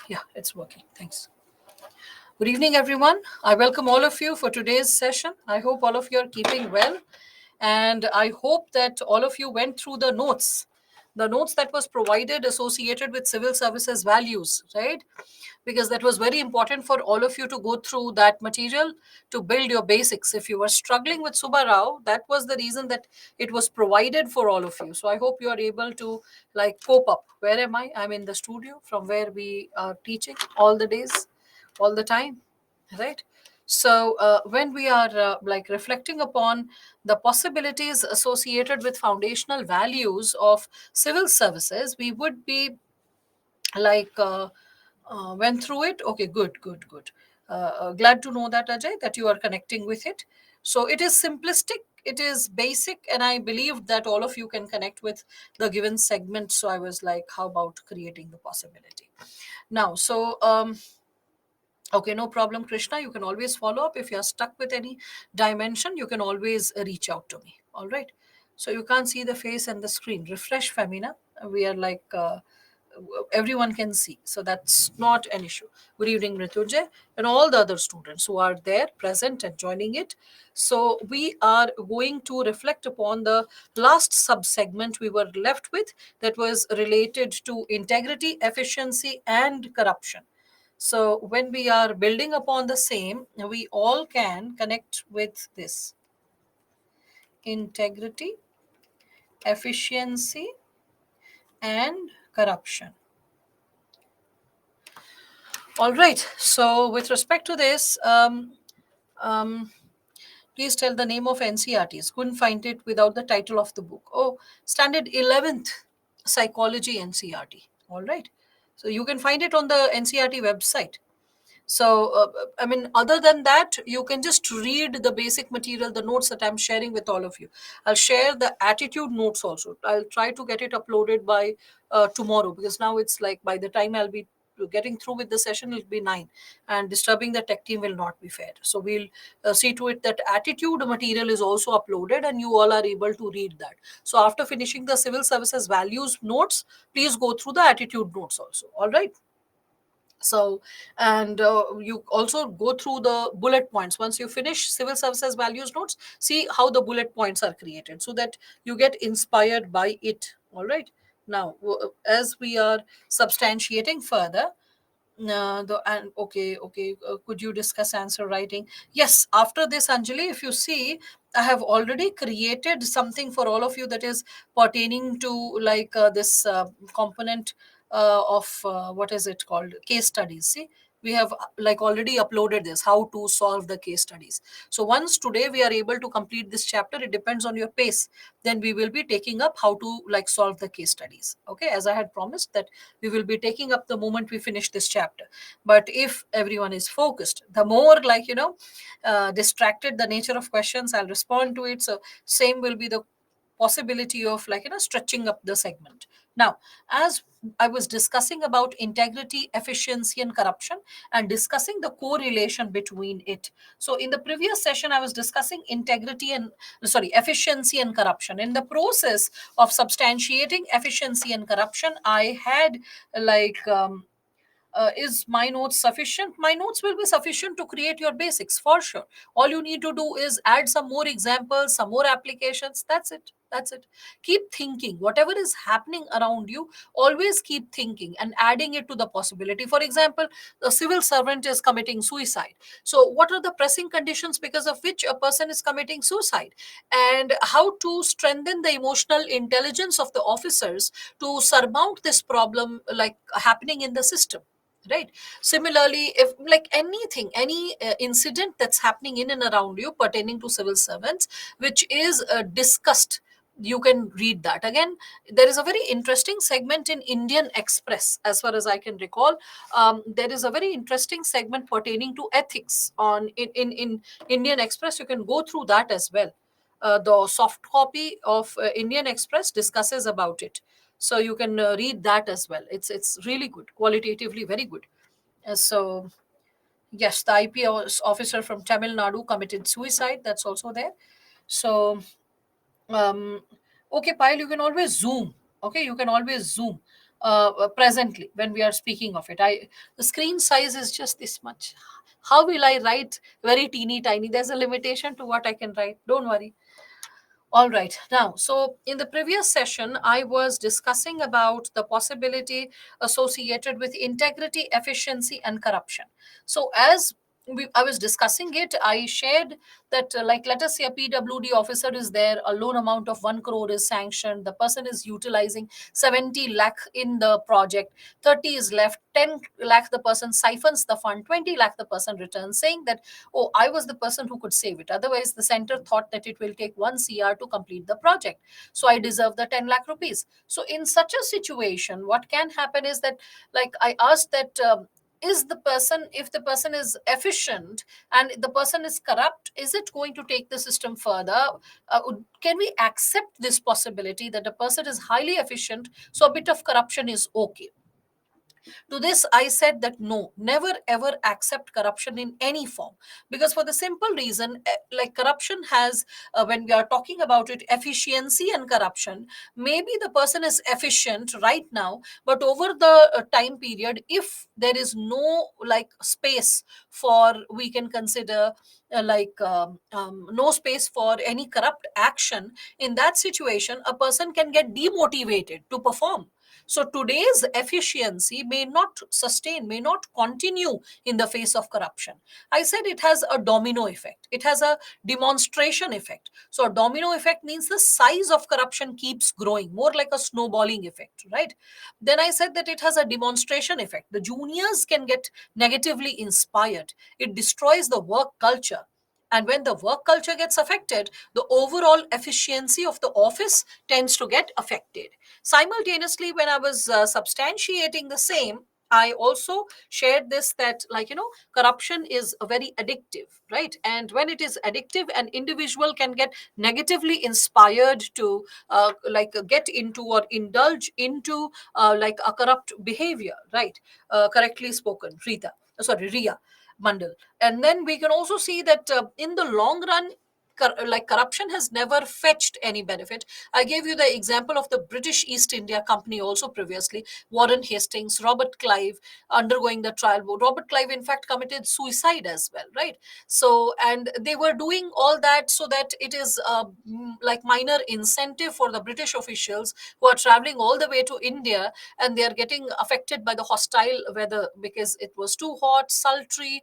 Yeah, it's working. Thanks. Good evening, everyone. I welcome all of you for today's session. I hope all of you are keeping well. And I hope that all of you went through the notes that was provided associated with civil services values, right? Because that was very important for all of you to go through that material to build your basics. If you were struggling with Subbarao, that was the reason that it was provided for all of you. So I hope you are able to like cope up. Where am I? I'm in the studio from where we are teaching all the days, all the time, right? So when we are like reflecting upon the possibilities associated with foundational values of civil services, we would be like went through it. Okay, good. Glad to know that, Ajay, that you are connecting with it. So it is simplistic, it is basic, and I believe that all of you can connect with the given segment. So I was like, how about creating the possibility now? So okay, no problem, Krishna. You can always follow up. If you're stuck with any dimension, you can always reach out to me. All right. So you can't see the face and the screen. Refresh, Femina. We are like, everyone can see. So that's not an issue. Good evening, Rityunjay, and all the other students who are there, present, and joining it. So we are going to reflect upon the last sub-segment we were left with, that was related to integrity, efficiency, and corruption. So when we are building upon the same, we all can connect with this integrity, efficiency, and corruption. All right. So with respect to this, um, please tell the name of NCRTs. Couldn't find it without the title of the book. Oh, Standard 11th Psychology NCRT. All right. So you can find it on the NCRT website. So, I mean, other than that, you can just read the basic material, the notes that I'm sharing with all of you. I'll share the attitude notes also. I'll try to get it uploaded by tomorrow, because now it's like by the time I'll be getting through with the session, it'll be 9, and disturbing the tech team will not be fair. So we'll see to it that attitude material is also uploaded and you all are able to read that. So after finishing the civil services values notes, please go through the attitude notes also. All right. So, and you also go through the bullet points. Once you finish civil services values notes, see how the bullet points are created so that you get inspired by it. All right. Now, as we are substantiating further, the and okay, could you discuss answer writing? Yes, after this, Anjali, if you see, I have already created something for all of you that is pertaining to like this component of what is it called, case studies. See, we have like already uploaded this, how to solve the case studies. So once today we are able to complete this chapter, it depends on your pace, then we will be taking up how to like solve the case studies. Okay, as I had promised that we will be taking up the moment we finish this chapter. But if everyone is focused, the more like distracted the nature of questions, I'll respond to it. So same will be the possibility of like stretching up the segment. Now, as I was discussing about integrity, efficiency, and corruption, and discussing the correlation between it. So in the previous session I was discussing integrity and sorry, efficiency and corruption. In the process of substantiating efficiency and corruption, I had like is my notes sufficient? My notes will be sufficient to create your basics for sure. All you need to do is add some more examples, some more applications. That's it. That's it. Keep thinking. Whatever is happening around you, always keep thinking and adding it to the possibility. For example, the civil servant is committing suicide. So, what are the pressing conditions because of which a person is committing suicide? And how to strengthen the emotional intelligence of the officers to surmount this problem like happening in the system, right? Similarly, if like anything, any incident that's happening in and around you pertaining to civil servants, which is discussed, you can read that. Again, there is a very interesting segment in Indian Express, as far as I can recall. There is a very interesting segment pertaining to ethics on in Indian Express. You can go through that as well. The soft copy of Indian Express discusses about it, so you can read that as well. It's really good, qualitatively very good. So yes, the officer from Tamil Nadu committed suicide. That's also there. So um, okay, Pile, you can always zoom. Okay, you can always zoom. presently when we are speaking of it. The screen size is just this much. How will I write very teeny tiny? There's a limitation to what I can write. Don't worry. All right. Now, so in the previous session, I was discussing about the possibility associated with integrity, efficiency, and corruption. So, as I was discussing it, I shared that, like, let us say a PWD officer is there, a loan amount of 1 crore is sanctioned, the person is utilizing 70 lakh in the project, 30 is left, 10 lakh the person siphons the fund, 20 lakh the person returns, saying that, oh, I was the person who could save it. Otherwise, the center thought that it will take 1 CR to complete the project. So I deserve the 10 lakh rupees. So in such a situation, what can happen is that, like, I asked that, is the person, if the person is efficient and the person is corrupt, is it going to take the system further? Can we accept this possibility that a person is highly efficient, so a bit of corruption is okay? To this, I said that no, never ever accept corruption in any form. Because for the simple reason, like corruption has, when we are talking about it, efficiency and corruption, maybe the person is efficient right now, but over the time period, if there is no like space for, we can consider no space for any corrupt action, in that situation, a person can get demotivated to perform. So today's efficiency may not sustain, may not continue in the face of corruption. I said it has a domino effect. It has a demonstration effect. So a domino effect means the size of corruption keeps growing, more like a snowballing effect, right? Then I said that it has a demonstration effect. The juniors can get negatively inspired. It destroys the work culture. And when the work culture gets affected, the overall efficiency of the office tends to get affected. Simultaneously, when I was substantiating the same, I also shared this that, like, corruption is very addictive, right? And when it is addictive, an individual can get negatively inspired to get into or indulge into like a corrupt behavior, right? Correctly spoken, Rita. Sorry, Ria Mandal. And then we can also see that in the long run, like corruption has never fetched any benefit. I gave you the example of the British East India Company also previously, Warren Hastings, Robert Clive undergoing the trial. Robert Clive, in fact, committed suicide as well, right? So, and they were doing all that so that it is like minor incentive for the British officials who are traveling all the way to India, and they are getting affected by the hostile weather because it was too hot, sultry,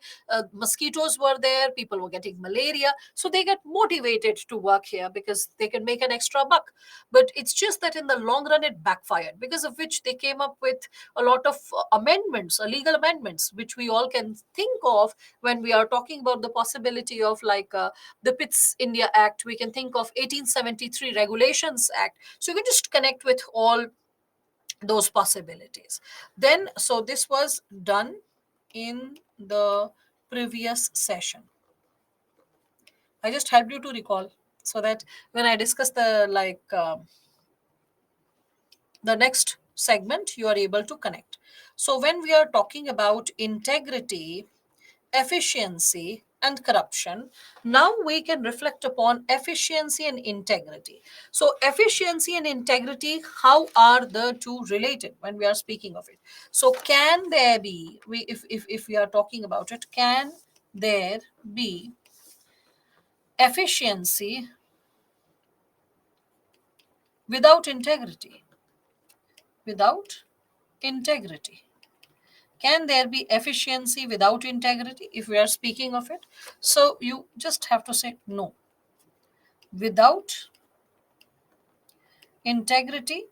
mosquitoes were there, people were getting malaria. So they get motivated to work here because they can make an extra buck. But it's just that in the long run, it backfired, because of which they came up with a lot of amendments, legal amendments, which we all can think of when we are talking about the possibility of the Pitts India Act. We can think of 1873 Regulations Act. So you can just connect with all those possibilities. Then, so this was done in the previous session. I just helped you to recall so that when I discuss the next segment, you are able to connect. So when we are talking about integrity, efficiency, and corruption, now we can reflect upon efficiency and integrity. So efficiency and integrity, how are the two related when we are speaking of it? So can there be, if we are talking about it, can there be efficiency without integrity? Without integrity. Can there be efficiency without integrity if we are speaking of it? So you just have to say no. Without integrity,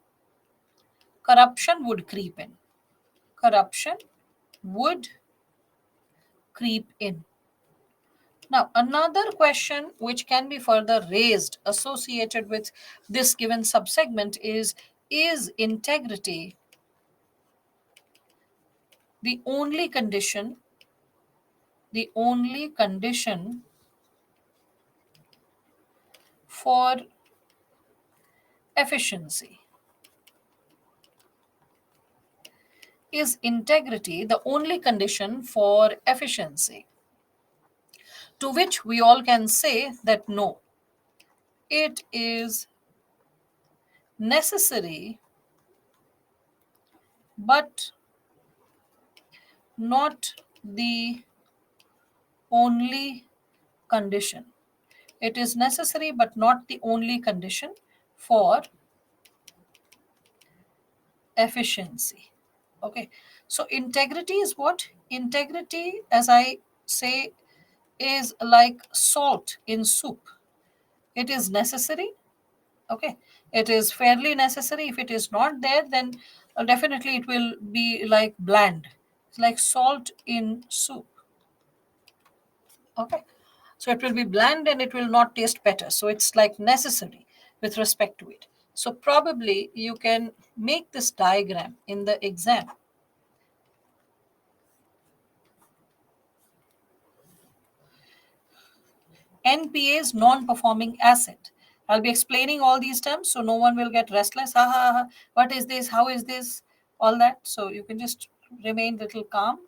corruption would creep in. Corruption would creep in. Now, another question which can be further raised associated with this given subsegment is integrity the only condition, the only condition for efficiency? Is integrity the only condition for efficiency? To which we all can say that no, it is necessary but not the only condition. It is necessary but not the only condition for efficiency. Okay, so integrity is what? Integrity, as I say, is like salt in soup. It is necessary. Okay, it is fairly necessary. If it is not there, then definitely it will be like bland. It's like salt in soup. Okay, so it will be bland and it will not taste better, so it's like necessary with respect to it. So probably you can make this diagram in the exam. NPA is non-performing asset. I'll be explaining all these terms so no one will get restless. Ha ha ha. What is this? How is this? All that. So you can just remain little calm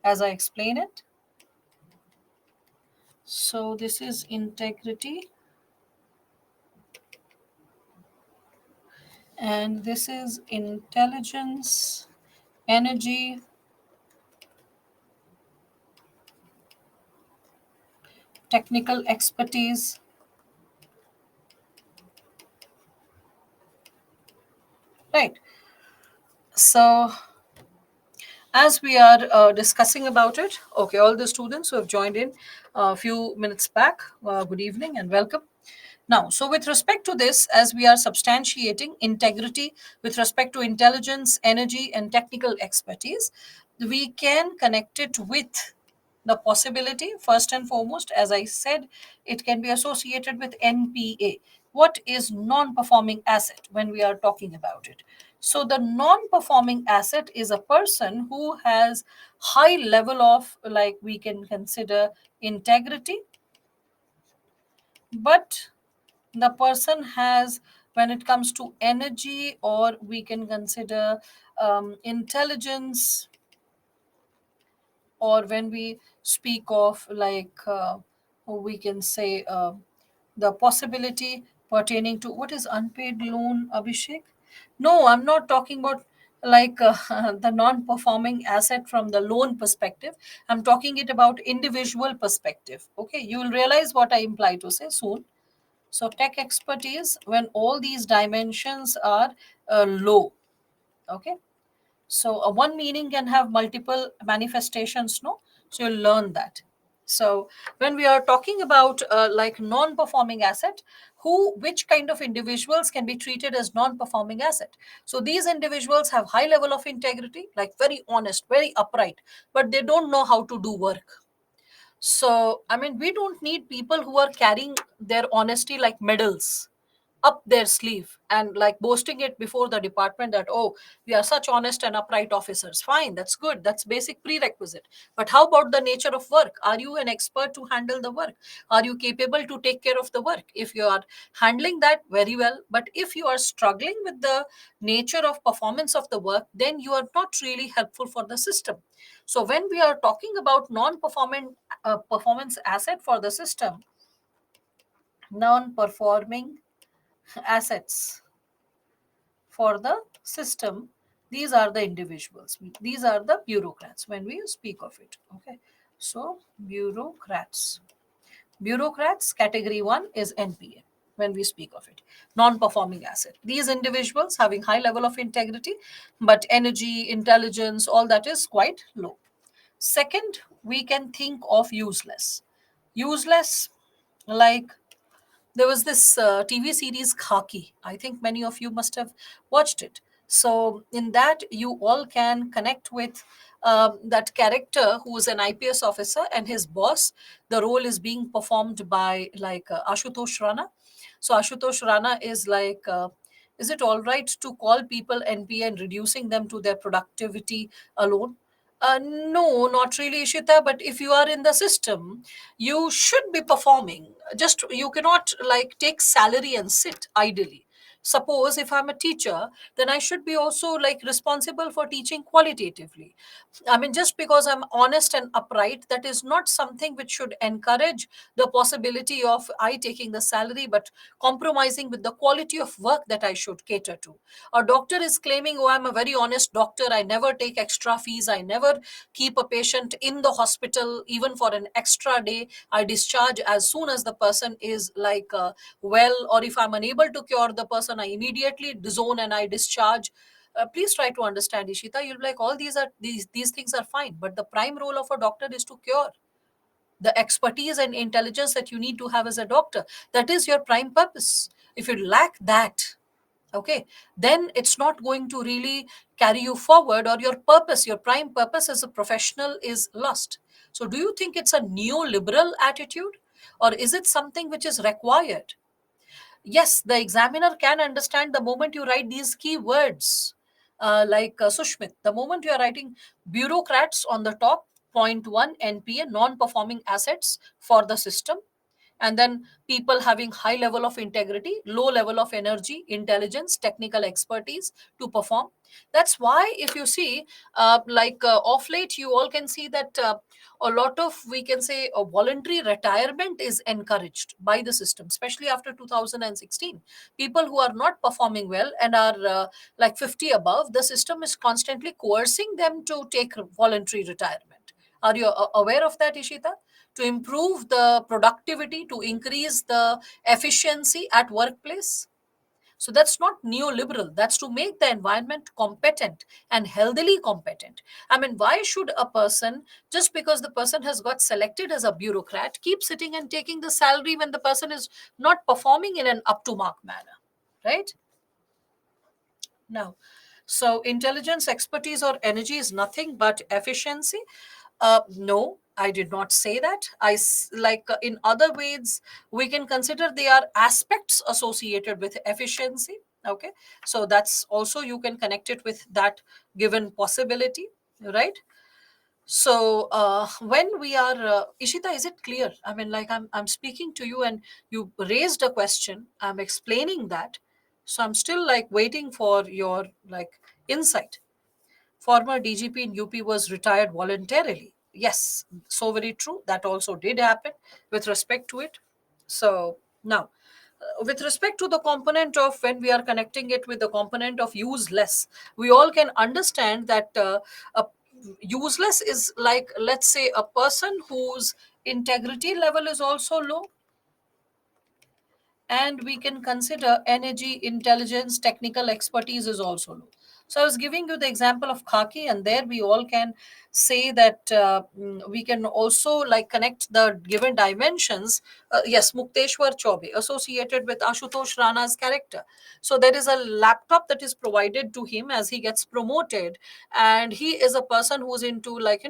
as I explain it. So this is integrity and this is intelligence, energy, technical expertise. Right. So as we are discussing about it, okay, all the students who have joined in a few minutes back, good evening and welcome. Now, so with respect to this, as we are substantiating integrity with respect to intelligence, energy, and technical expertise, we can connect it with the possibility, first and foremost, as I said, it can be associated with NPA. What is non performing asset when we are talking about it? So, the non performing asset is a person who has high level of, like, we can consider integrity, but the person has, when it comes to energy, or we can consider intelligence, or when we speak of like we can say the possibility pertaining to what is unpaid loan, Abhishek. No, I'm not talking about like the non performing asset from the loan perspective. I'm talking it about individual perspective. Okay, you will realize what I imply to say soon. So tech expertise, when all these dimensions are low. Okay, so one meaning can have multiple manifestations, no? So you'll learn that. So when we are talking about like non-performing asset, which kind of individuals can be treated as non-performing asset? So these individuals have high level of integrity, like very honest, very upright, but they don't know how to do work. So, I mean, we don't need people who are carrying their honesty like medals up their sleeve and like boasting it before the department that, oh, we are such honest and upright officers. Fine, that's good. That's basic prerequisite. But how about the nature of work? Are you an expert to handle the work? Are you capable to take care of the work? If you are handling that, very well. But if you are struggling with the nature of performance of the work, then you are not really helpful for the system. So when we are talking about non-performing performance asset for the system, non-performing assets for the system, these are the individuals. These are the bureaucrats when we speak of it. Okay, so bureaucrats. Bureaucrats category 1 is NPA when we speak of it, non-performing asset. These individuals having high level of integrity, but energy, intelligence, all that is quite low. Second, we can think of useless. Useless, like there was this TV series Khaki. I think many of you must have watched it. So in that, you all can connect with that character who is an IPS officer and his boss. The role is being performed by like Ashutosh Rana. So Ashutosh Rana is like. Is it all right to call people NPA and reducing them to their productivity alone? No, not really, Ishita. But if you are in the system, you should be performing. Just you cannot like take salary and sit idly. Suppose if I'm a teacher, then I should be also like responsible for teaching qualitatively. I mean, just because I'm honest and upright, that is not something which should encourage the possibility of I taking the salary, but compromising with the quality of work that I should cater to. A doctor is claiming, oh, I'm a very honest doctor. I never take extra fees. I never keep a patient in the hospital, even for an extra day. I discharge as soon as the person is like well, or if I'm unable to cure the person, I immediately disown and I discharge. Please try to understand, Ishita. You'll be like, all these things are fine, but the prime role of a doctor is to cure. The expertise and intelligence that you need to have as a doctor, that is your prime purpose. If you lack that, okay, then it's not going to really carry you forward, or your purpose, your prime purpose as a professional is lost. So do you think it's a neoliberal attitude, or is it something which is required? Yes, the examiner can understand the moment you write these keywords, Sushmit, the moment you are writing bureaucrats on the top, point one, NPA, non performing assets for the system, and then people having high level of integrity, low level of energy, intelligence, technical expertise to perform. That's why if you see off late, you all can see that a lot of, we can say, a voluntary retirement is encouraged by the system, especially after 2016. People who are not performing well and are like 50 above, the system is constantly coercing them to take voluntary retirement. Are you aware of that, Ishita? To improve the productivity, to increase the efficiency at workplace. So that's not neoliberal. That's to make the environment competent and healthily competent. I mean, why should a person, just because the person has got selected as a bureaucrat, keep sitting and taking the salary when the person is not performing in an up to mark manner? Right? Now, so intelligence, expertise, or energy is nothing but efficiency. No, I did not say that. In other ways, we can consider they are aspects associated with efficiency. Okay, so that's also, you can connect it with that given possibility, right? So when we are Ishita, is it clear? I mean, like I'm speaking to you and you raised a question. I'm explaining that, so I'm still like waiting for your like insight. Former DGP in UP was retired voluntarily. Yes, so very true. That also did happen with respect to it. So now, with respect to the component of, when we are connecting it with the component of useless, we all can understand that a useless is like, let's say, a person whose integrity level is also low, and we can consider energy, intelligence, technical expertise is also low. So I was giving you the example of khaki, and there we all can say that we can also like connect the given dimensions. Yes, Mukteshwar Chaube associated with Ashutosh Rana's character. So there is a laptop that is provided to him as he gets promoted, and he is a person who's into, like,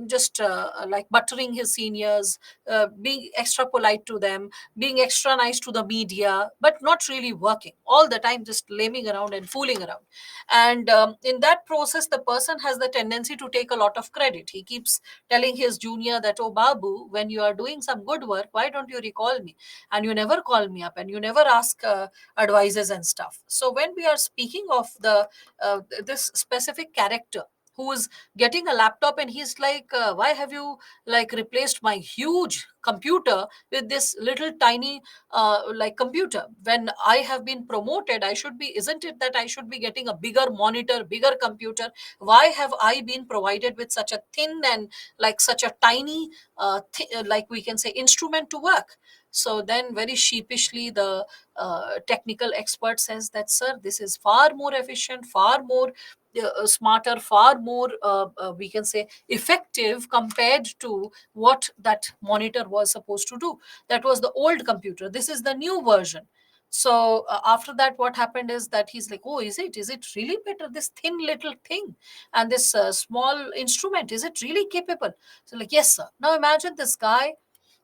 just like buttering his seniors, being extra polite to them, being extra nice to the media, but not really working all the time, just laming around and fooling around. And in that process, the person has the tendency to take a lot of credit. He keeps telling his junior that, oh, Babu, when you are doing some good work, why don't you recall me? And you never call me up and you never ask advices and stuff. So when we are speaking of this specific character who is getting a laptop, and he's like, why have you like replaced my huge computer with this little tiny like computer? When I have been promoted, I should be, isn't it that I should be getting a bigger monitor, bigger computer? Why have I been provided with such a thin and like such a tiny like we can say instrument to work? So then very sheepishly the technical expert says that, sir, this is far more efficient, far more smarter, far more we can say effective compared to what that monitor was supposed to do. That was the old computer, this is the new version. So after that, what happened is that he's like, oh, is it really better, this thin little thing and this small instrument, is it really capable? So like, yes, sir. Now imagine this guy,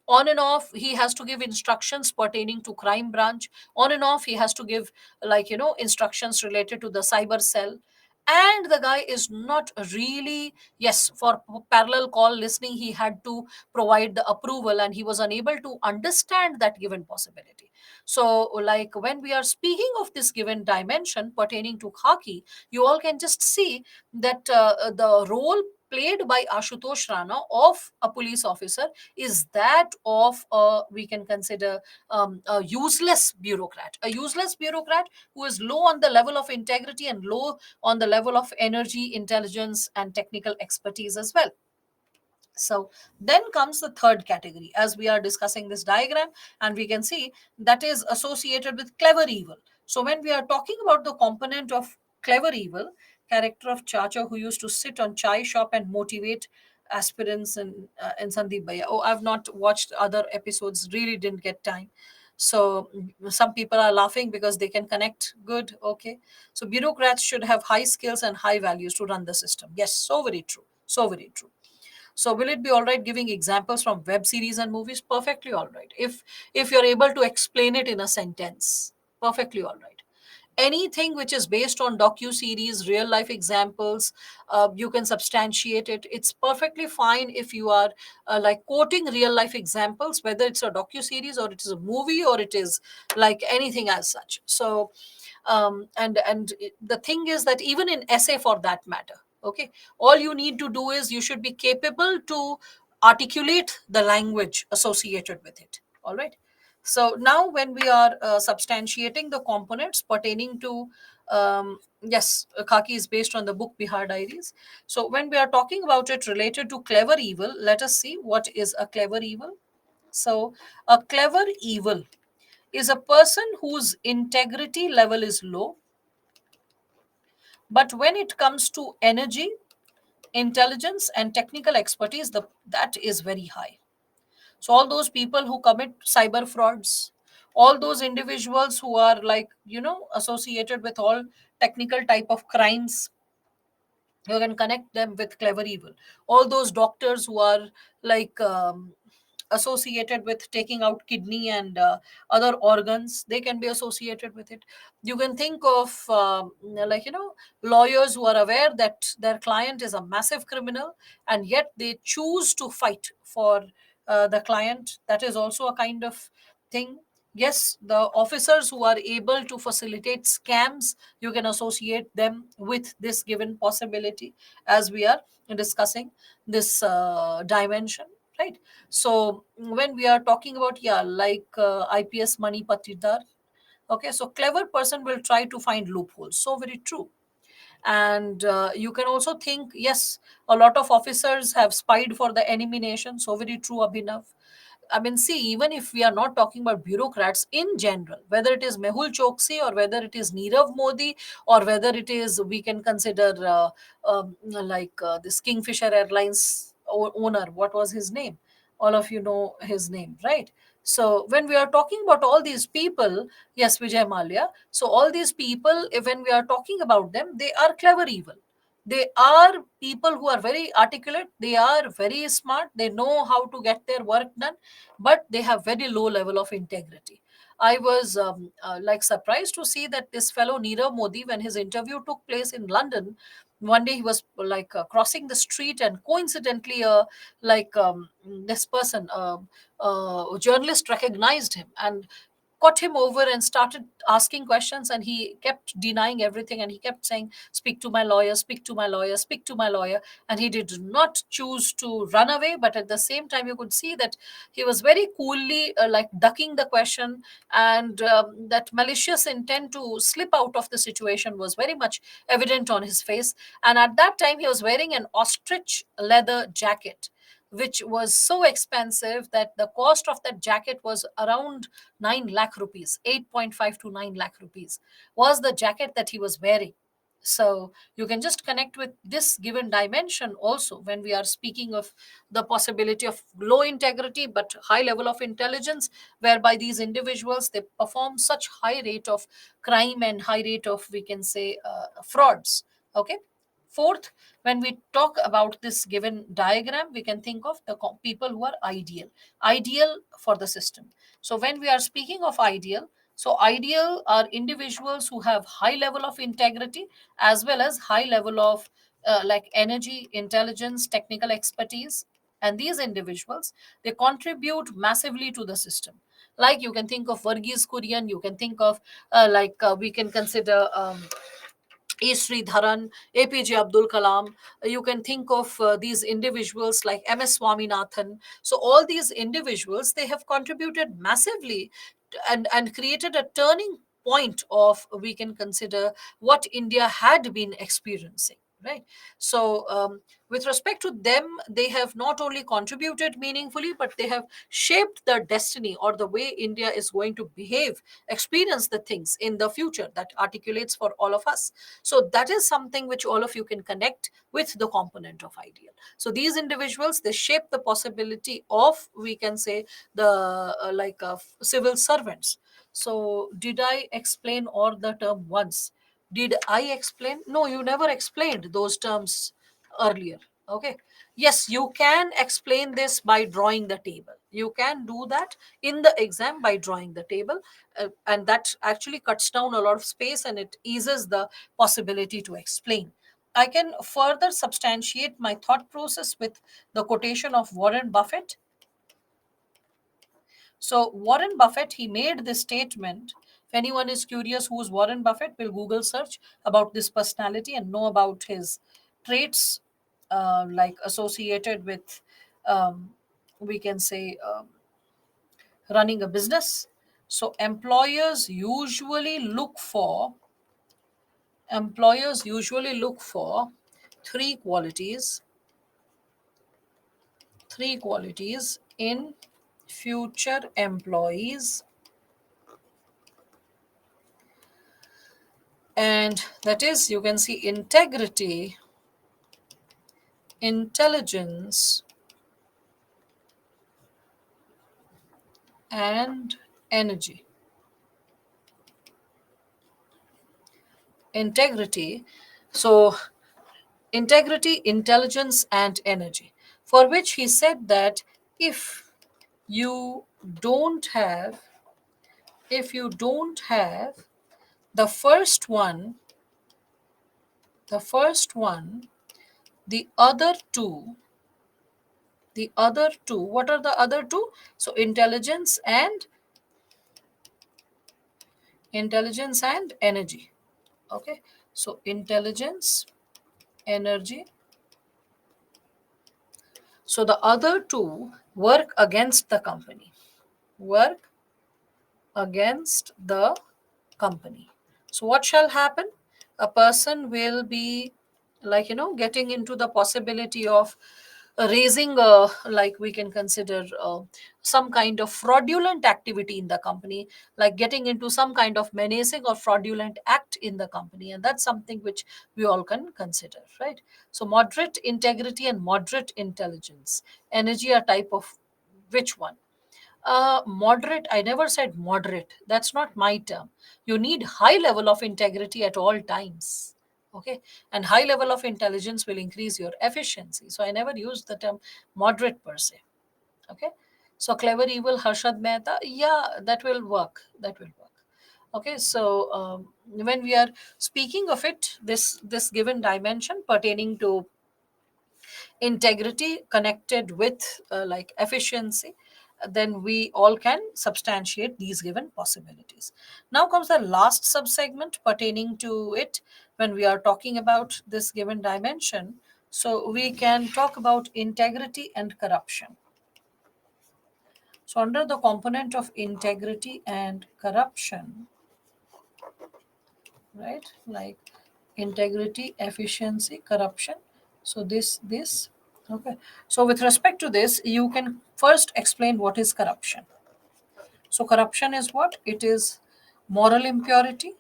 on and off he has to give instructions pertaining to crime branch, on and off he has to give, like, instructions related to the cyber cell. and the guy is not really, yes, for parallel call listening he had to provide the approval, and he was unable to understand that given possibility. So like when we are speaking of this given dimension pertaining to khaki, you all can just see that the role played by Ashutosh Rana of a police officer is that of we can consider a useless bureaucrat, a useless bureaucrat who is low on the level of integrity and low on the level of energy, intelligence, and technical expertise as well. So then comes the third category as we are discussing this diagram, and we can see that is associated with clever evil. So when we are talking about the component of clever evil, character of Chacha who used to sit on chai shop and motivate aspirants in Sandeep Bhaiya. Oh, I've not watched other episodes, really didn't get time. So some people are laughing because they can connect good. Okay. So bureaucrats should have high skills and high values to run the system. Yes, so very true. So very true. So will it be all right giving examples from web series and movies? Perfectly all right. If you're able to explain it in a sentence, perfectly all right. Anything which is based on docu series, real life examples, you can substantiate it. It's perfectly fine if you are like quoting real life examples, whether it's a docu series or it is a movie or it is like anything as such. So the thing is that even in essay for that matter, okay, all you need to do is you should be capable to articulate the language associated with it. All right. So now when we are substantiating the components pertaining to yes, khaki is based on the book Bihar Diaries. So when we are talking about it related to clever evil, let us see what is a clever evil. So a clever evil is a person whose integrity level is low, but when it comes to energy, intelligence, and technical expertise, that is very high. So all those people who commit cyber frauds, all those individuals who are like, associated with all technical type of crimes, you can connect them with clever evil. All those doctors who are like associated with taking out kidney and other organs, they can be associated with it. You can think of like lawyers who are aware that their client is a massive criminal and yet they choose to fight for the client. That is also a kind of thing. Yes, the officers who are able to facilitate scams, you can associate them with this given possibility as we are discussing this dimension, right? So when we are talking about, yeah, like IPS Mani Patidar, okay, so clever person will try to find loopholes. So very true. And you can also think, yes, a lot of officers have spied for the enemy nation. So very true, Abhinav. I mean, see, even if we are not talking about bureaucrats in general, whether it is Mehul Choksi or whether it is Nirav Modi or whether it is, we can consider this Kingfisher Airlines owner, what was his name? All of you know his name, right? So when we are talking about all these people, yes, Vijay Malia. So all these people, when we are talking about them, they are clever evil. They are people who are very articulate. They are very smart. They know how to get their work done, but they have very low level of integrity. I was like surprised to see that this fellow Nirav Modi, when his interview took place in London, one day he was like crossing the street, and coincidentally, like this person, a journalist, recognized him and caught him over and started asking questions, and he kept denying everything, and he kept saying, speak to my lawyer, speak to my lawyer, speak to my lawyer. And he did not choose to run away, but at the same time you could see that he was very coolly like ducking the question, and that malicious intent to slip out of the situation was very much evident on his face. And at that time he was wearing an ostrich leather jacket, which was so expensive that the cost of that jacket was around 9 lakh rupees. 8.5 to 9 lakh rupees was the jacket that he was wearing. So you can just connect with this given dimension also when we are speaking of the possibility of low integrity but high level of intelligence, whereby these individuals, they perform such high rate of crime and high rate of, we can say, frauds. Okay. Fourth, when we talk about this given diagram, we can think of the people who are ideal for the system. So when we are speaking of ideal, So ideal are individuals who have high level of integrity as well as high level of like energy, intelligence, technical expertise. And these individuals, they contribute massively to the system. Like you can think of Varghese Kurian, you can think of we can consider E. Sridharan, APJ Abdul Kalam. You can think of these individuals like MS Swaminathan. So all these individuals, they have contributed massively and created a turning point of, we can consider, what India had been experiencing. Right. So, with respect to them, they have not only contributed meaningfully, but they have shaped the destiny or the way India is going to behave, experience the things in the future that articulates for all of us. So that is something which all of you can connect with the component of ideal. So these individuals, they shape the possibility of, we can say, the civil servants. So did I explain all the term once? Did I explain? No, you never explained those terms earlier. Okay. Yes, you can explain this by drawing the table. You can do that in the exam by drawing the table, and that actually cuts down a lot of space and it eases the possibility to explain. I can further substantiate my thought process with the quotation of Warren Buffett. So Warren Buffett, he made this statement. If anyone is curious who's Warren Buffett, will Google search about this personality and know about his traits, associated with, um, we can say, running a business. So employers usually look for three qualities, in future employees, and that is, you can see, integrity, intelligence, and energy. Integrity. So integrity, intelligence, and energy, for which he said that if you don't have if you don't have the first one, the other two, what are the other two? So intelligence and energy. Okay. So intelligence, energy. So the other two work against the company. Work against the company. So what shall happen? A person will be, getting into the possibility of raising we can consider some kind of fraudulent activity in the company, like getting into some kind of menacing or fraudulent act in the company, and that's something which we all can consider, right? So moderate integrity and moderate intelligence, energy, are type of which one? Moderate, I never said moderate. That's not my term. You need high level of integrity at all times. Okay. And high level of intelligence will increase your efficiency. So I never used the term moderate per se. Okay. So clever evil, Harshad Mehta. Yeah, that will work. That will work. Okay. So when we are speaking of it, this given dimension pertaining to integrity connected with efficiency, then we all can substantiate these given possibilities. Now comes the last subsegment pertaining to it when we are talking about this given dimension. So we can talk about integrity and corruption. So under the component of integrity and corruption, right, like integrity, efficiency, corruption. So this okay. So with respect to this, you can first explain what is corruption. So corruption is what? It is moral impurity,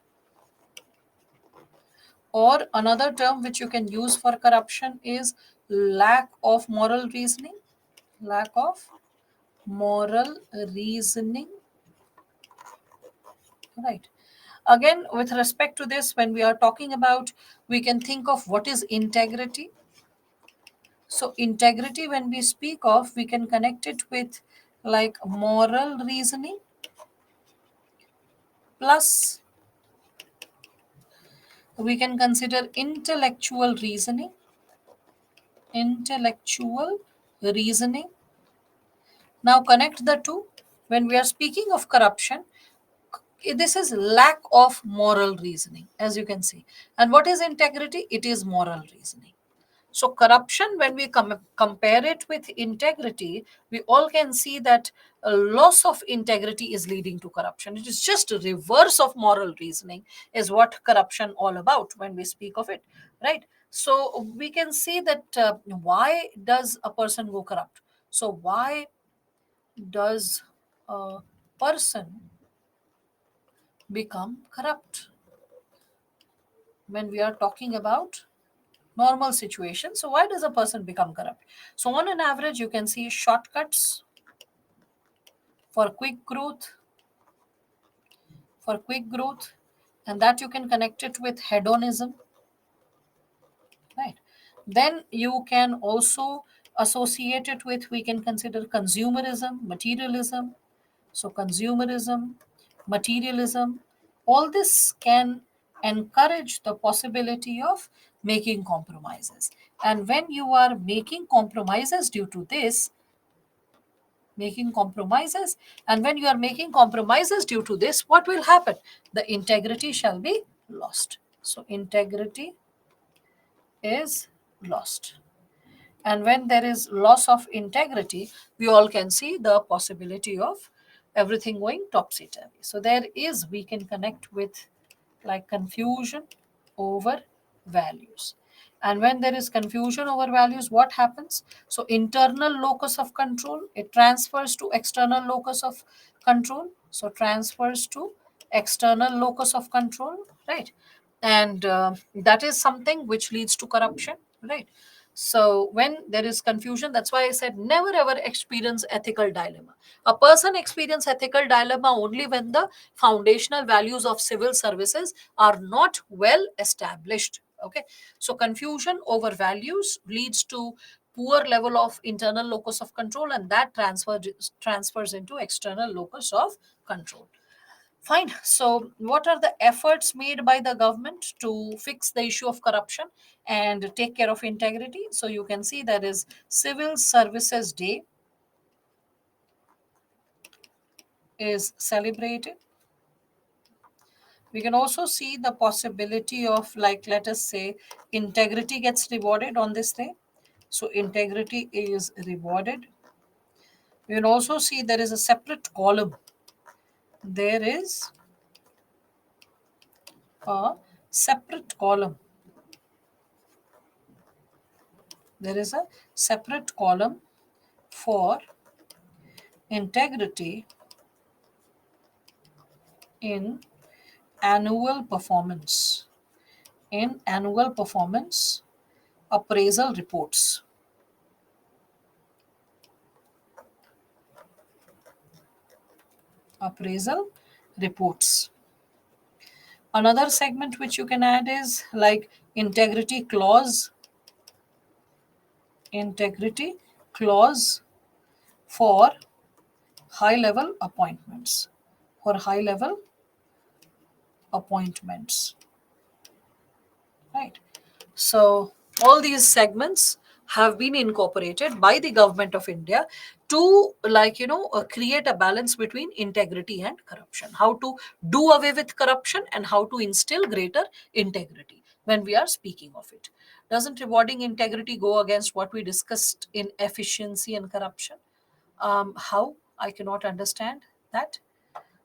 or another term which you can use for corruption is lack of moral reasoning. Lack of moral reasoning, right? Again, with respect to this, when we are talking about, we can think of what is integrity. So integrity, when we speak of, we can connect it with like moral reasoning, plus we can consider intellectual reasoning. Intellectual reasoning. Now connect the two. When we are speaking of corruption, this is lack of moral reasoning, as you can see. And what is integrity? It is moral reasoning. So corruption, when we compare it with integrity, we all can see that a loss of integrity is leading to corruption. It is just a reverse of moral reasoning is what corruption all about when we speak of it, right? So we can see that why does a person go corrupt? So why does a person become corrupt when we are talking about normal situation? So why does a person become corrupt? So on an average, you can see shortcuts for quick growth, for quick growth, and that you can connect it with hedonism, right? Then you can also associate it with, we can consider consumerism, materialism. So consumerism, materialism, all this can encourage the possibility of making compromises. And when you are making compromises due to this, making compromises, and when you are making compromises due to this, what will happen? The integrity shall be lost. So integrity is lost. And when there is loss of integrity, we all can see the possibility of everything going topsy turvy. So there is, we can connect with like confusion over values. And when there is confusion over values, what happens? So internal locus of control, it transfers to external locus of control. So transfers to external locus of control, right? And that is something which leads to corruption, right? So when there is confusion, that's why I said never ever experience ethical dilemma. A person experience ethical dilemma only when the foundational values of civil services are not well established. Okay, so confusion over values leads to poor level of internal locus of control, and that transfers into external locus of control. Fine. So, what are the efforts made by the government to fix the issue of corruption and take care of integrity? So, you can see there is Civil Services Day is celebrated. We can also see the possibility of, like, let us say, integrity gets rewarded on this day. So, integrity is rewarded. We can also see there is a separate column. There is a separate column. There is a separate column for integrity in annual performance. In annual performance appraisal reports. Appraisal reports. Another segment which you can add is like integrity clause. Integrity clause for high level appointments. For high level appointments. Right. So all these segments have been incorporated by the government of India to, like, create a balance between integrity and corruption. How to do away with corruption and how to instill greater integrity when we are speaking of it. Doesn't rewarding integrity go against what we discussed in efficiency and corruption? How? I cannot understand that.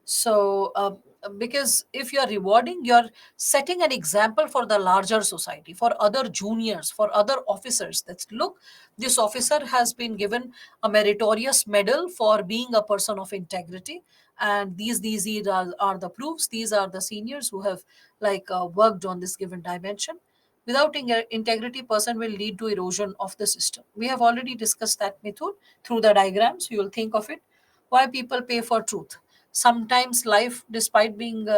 So, because if you're rewarding, you're setting an example for the larger society, for other juniors, for other officers. That's, look, this officer has been given a meritorious medal for being a person of integrity, and these are the proofs. These are the seniors who have worked on this given dimension. Without integrity, person will lead to erosion of the system. We have already discussed that, Mithun, through the diagrams. You will think of it. Why people pay for truth? Sometimes life, despite being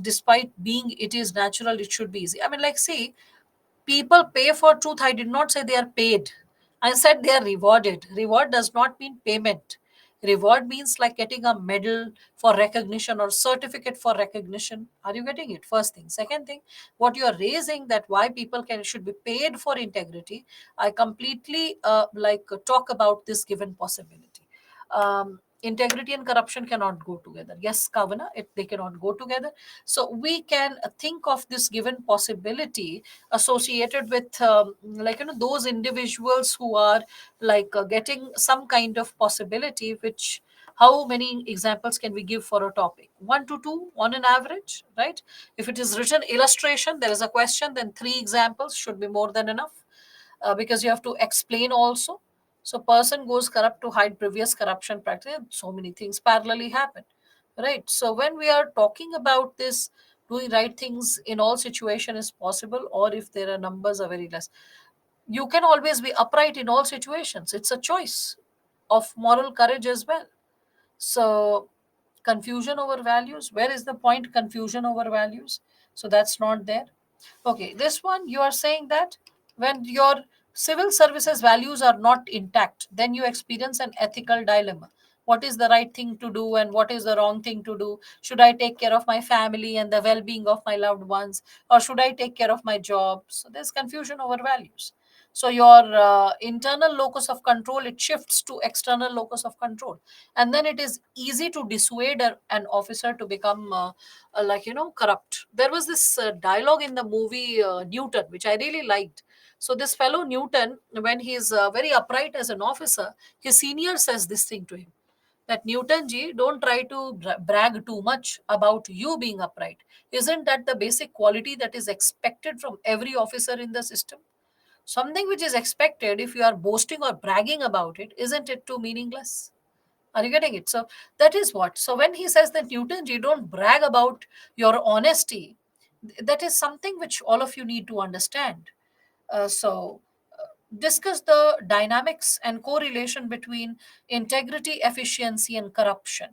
despite being it is natural, it should be easy. I mean, like, see, people pay for truth. I did not say they are paid. I said they are rewarded. Reward does not mean payment. Reward means like getting a medal for recognition or certificate for recognition. Are you getting it? First thing. Second thing, what you are raising, that why people can should be paid for integrity, I completely talk about this given possibility. Integrity and corruption cannot go together. Yes, Kavana, they cannot go together. So we can think of this given possibility associated with those individuals who are getting some kind of possibility, which, how many examples can we give for a topic? One to two on an average, right? If it is written illustration, there is a question, then three examples should be more than enough, because you have to explain also. So person goes corrupt to hide previous corruption practice. So many things parallelly happen, right? So when we are talking about this, doing right things in all situation is possible, or if there are numbers are very less, you can always be upright in all situations. It's a choice of moral courage as well. So confusion over values, where is the point? Confusion over values, so that's not there. Okay, this one you are saying that when your civil services values are not intact, then you experience an ethical dilemma. What is the right thing to do and what is the wrong thing to do? Should I take care of my family and the well-being of my loved ones, or should I take care of my job? So there's confusion over values. So your internal locus of control, it shifts to external locus of control, and then it is easy to dissuade an officer to become corrupt. There was this dialogue in the movie Newton, which I really liked. So this fellow Newton, when he is very upright as an officer, his senior says this thing to him, that Newton ji, don't try to brag too much about you being upright. Isn't that the basic quality that is expected from every officer in the system? Something which is expected, if you are boasting or bragging about it, isn't it too meaningless? Are you getting it? So that is what. So when he says that Newton, you don't brag about your honesty, that is something which all of you need to understand. Discuss the dynamics and correlation between integrity, efficiency, and corruption.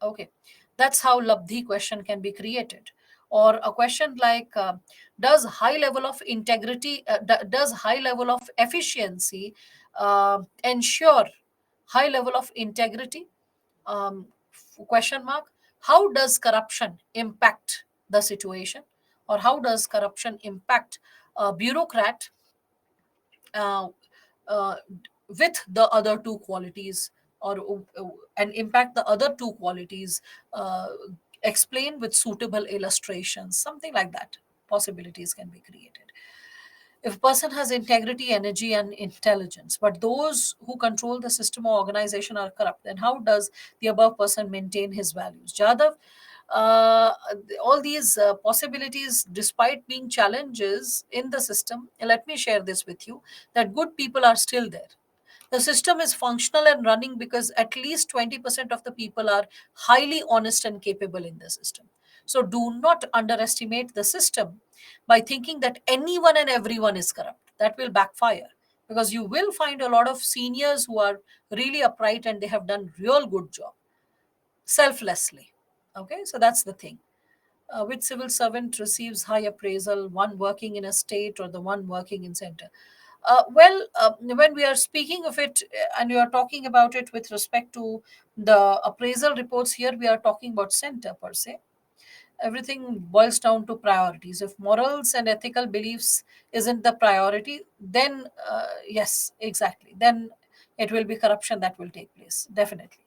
Okay, that's how Labdhi question can be created. Or a question like, does high level of integrity, does high level of efficiency ensure high level of integrity? Question mark. How does corruption impact the situation, or how does corruption impact a bureaucrat uh, uh, with the other two qualities, or and impact the other two qualities, uh, explain with suitable illustrations, something like that. Possibilities can be created. If a person has integrity, energy, and intelligence, but those who control the system or organization are corrupt, then how does the above person maintain his values? Jadav, uh, all these possibilities, despite being challenges in the system, let me share this with you, that good people are still there. The system is functional and running because at least 20% of the people are highly honest and capable in the system. So do not underestimate the system by thinking that anyone and everyone is corrupt. That will backfire, because you will find a lot of seniors who are really upright and they have done real good job selflessly. Okay, so that's the thing. Which civil servant receives high appraisal, one working in a state or the one working in center? When we are speaking of it, and we are talking about it with respect to the appraisal reports, here we are talking about center per se. Everything boils down to priorities. If morals and ethical beliefs isn't the priority, then yes, exactly, then it will be corruption that will take place, definitely.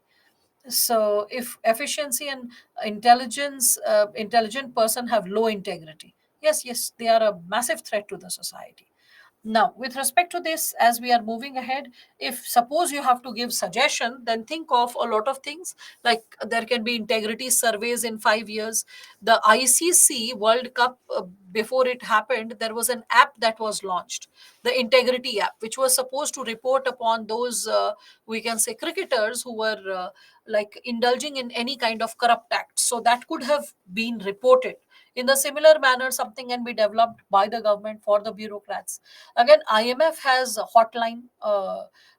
So if efficiency and intelligence, intelligent person have low integrity, yes, yes, they are a massive threat to the society. Now, with respect to this, as we are moving ahead, if suppose you have to give suggestion, then think of a lot of things. Like there can be integrity surveys in 5 years. The ICC World Cup, before it happened, there was an app that was launched, the Integrity app, which was supposed to report upon those, we can say, cricketers who were indulging in any kind of corrupt acts. So that could have been reported. In the similar manner, something can be developed by the government for the bureaucrats. Again, IMF has a hotline,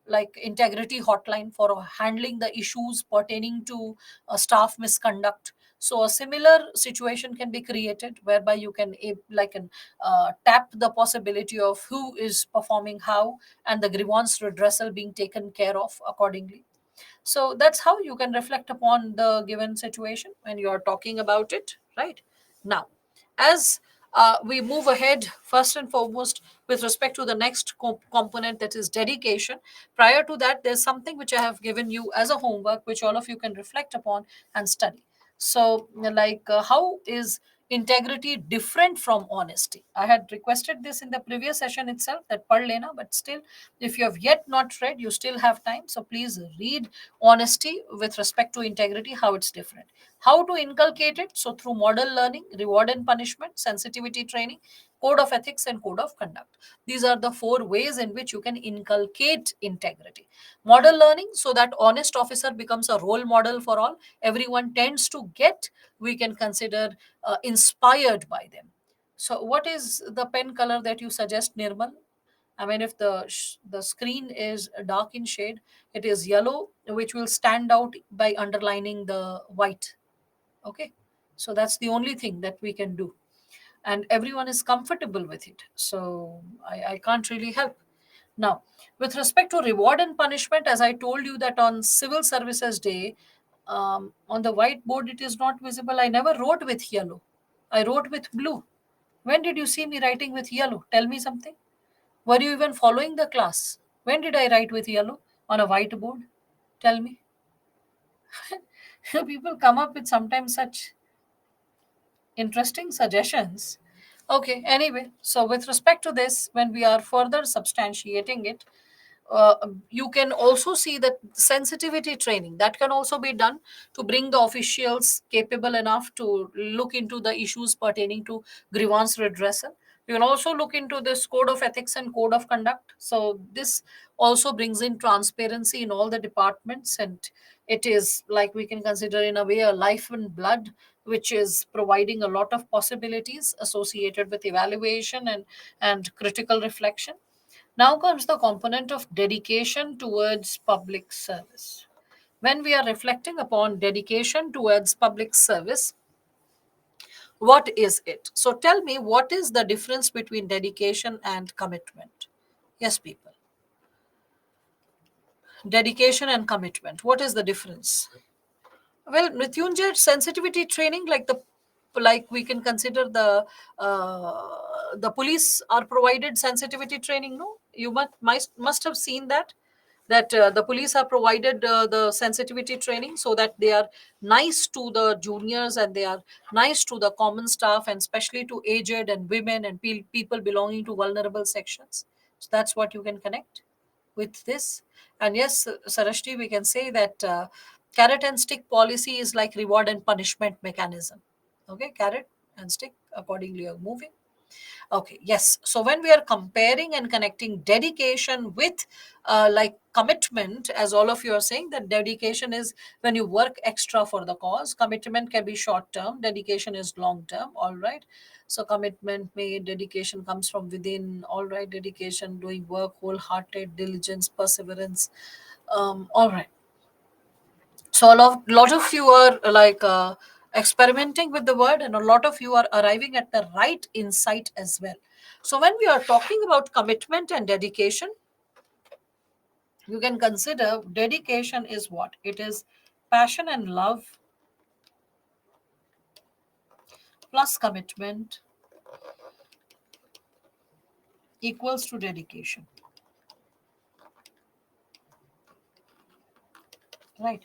like integrity hotline for handling the issues pertaining to staff misconduct. So a similar situation can be created whereby you can tap the possibility of who is performing how, and the grievance redressal being taken care of accordingly. So that's how you can reflect upon the given situation when you are talking about it, right? Now, as we move ahead, first and foremost, with respect to the next component, that is dedication. Prior to that, there's something which I have given you as a homework, which all of you can reflect upon and study. So, like, how is integrity different from honesty? I had requested this in the previous session itself, that pad lena, but still, if you have yet not read, you still have time. So please read honesty with respect to integrity, how it's different. How to inculcate it? So through model learning, reward and punishment, sensitivity training, code of ethics, and code of conduct. These are the four ways in which you can inculcate integrity. Model learning, so that honest officer becomes a role model for all. Everyone tends to get, we can consider, inspired by them. So what is the pen color that you suggest, Nirmal? I mean, if the screen is dark in shade, it is yellow, which will stand out by underlining the white. Okay, so that's the only thing that we can do, and everyone is comfortable with it. So I can't really help. Now, with respect to reward and punishment, as I told you that on Civil Services Day, on the whiteboard it is not visible. I never wrote with yellow. I wrote with blue. When did you see me writing with yellow? Tell me something. Were you even following the class? When did I write with yellow on a whiteboard? Tell me. People come up with sometimes such interesting suggestions. Okay, anyway, so with respect to this, when we are further substantiating it, uh, you can also see that sensitivity training that can also be done to bring the officials capable enough to look into the issues pertaining to grievance redressal. You can also look into this code of ethics and code of conduct. So this also brings in transparency in all the departments, and it is, like, we can consider in a way a life and blood, which is providing a lot of possibilities associated with evaluation and critical reflection. Now comes the component of dedication towards public service. When we are reflecting upon dedication towards public service, what is it? So tell me, what is the difference between dedication and commitment? Yes, people. Dedication and commitment. What is the difference? Well, Mrityunjay, sensitivity training, like we can consider the police are provided sensitivity training. No, you must have seen that the police are provided the sensitivity training, so that they are nice to the juniors and they are nice to the common staff, and especially to aged and women and people belonging to vulnerable sections. So that's what you can connect with this. And yes, Sarashti, we can say that carrot and stick policy is like reward and punishment mechanism. Okay, carrot and stick, accordingly you're moving. Okay, yes. So when we are comparing and connecting dedication with like commitment, as all of you are saying, that dedication is when you work extra for the cause. Commitment can be short term, dedication is long term. All right. So commitment made, dedication comes from within. All right, dedication, doing work, wholehearted, diligence, perseverance. All right. So lot of you are experimenting with the word, and a lot of you are arriving at the right insight as well. So when we are talking about commitment and dedication, you can consider dedication is what? It is passion and love plus commitment equals to dedication, right?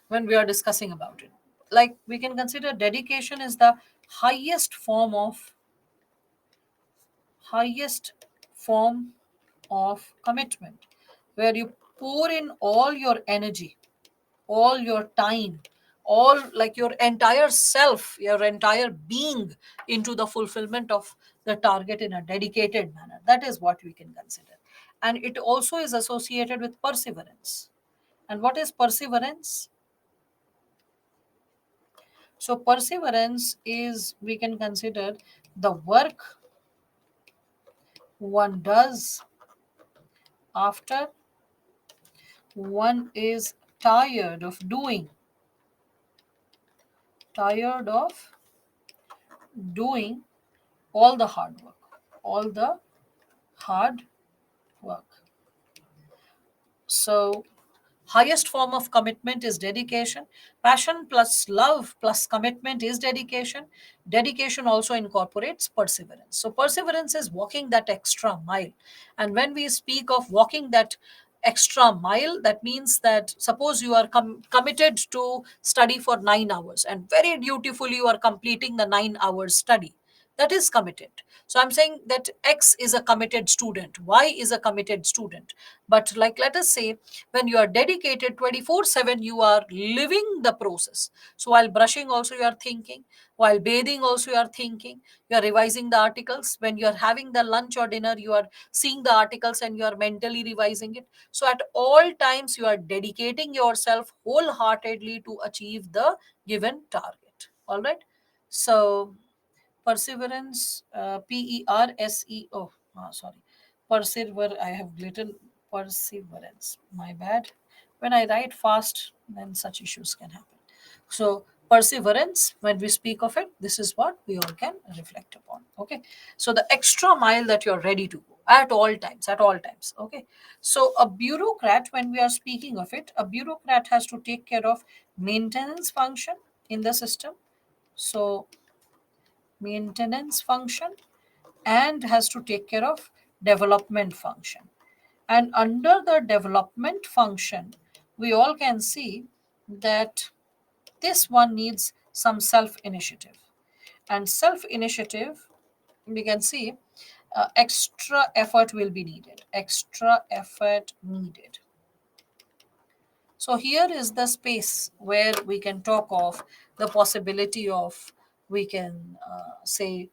When we are discussing about it, like, we can consider dedication is the highest form of highest form of commitment, where you pour in all your energy, all your time, all, like, your entire self, your entire being into the fulfillment of the target in a dedicated manner. That is what we can consider. And it also is associated with perseverance. And what is perseverance? So perseverance is, we can consider, the work one does after one is tired of doing all the hard work, all the hard work. So Highest form of commitment is dedication. Passion plus love plus commitment is dedication. Dedication also incorporates perseverance. So perseverance is walking that extra mile. And when we speak of walking that extra mile, that means that suppose you are committed to study for 9 hours and very dutifully you are completing the 9 hours study, that is committed. So I'm saying that X is a committed student, Y is a committed student. But like let us say, when you are dedicated 24/7, you are living the process. So while brushing also you are thinking, while bathing also you are thinking, you are revising the articles. When you are having the lunch or dinner, you are seeing the articles and you are mentally revising it. So at all times you are dedicating yourself wholeheartedly to achieve the given target. All right. So perseverance, sorry, persevere, I have written perseverance, my bad. When I write fast, then such issues can happen. So perseverance, when we speak of it, this is what we all can reflect upon. Okay, so the extra mile that you're ready to go at all times, at all times. Okay, so a bureaucrat, when we are speaking of it, a bureaucrat has to take care of maintenance function in the system. So maintenance function, and has to take care of development function. And under the development function, we all can see that this one needs some self initiative. And self initiative, we can see extra effort will be needed. Extra effort needed. So here is the space where we can talk of the possibility of, we can say,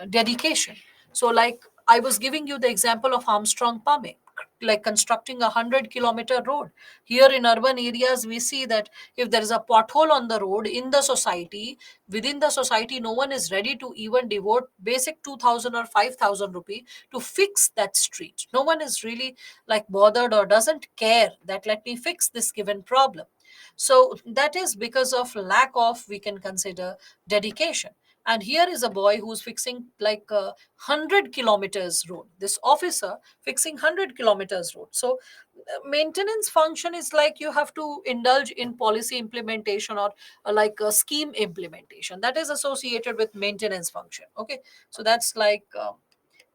dedication. So like I was giving you the example of Armstrong Pumping, like constructing 100-kilometer road. Here in urban areas, we see that if there is a pothole on the road in the society, within the society, no one is ready to even devote basic 2,000 or 5,000 rupee to fix that street. No one is really like bothered or doesn't care that let me fix this given problem. So that is because of lack of, we can consider, dedication. And here is a boy who's fixing like 100 kilometers road, this officer fixing 100 kilometers road. So maintenance function is like you have to indulge in policy implementation or like a scheme implementation that is associated with maintenance function. Okay, so that's like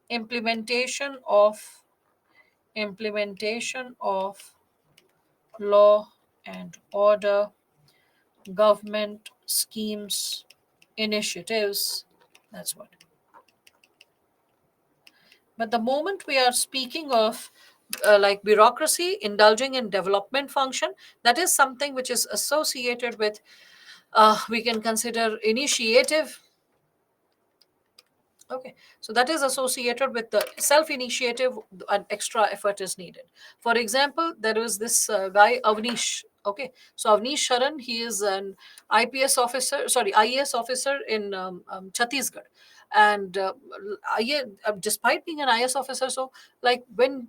implementation of implementation of law and order, government schemes, initiatives. That's what. But the moment we are speaking of like bureaucracy indulging in development function, that is something which is associated with, we can consider initiative. Okay, so that is associated with the self initiative, and extra effort is needed. For example, there is this guy Avnish. Okay, so Avnish Sharan, he is an IPS officer, sorry, IAS officer in Chhattisgarh. And despite being an IAS officer, so like when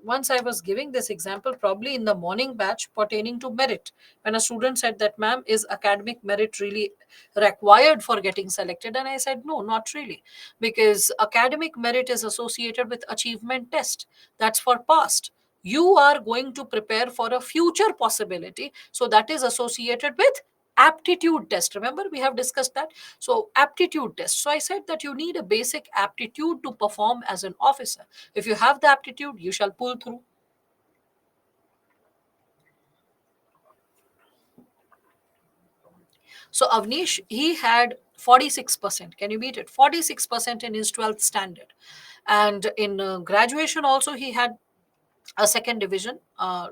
once I was giving this example, probably in the morning batch pertaining to merit, when a student said that, ma'am, is academic merit really required for getting selected? And I said, no, not really, because academic merit is associated with achievement test, that's for past. You are going to prepare for a future possibility, so that is associated with aptitude test. Remember, we have discussed that. So aptitude test, so I said that you need a basic aptitude to perform as an officer. If you have the aptitude, you shall pull through. So Avnish, he had 46%. Can you beat it? 46% in his 12th standard. And in graduation also, he had a second division,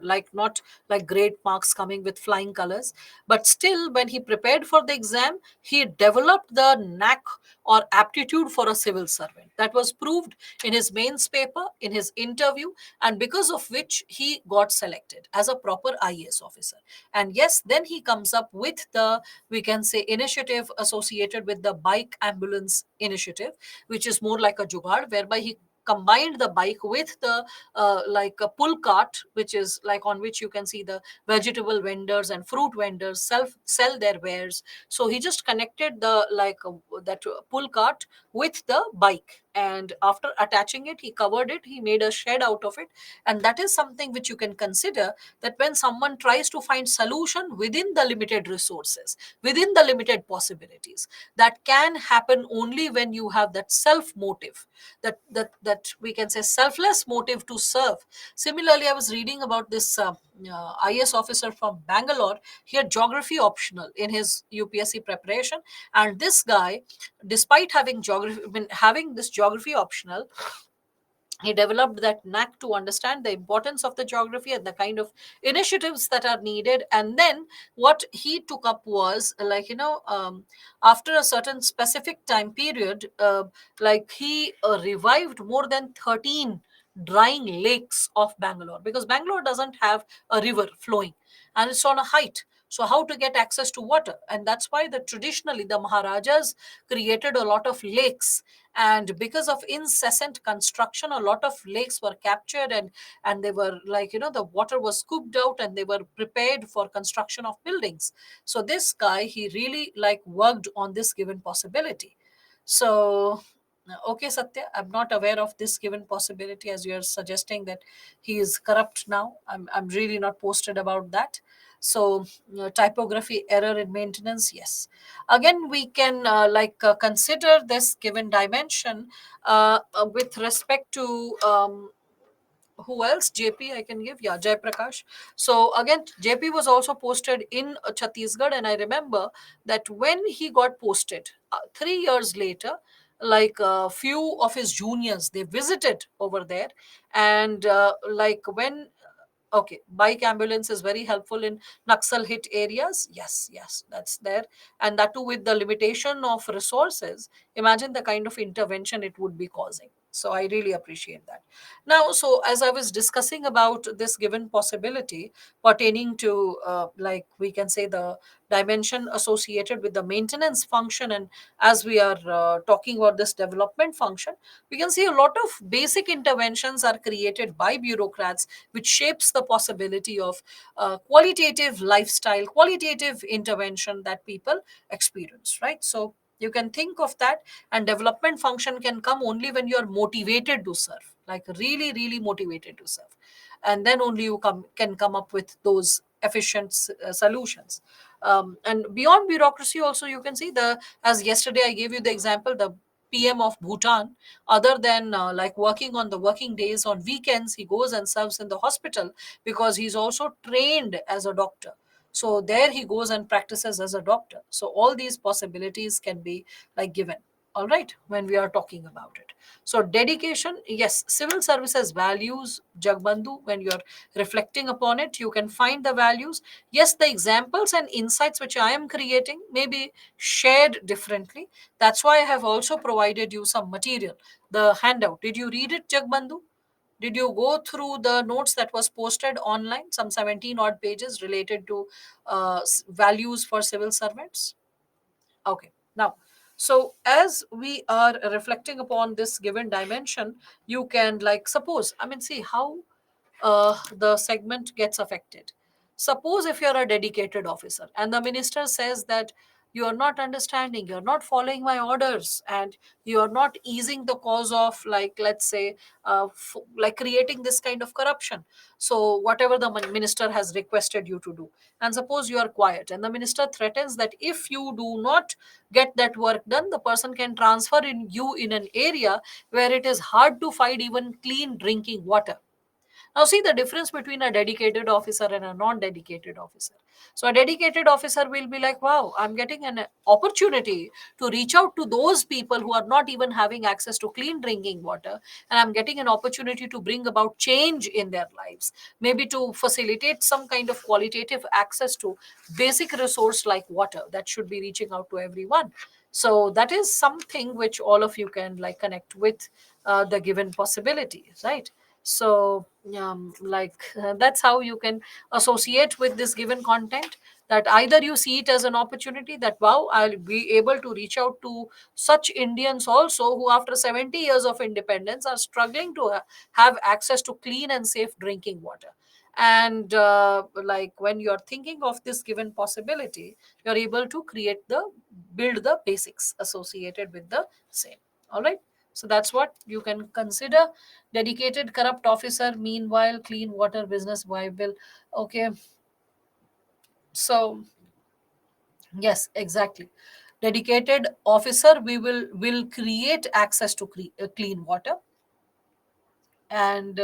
like not like great marks coming with flying colors, but still when he prepared for the exam, he developed the knack or aptitude for a civil servant. That was proved in his mains paper, in his interview, and because of which he got selected as a proper IAS officer. And yes, then he comes up with the, we can say, initiative associated with the bike ambulance initiative, which is more like a jugaad, whereby he combined the bike with the like a pull cart, which is like on which you can see the vegetable vendors and fruit vendors sell their wares. So he just connected the like that pull cart with the bike, and after attaching it, he covered it, he made a shed out of it. And that is something which you can consider, that when someone tries to find solution within the limited resources, within the limited possibilities, that can happen only when you have that self motive, that we can say selfless motive to serve. Similarly, I was reading about this IS officer from Bangalore. He had geography optional in his UPSC preparation, and this guy, despite having geography, I mean, having this geography optional, he developed that knack to understand the importance of the geography and the kind of initiatives that are needed. And then what he took up was, like, after a certain specific time period, like he revived more than 13 drying lakes of Bangalore, because Bangalore doesn't have a river flowing and it's on a height. So how to get access to water? And that's why the traditionally the Maharajas created a lot of lakes, and because of incessant construction, a lot of lakes were captured, and they were, like, the water was scooped out and they were prepared for construction of buildings. So this guy, he really like worked on this given possibility. So okay, Satya, I'm not aware of this given possibility, as you're suggesting that he is corrupt now. I'm really not posted about that. So typography error in maintenance, yes. Again, we can consider this given dimension with respect to who else? JP, I can give. Yeah, Jay Prakash. So again, JP was also posted in Chhattisgarh, and I remember that when he got posted 3 years later, like a few of his juniors, they visited over there, and like when okay, bike ambulance is very helpful in Naxal hit areas. Yes, yes, that's there. And that too with the limitation of resources. Imagine the kind of intervention it would be causing. So I really appreciate that. Now, so as I was discussing about this given possibility pertaining to, like we can say, the dimension associated with the maintenance function, and as we are talking about this development function, we can see a lot of basic interventions are created by bureaucrats, which shapes the possibility of qualitative lifestyle, qualitative intervention that people experience, right? So you can think of that, and development function can come only when you are motivated to serve, like really, really motivated to serve, and then only you can come up with those efficient solutions. And beyond bureaucracy, also you can see the, as yesterday I gave you the example, the PM of Bhutan, other than like working on the working days, on weekends he goes and serves in the hospital, because he's also trained as a doctor. So there he goes and practices as a doctor. So all these possibilities can be like given, all right, when we are talking about it. So dedication, yes, civil services values, Jagbandhu, when you're reflecting upon it, you can find the values. Yes, the examples and insights which I am creating may be shared differently. That's why I have also provided you some material, the handout. Did you read it, Jagbandhu? Did you go through the notes that was posted online, some 17 odd pages related to values for civil servants? Okay. Now, so as we are reflecting upon this given dimension, you can, like, suppose, I mean, see how the segment gets affected. Suppose if you're a dedicated officer and the minister says that you are not understanding, you're not following my orders, and you are not easing the cause of, like, let's say, like creating this kind of corruption. So whatever the minister has requested you to do, and suppose you are quiet, and the minister threatens that if you do not get that work done, the person can transfer in you in an area where it is hard to find even clean drinking water. Now, see the difference between a dedicated officer and a non dedicated officer. So, a dedicated officer will be like, wow, I'm getting an opportunity to reach out to those people who are not even having access to clean drinking water, and I'm getting an opportunity to bring about change in their lives, maybe to facilitate some kind of qualitative access to basic resource like water that should be reaching out to everyone. So, that is something which all of you can like connect with the given possibility, right? So that's how you can associate with this given content, that either you see it as an opportunity that, wow, I'll be able to reach out to such Indians also who after 70 years of independence are struggling to have access to clean and safe drinking water. And like when you're thinking of this given possibility, you're able to create the build the basics associated with the same. All right. So that's what you can consider. Dedicated corrupt officer, meanwhile, clean water business viable. Okay, so yes, exactly. Dedicated officer, we will create access to clean water. And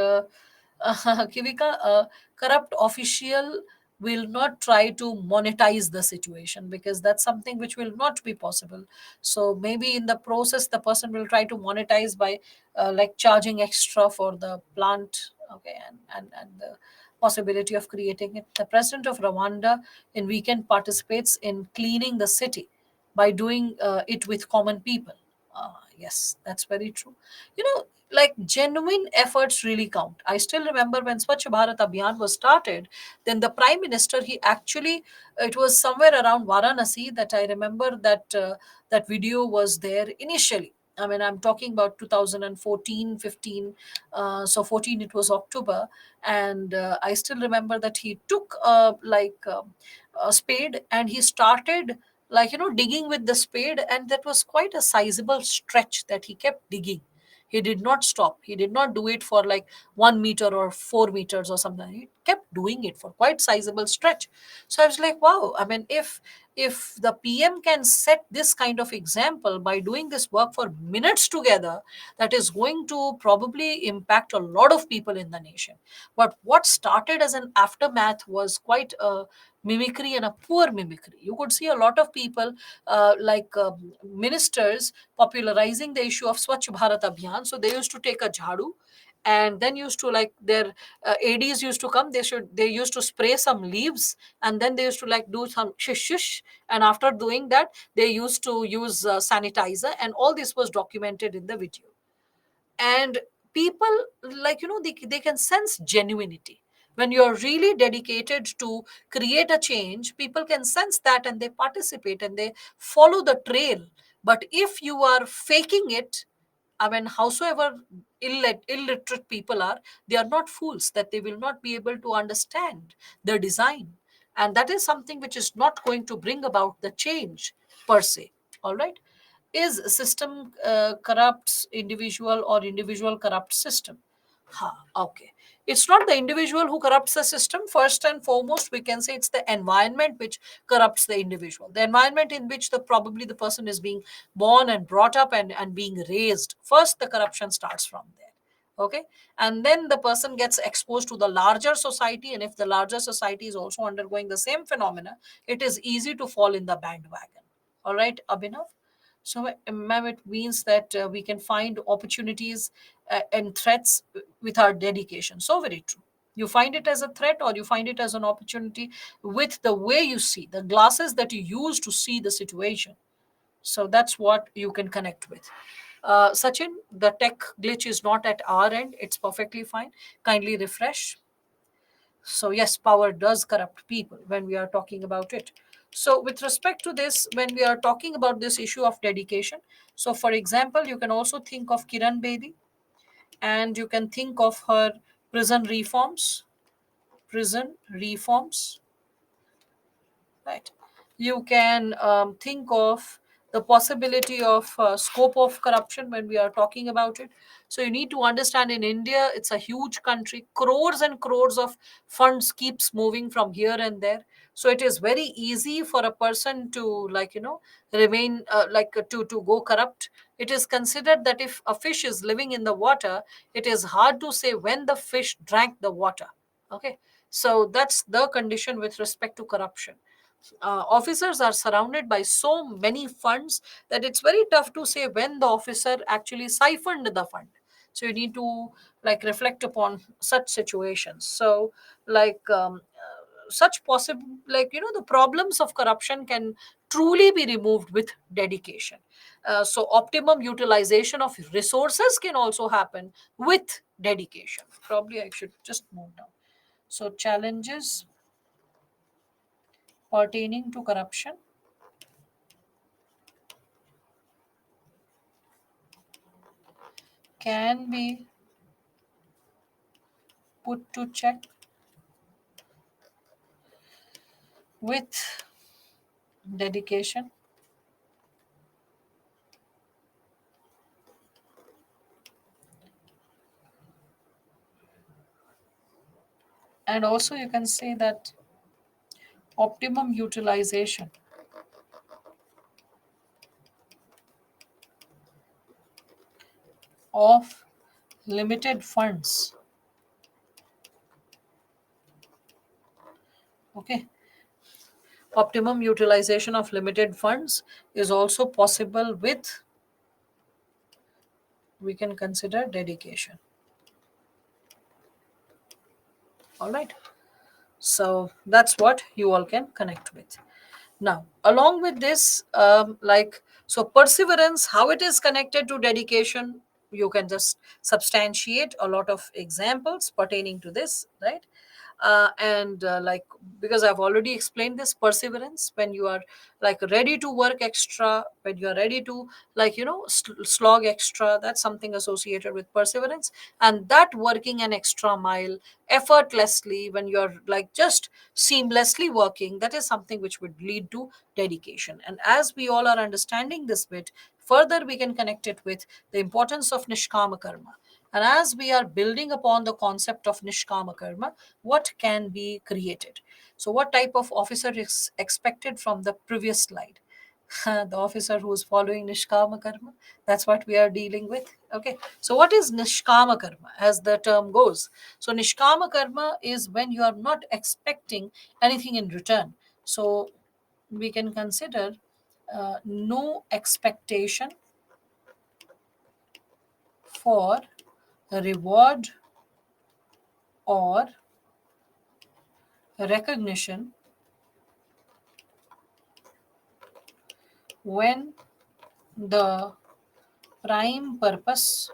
Kivika, corrupt official will not try to monetize the situation, because that's something which will not be possible. So maybe in the process, the person will try to monetize by like charging extra for the plant, okay, and the possibility of creating it. The president of Rwanda in weekend participates in cleaning the city by doing it with common people. Yes, that's very true. You know, like genuine efforts really count. I still remember when Swachh Bharat Abhiyan was started, then the prime minister, he actually, it was somewhere around Varanasi that I remember that that video was there initially. I mean, I'm talking about 2014, 15. So 14, it was October. And I still remember that he took a spade and he started, like, digging with the spade. And that was quite a sizable stretch that he kept digging. He did not stop. He did not do it for like 1 meter or 4 meters or something. He kept doing it for quite sizable stretch. So I was like, wow. I mean, if the PM can set this kind of example by doing this work for minutes together, that is going to probably impact a lot of people in the nation. But what started as an aftermath was quite a mimicry, and a poor mimicry. You could see a lot of people, ministers, popularizing the issue of Swachh Bharat Abhiyan. So they used to take a jhadu, and then used to, like, their ads used to come, they used to spray some leaves, and then they used to like do some shush shush, and after doing that they used to use sanitizer, and all this was documented in the video. And people, like, they can sense genuinity. When you're really dedicated to create a change, people can sense that, and they participate and they follow the trail. But if you are faking it, I mean, howsoever illiterate people are, they are not fools that they will not be able to understand the design. And that is something which is not going to bring about the change per se. All right. Is system corrupts individual, or individual corrupt system? Okay. It's not the individual who corrupts the system. First and foremost, we can say it's the environment which corrupts the individual. The environment in which the probably the person is being born and brought up and being raised. First, the corruption starts from there. Okay. And then the person gets exposed to the larger society. And if the larger society is also undergoing the same phenomena, it is easy to fall in the bandwagon. All right, Abhinav? So, ma'am, it means that we can find opportunities and threats with our dedication. So, very true. You find it as a threat, or you find it as an opportunity with the way you see, the glasses that you use to see the situation. So, that's what you can connect with. Sachin, the tech glitch is not at our end. It's perfectly fine. Kindly refresh. So, yes, power does corrupt people when we are talking about it. So, with respect to this, when we are talking about this issue of dedication, so for example, you can also think of Kiran Bedi, and you can think of her prison reforms, prison reforms, right? You can think of the possibility of scope of corruption when we are talking about it. So you need to understand, in India, it's a huge country, crores and crores of funds keeps moving from here and there. So it is very easy for a person to, like, remain to go corrupt. It is considered that if a fish is living in the water, it is hard to say when the fish drank the water. Okay, so that's the condition with respect to corruption. Officers are surrounded by so many funds that it's very tough to say when the officer actually siphoned the fund. So you need to, like, reflect upon such situations. So, like, such possible, like, the problems of corruption can truly be removed with dedication. So optimum utilization of resources can also happen with dedication. Probably I should just move down. So challenges pertaining to corruption can be put to check with dedication. And also you can say that optimum utilization of limited funds. Okay, optimum utilization of limited funds is also possible with, we can consider dedication. All right, so that's what you all can connect with. Now along with this, so perseverance, how it is connected to dedication, you can just substantiate a lot of examples pertaining to this, right? And because I've already explained this, perseverance, when you are like ready to work extra, when you are ready to slog extra, that's something associated with perseverance. And that working an extra mile effortlessly, when you're like just seamlessly working, that is something which would lead to dedication. And as we all are understanding this bit further, we can connect it with the importance of nishkama karma. And as we are building upon the concept of nishkama karma, what can be created? So, what type of officer is expected from the previous slide? The officer who is following nishkama karma. That's what we are dealing with. Okay. So, what is nishkama karma as the term goes? So, nishkama karma is when you are not expecting anything in return. So, we can consider no expectation for reward or recognition when the prime purpose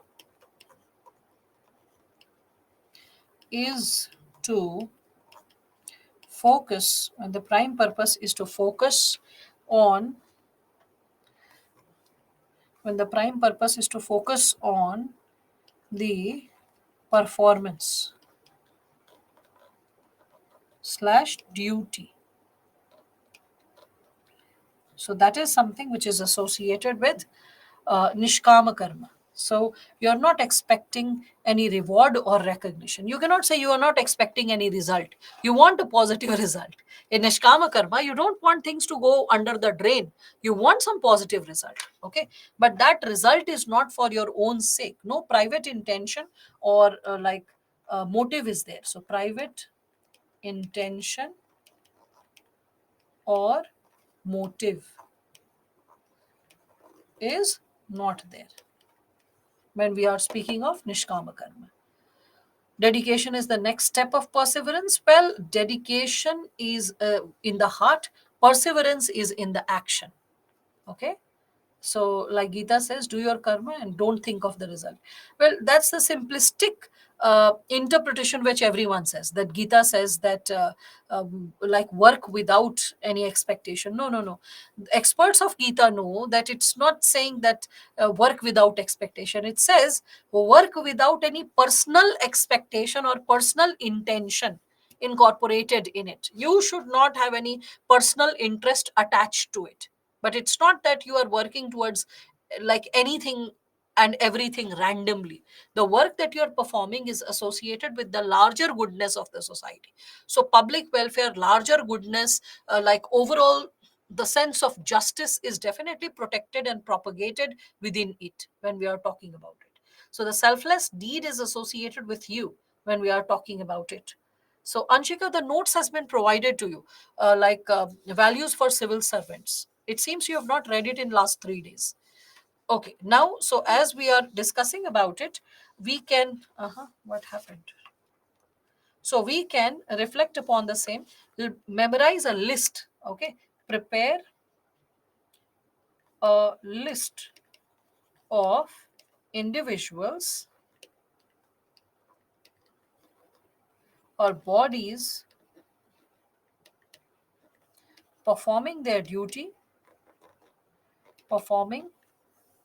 is to focus, and the prime purpose is to focus on, when the prime purpose is to focus on the performance slash duty. So that is something which is associated with nishkama karma. So you're not expecting any reward or recognition. You cannot say you are not expecting any result. You want a positive result. In nishkama karma, you don't want things to go under the drain. You want some positive result. Okay, but that result is not for your own sake. No private intention or motive is there. So private intention or motive is not there when we are speaking of nishkama karma. Dedication is the next step of perseverance. Well, dedication is in the heart, perseverance is in the action. Okay, so, like Gita says, do your karma and don't think of the result. Well, that's the simplistic interpretation which everyone says. That Gita says that, like, work without any expectation. No, no, no. Experts of Gita know that it's not saying that work without expectation. It says work without any personal expectation or personal intention incorporated in it. You should not have any personal interest attached to it, but it's not that you are working towards like anything and everything randomly. The work that you are performing is associated with the larger goodness of the society. So public welfare, larger goodness, like overall the sense of justice is definitely protected and propagated within it when we are talking about it. So the selfless deed is associated with you when we are talking about it. So, Anshika, the notes has been provided to you, values for civil servants. It seems you have not read it in last 3 days. Okay, now, so as we are discussing about it, we can, what happened? So we can reflect upon the same, memorize a list, okay? Prepare a list of individuals or bodies performing their duty, performing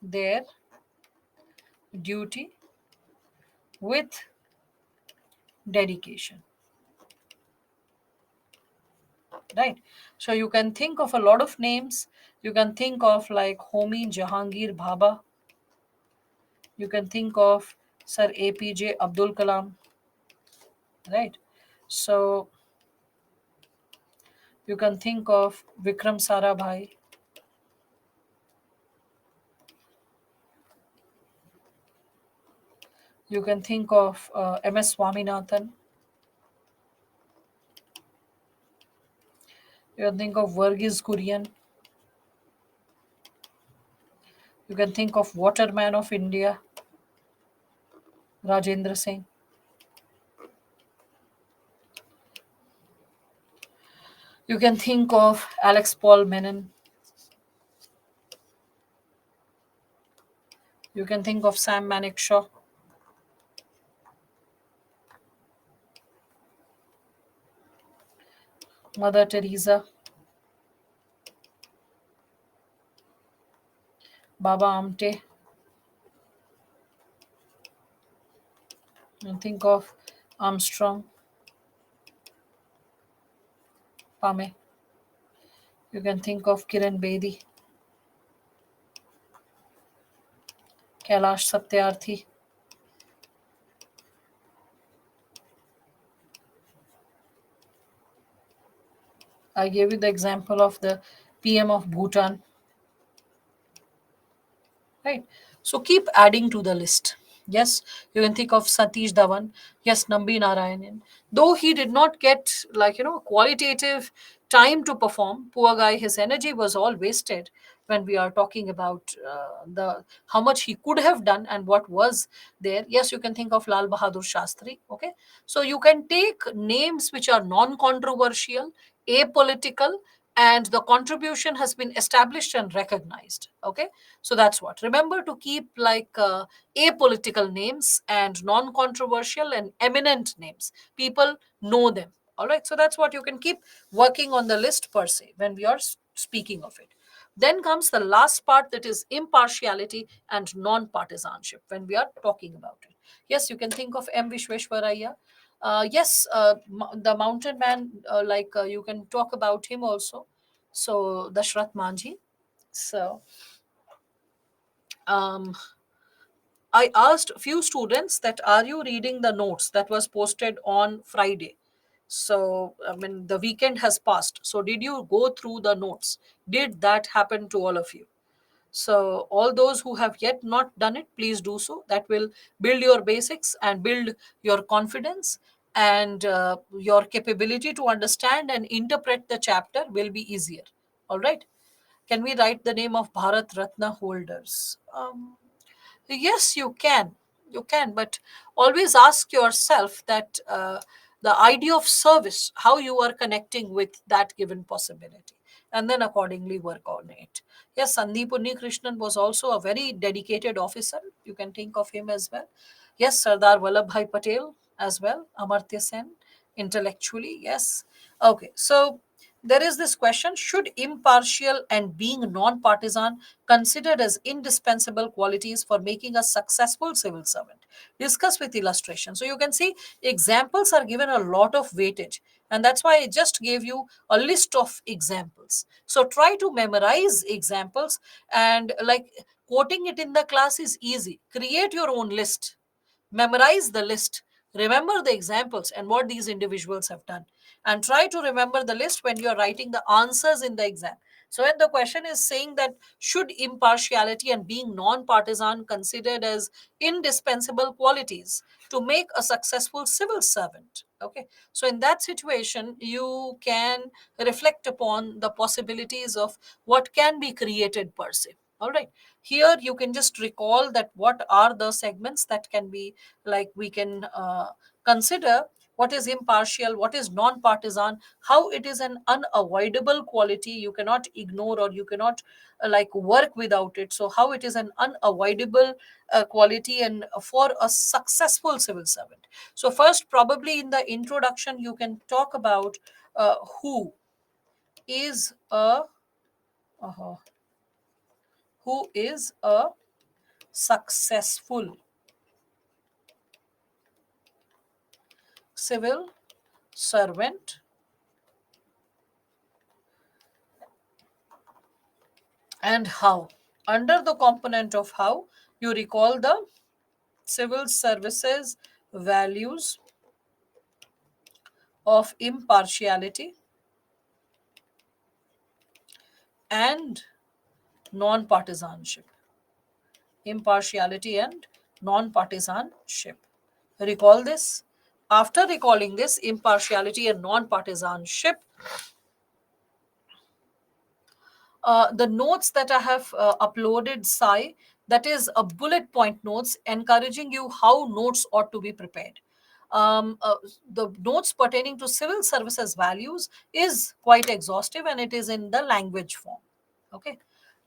their duty with dedication, right? So you can think of a lot of names. You can think of like Homi Jahangir Bhabha. You can think of Sir APJ Abdul Kalam, right? So you can think of Vikram Sarabhai. You can think of MS Swaminathan. You can think of Verghese Kurian. You can think of Waterman of India, Rajendra Singh. You can think of Alex Paul Menon. You can think of Sam Manekshaw. Mother Teresa, Baba Amte. You can think of Armstrong, Pame. You can think of Kiran Bedi, Kailash Satyarthi. I gave you the example of the PM of Bhutan, right? So keep adding to the list. Yes, you can think of Satish Dhawan. Yes, Nambi Narayanan. Though he did not get, like, qualitative time to perform, poor guy, his energy was all wasted when we are talking about the how much he could have done and what was there. Yes, you can think of Lal Bahadur Shastri. Okay, so you can take names which are non-controversial, apolitical, and the contribution has been established and recognized. Okay, so that's what. Remember to keep like apolitical names and non-controversial and eminent names. People know them. All right, so that's what you can keep working on the list per se when we are speaking of it. Then comes the last part, that is impartiality and non-partisanship when we are talking about it. Yes, you can think of M. Vishweshwaraya. Yes, the mountain man, you can talk about him also. So Dashrath Manjhi. So um, I asked few students that are you reading the notes that was posted on Friday? So I mean the weekend has passed. So did you go through the notes? Did that happen to all of you? So all those who have yet not done it, please do so. That will build your basics and build your confidence, and your capability to understand and interpret the chapter will be easier. All right. Can we write the name of Bharat Ratna holders? Yes, you can. You can, but always ask yourself that the idea of service, how you are connecting with that given possibility, and then accordingly work on it. Yes, Sandeep Krishnan was also a very dedicated officer. You can think of him as well. Yes, Sardar Vallabhbhai Patel as well, Amartya Sen, intellectually, yes. Okay, so there is this question: should impartial and being non partisan considered as indispensable qualities for making a successful civil servant? Discuss with illustration. So you can see examples are given a lot of weightage, and that's why I just gave you a list of examples. So try to memorize examples, and like quoting it in the class is easy. Create your own list, memorize the list, remember the examples and what these individuals have done, and try to remember the list when you're writing the answers in the exam. So when the question is saying that should impartiality and being non-partisan considered as indispensable qualities to make a successful civil servant, okay, so in that situation you can reflect upon the possibilities of what can be created per se. All right, here you can just recall that what are the segments that can be, like we can consider what is impartial, what is non-partisan, how it is an unavoidable quality you cannot ignore or you cannot like work without it. So how it is an unavoidable quality and for a successful civil servant. So first, probably in the introduction, you can talk about who is a uh, who is a successful civil servant, and how. Under the component of how, you recall the civil services values of impartiality and non-partisanship. Impartiality and non-partisanship. Recall this. After recalling this, impartiality and non-partisanship, the notes that I have uploaded, Sai, that is a bullet point notes encouraging you how notes ought to be prepared. Um, uh, the notes pertaining to civil services values is quite exhaustive and it is in the language form. Okay.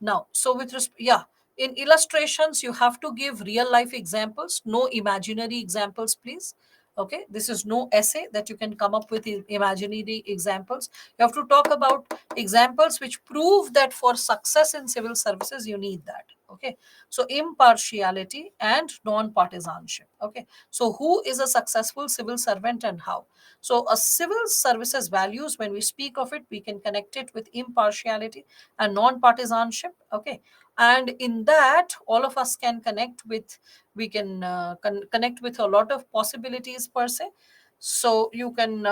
Now, so yeah, in illustrations, you have to give real life examples, no imaginary examples, please. Okay, this is no essay that you can come up with imaginary examples. You have to talk about examples which prove that for success in civil services, you need that. Okay, so impartiality and non-partisanship. Okay, so who is a successful civil servant and how? So a civil services values, when we speak of it, we can connect it with impartiality and non-partisanship. Okay, and in that, all of us can connect with, we can connect with a lot of possibilities per se. So you can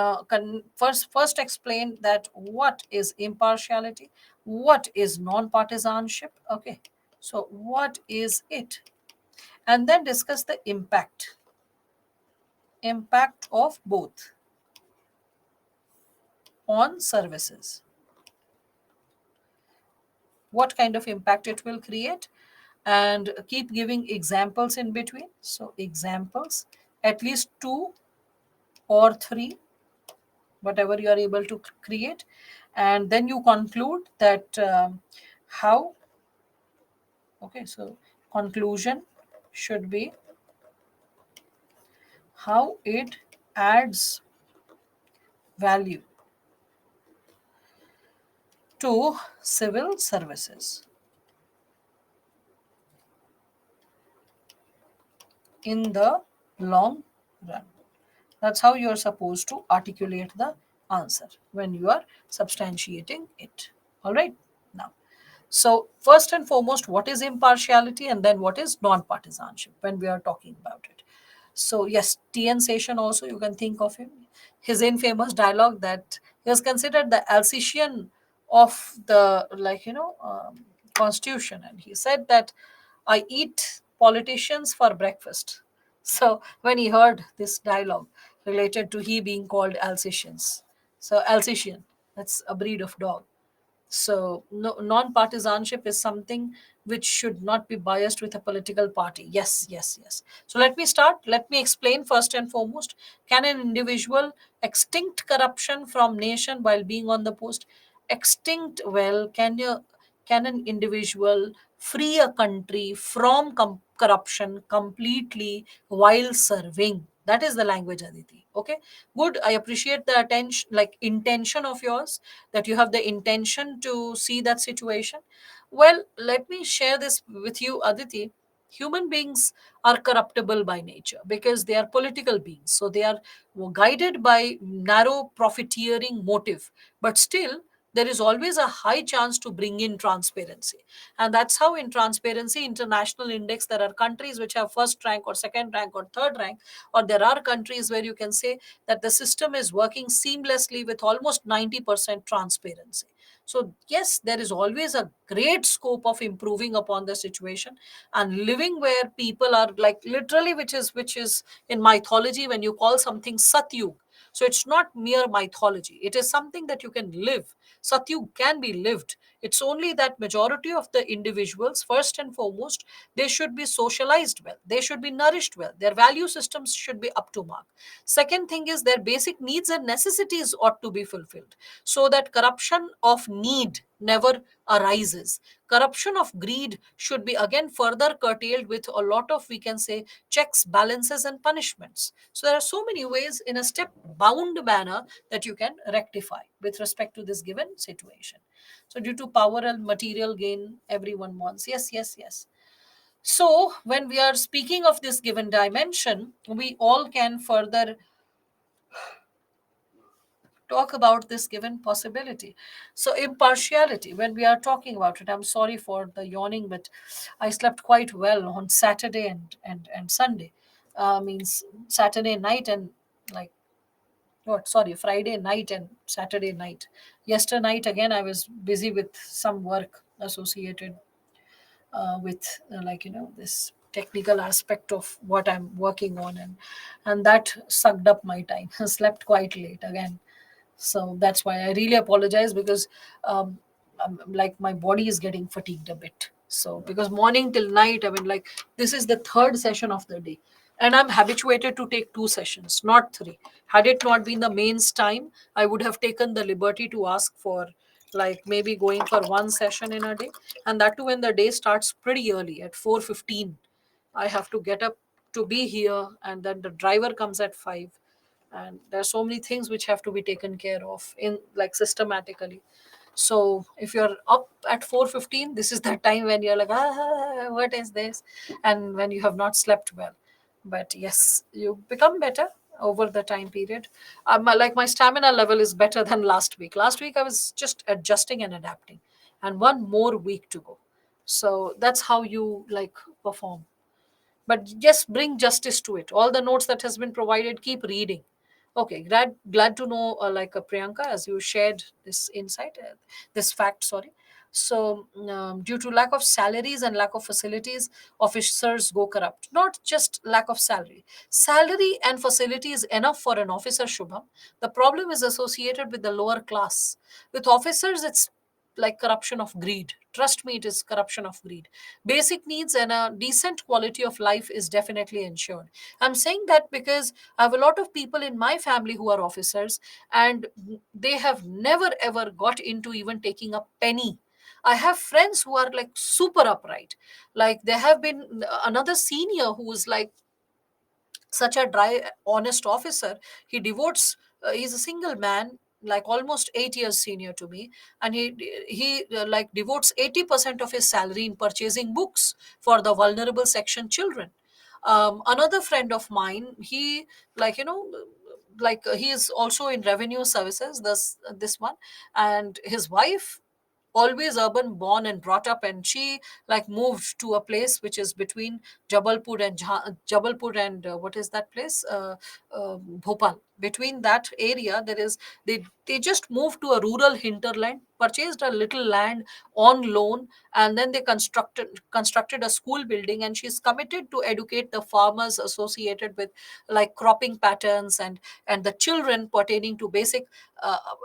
first explain that what is impartiality, what is non-partisanship. Okay, so what is it, and then discuss the impact of both on services, what kind of impact it will create, and keep giving examples in between. So examples, at least two or three, whatever you are able to create, and then you conclude that how. Okay, so conclusion should be how it adds value to civil services in the long run. That's how you're supposed to articulate the answer when you are substantiating it. All right. Now, so first and foremost, what is impartiality, and then what is non-partisanship when we are talking about it. So yes, T.N. Seshan also, you can think of him. His infamous dialogue that he was considered the Alsatian of the, constitution, and he said that I eat politicians for breakfast. So when he heard this dialogue related to he being called Alsatians, so Alsatian, that's a breed of dog. So no, non-partisanship is something which should not be biased with a political party. Yes, yes, yes. So let me start. Let me explain first and foremost. Can an individual extinct corruption from nation while being on the post? Extinct. Well, can an individual free a country from corruption completely while serving? That is the language, Aditi. Okay, good. I appreciate the attention, like intention of yours, that you have the intention to see that situation. Well, let me share this with you, Aditi. Human beings are corruptible by nature because they are political beings. So they are guided by narrow profiteering motive. But still, there is always a high chance to bring in transparency. And that's how in Transparency International Index, there are countries which have first rank or second rank or third rank, or there are countries where you can say that the system is working seamlessly with almost 90% transparency. So yes, there is always a great scope of improving upon the situation and living where people are like literally, which is in mythology when you call something satyug. So it's not mere mythology, it is something that you can live. Satyug can be lived. It's only that majority of the individuals, first and foremost, they should be socialized well, they should be nourished well, their value systems should be up to mark. Second thing is their basic needs and necessities ought to be fulfilled, so that corruption of need never arises. Corruption of greed should be again further curtailed with a lot of, we can say, checks, balances, and punishments. So there are so many ways in a step bound manner that you can rectify with respect to this given situation. So due to power and material gain, everyone wants. Yes, yes, yes. So when we are speaking of this given dimension, we all can further talk about this given possibility. So impartiality, when we are talking about it, I'm sorry for the yawning, but I slept quite well on Saturday and Sunday. Means Saturday night and like what, sorry, Friday night and Saturday night. Yesterday night again I was busy with some work associated with like this technical aspect of what I'm working on, and that sucked up my time. I slept quite late again, so that's why I really apologize, because um, like my body is getting fatigued a bit. So because morning till night, I mean, like, this is the third session of the day, and I'm habituated to take two sessions, not three. Had it not been the mains time, I would have taken the liberty to ask for, like, maybe going for one session in a day, and that too when the day starts pretty early at 4:15. I have to get up to be here, and then the driver comes at 5, and there's so many things which have to be taken care of in, like, systematically. So if you're up at 4:15, this is the time when you're like, what is this, and when you have not slept well. But yes, you become better over the time period. Like, my stamina level is better than last week. Last week I was just adjusting and adapting, and one more week to go. So that's how you, like, perform. But just bring justice to it. All the notes that has been provided, keep reading. Okay, glad to know, Priyanka, as you shared this insight, this fact, sorry. So due to lack of salaries and lack of facilities, officers go corrupt. Not just lack of salary and facility is enough for an officer, Shubham. The problem is associated with the lower class. With officers, it's like corruption of greed. Trust me, it is corruption of greed. Basic needs and a decent quality of life is definitely ensured. I'm saying that because I have a lot of people in my family who are officers, and they have never ever got into even taking a penny. I have friends who are like super upright. Like, there have been another senior who is like such a dry, honest officer. He devotes, he's a single man, like almost 8 years senior to me, and he like devotes 80% of his salary in purchasing books for the vulnerable section children. Another friend of mine, he, like, he is also in revenue services, this one, and his wife, always urban born and brought up, and she, like, moved to a place which is between Jabalpur and what is that place, Bhopal. Between that area, there is, they just moved to a rural hinterland, purchased a little land on loan, and then they constructed a school building, and she's committed to educate the farmers associated with, like, cropping patterns, and the children pertaining to basic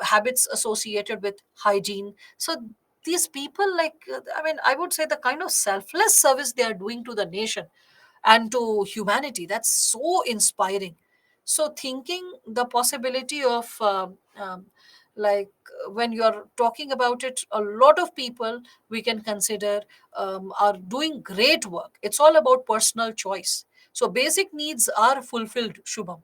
habits associated with hygiene. So these people, like, I mean, I would say the kind of selfless service they are doing to the nation and to humanity, that's so inspiring. So thinking the possibility of like, when you're talking about it, a lot of people we can consider are doing great work. It's all about personal choice. So basic needs are fulfilled, Shubham.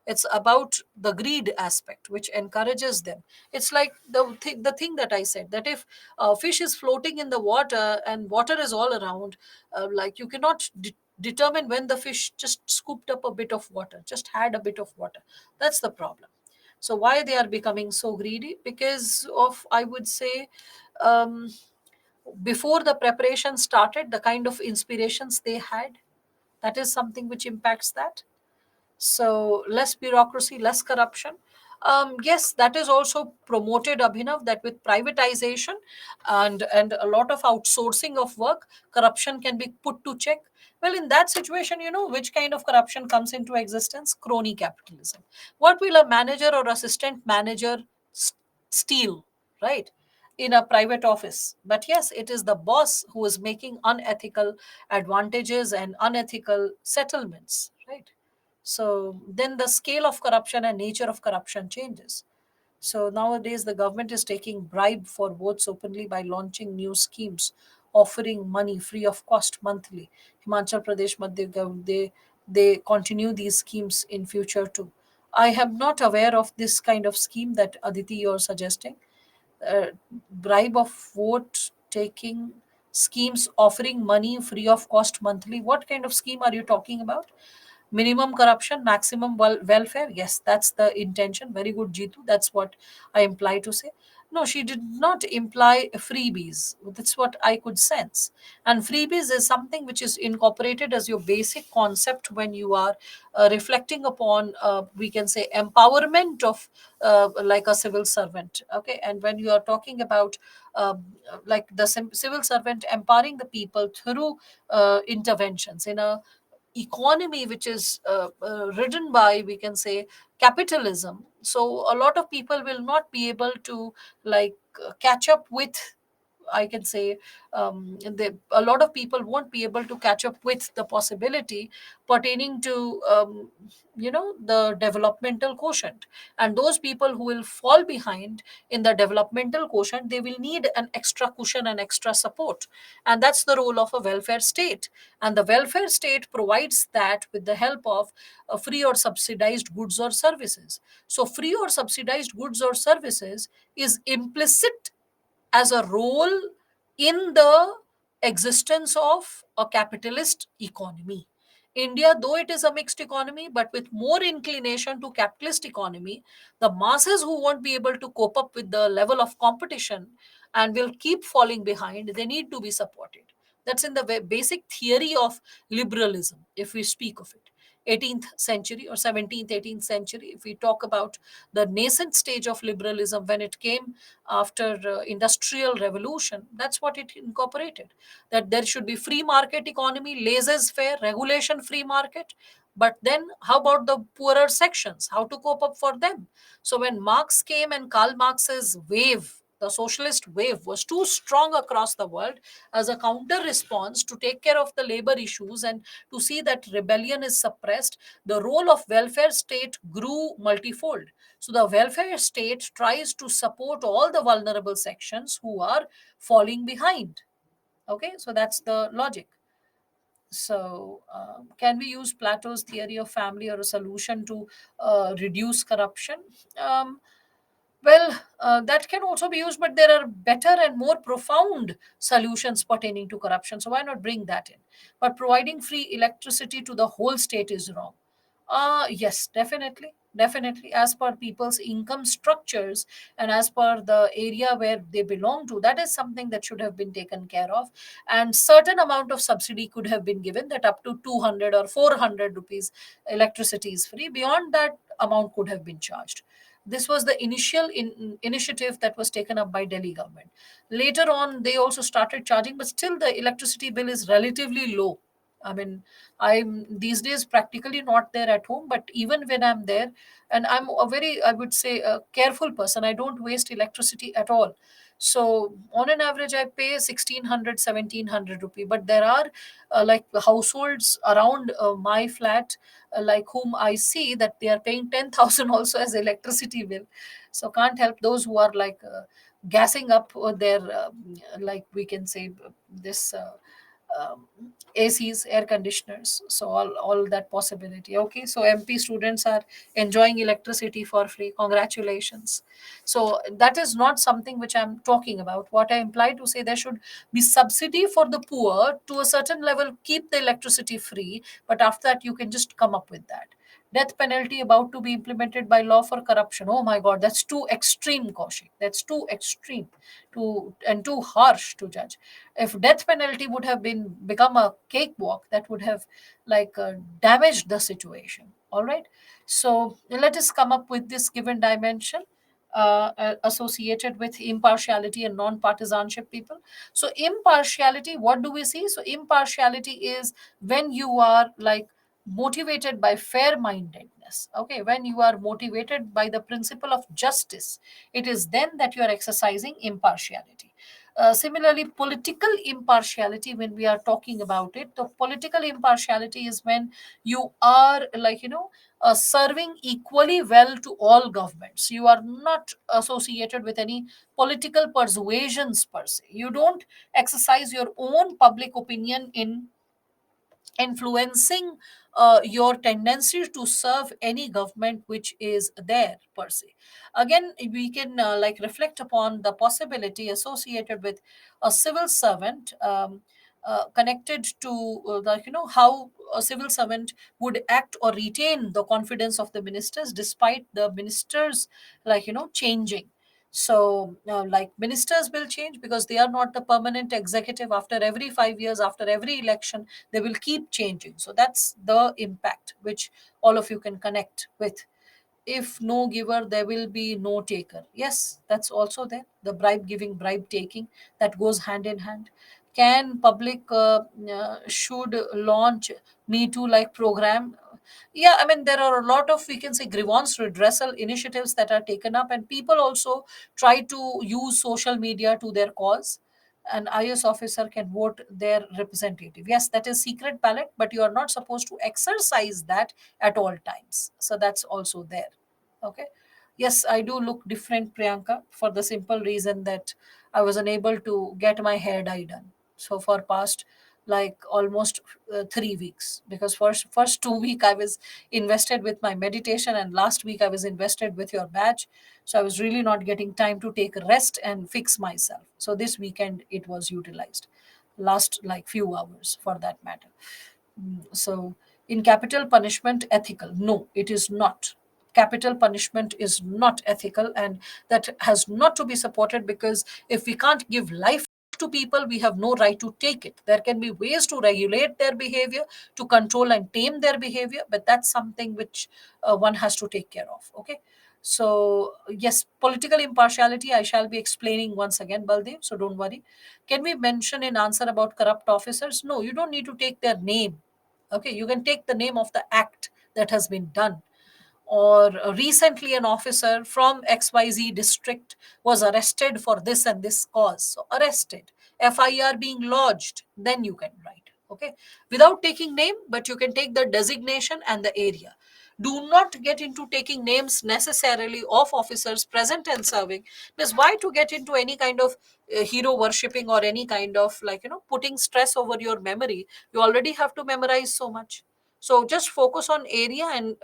It's about the greed aspect which encourages them. It's like the thing that I said, that if a fish is floating in the water and water is all around, like, you cannot determine when the fish just scooped up a bit of water, just had a bit of water. That's the problem. So why they are becoming so greedy? Because of, I would say, um, before the preparation started, the kind of inspirations they had, that is something which impacts that. So less bureaucracy, less corruption. Yes, that is also promoted, Abhinav, that with privatization and a lot of outsourcing of work, corruption can be put to check. Well, in that situation, which kind of corruption comes into existence? Crony capitalism. What will a manager or assistant manager steal, right? In a private office. But yes, it is the boss who is making unethical advantages and unethical settlements, right? So then the scale of corruption and nature of corruption changes. So nowadays the government is taking bribe for votes openly by launching new schemes, offering money free of cost monthly. Himachal Pradesh Madhya they continue these schemes in future too. I am not aware of this kind of scheme that Aditi you're suggesting. uh, Bribe of vote taking schemes offering money free of cost monthly. What kind of scheme are you talking about? Minimum corruption, maximum welfare. Yes, that's the intention. Very good, Jitu. That's what I imply to say. No, she did not imply freebies. That's what I could sense. And freebies is something which is incorporated as your basic concept when you are reflecting upon, we can say, empowerment of like a civil servant. Okay. And when you are talking about like the civil servant empowering the people through interventions in a economy which is ridden by, we can say, capitalism, so a lot of people will not be able to like catch up with, I can say, a lot of people won't be able to catch up with the possibility pertaining to, the developmental quotient. And those people who will fall behind in the developmental quotient, they will need an extra cushion and extra support. And that's the role of a welfare state. And the welfare state provides that with the help of free or subsidized goods or services. So, free or subsidized goods or services is implicit as a role in the existence of a capitalist economy. India, though it is a mixed economy, but with more inclination to capitalist economy, the masses who won't be able to cope up with the level of competition and will keep falling behind, they need to be supported. That's in the basic theory of liberalism, if we speak of it. 18th century or 17th, 18th century, if we talk about the nascent stage of liberalism when it came after industrial revolution, that's what it incorporated, that there should be free market economy, laissez-faire, regulation, free market. But then how about the poorer sections, how to cope up for them? So when Marx came and Karl Marx's wave, the socialist wave, was too strong across the world as a counter response to take care of the labor issues and to see that rebellion is suppressed, the role of welfare state grew multifold. So the welfare state tries to support all the vulnerable sections who are falling behind. Okay, so that's the logic. So, can we use Plato's theory of family or a solution to reduce corruption? Um, that can also be used, but there are better and more profound solutions pertaining to corruption. So why not bring that in? But providing free electricity to the whole state is wrong. Yes, definitely. Definitely, as per people's income structures and as per the area where they belong to, that is something that should have been taken care of. And certain amount of subsidy could have been given, that up to 200 or 400 rupees electricity is free. Beyond that amount could have been charged. This was the initial initiative that was taken up by Delhi government. Later on, they also started charging, but still the electricity bill is relatively low. I mean, I'm these days practically not there at home, but even when I'm there, and I'm a very, I would say, a careful person, I don't waste electricity at all. So on an average, I pay 1600, 1700 rupee. But there are like households around my flat, like whom I see that they are paying 10,000 also as electricity bill. So can't help those who are like gassing up their, like we can say, this. Um, ACs, air conditioners, so all that possibility. Okay, so MP students are enjoying electricity for free. Congratulations. So that is not something which I'm talking about. What I imply to say, there should be subsidy for the poor to a certain level, keep the electricity free, but after that you can just come up with that. Death penalty about to be implemented by law for corruption. Oh my God, that's too extreme, Kaushik. That's too extreme, too and too harsh to judge. If death penalty would have been become a cakewalk, that would have like damaged the situation. All right. So let us come up with this given dimension associated with impartiality and non-partisanship people. So impartiality, what do we see? So impartiality is when you are like motivated by fair mindedness. Okay, when you are motivated by the principle of justice, it is then that you are exercising impartiality. Similarly, political impartiality, when we are talking about it, the political impartiality is when you are like, serving equally well to all governments. You are not associated with any political persuasions per se. You don't exercise your own public opinion in influencing your tendency to serve any government which is there per se. Again, we can like reflect upon the possibility associated with a civil servant, connected to how a civil servant would act or retain the confidence of the ministers despite the ministers changing. So, like ministers will change because they are not the permanent executive. After every 5 years, after every election, they will keep changing. So, that's the impact which all of you can connect with. If no giver, there will be no taker. Yes, that's also there. The bribe giving, bribe taking, that goes hand in hand. Can public should launch Me Too like program? Yeah, I mean, there are a lot of, we can say, grievance redressal initiatives that are taken up, and people also try to use social media to their cause. An IS officer can vote their representative. Yes, that is secret ballot, but you are not supposed to exercise that at all times. So that's also there. Okay. Yes, I do look different, Priyanka, for the simple reason that I was unable to get my hair dye done. So for past like almost 3 weeks, because first 2 week I was invested with my meditation, and last week I was invested with your batch. So I was really not getting time to take a rest and fix myself. So this weekend it was utilized, last like few hours for that matter. So, in capital punishment ethical? No, it is not. Capital punishment is not ethical, and that has not to be supported, because if we can't give life to people, we have no right to take it. There can be ways to regulate their behavior, to control and tame their behavior, but that's something which one has to take care of. Okay. So, yes, political impartiality, I shall be explaining once again, Baldev, so don't worry. Can we mention in answer about corrupt officers? No, you don't need to take their name. Okay, you can take the name of the act that has been done. Or recently an officer from XYZ district was arrested for this and this cause. So arrested, FIR being lodged, then you can write. Okay, without taking name, but you can take the designation and the area. Do not get into taking names necessarily of officers present and serving, because why to get into any kind of hero worshipping, or any kind of, like, putting stress over your memory. You already have to memorize so much. So just focus on area, and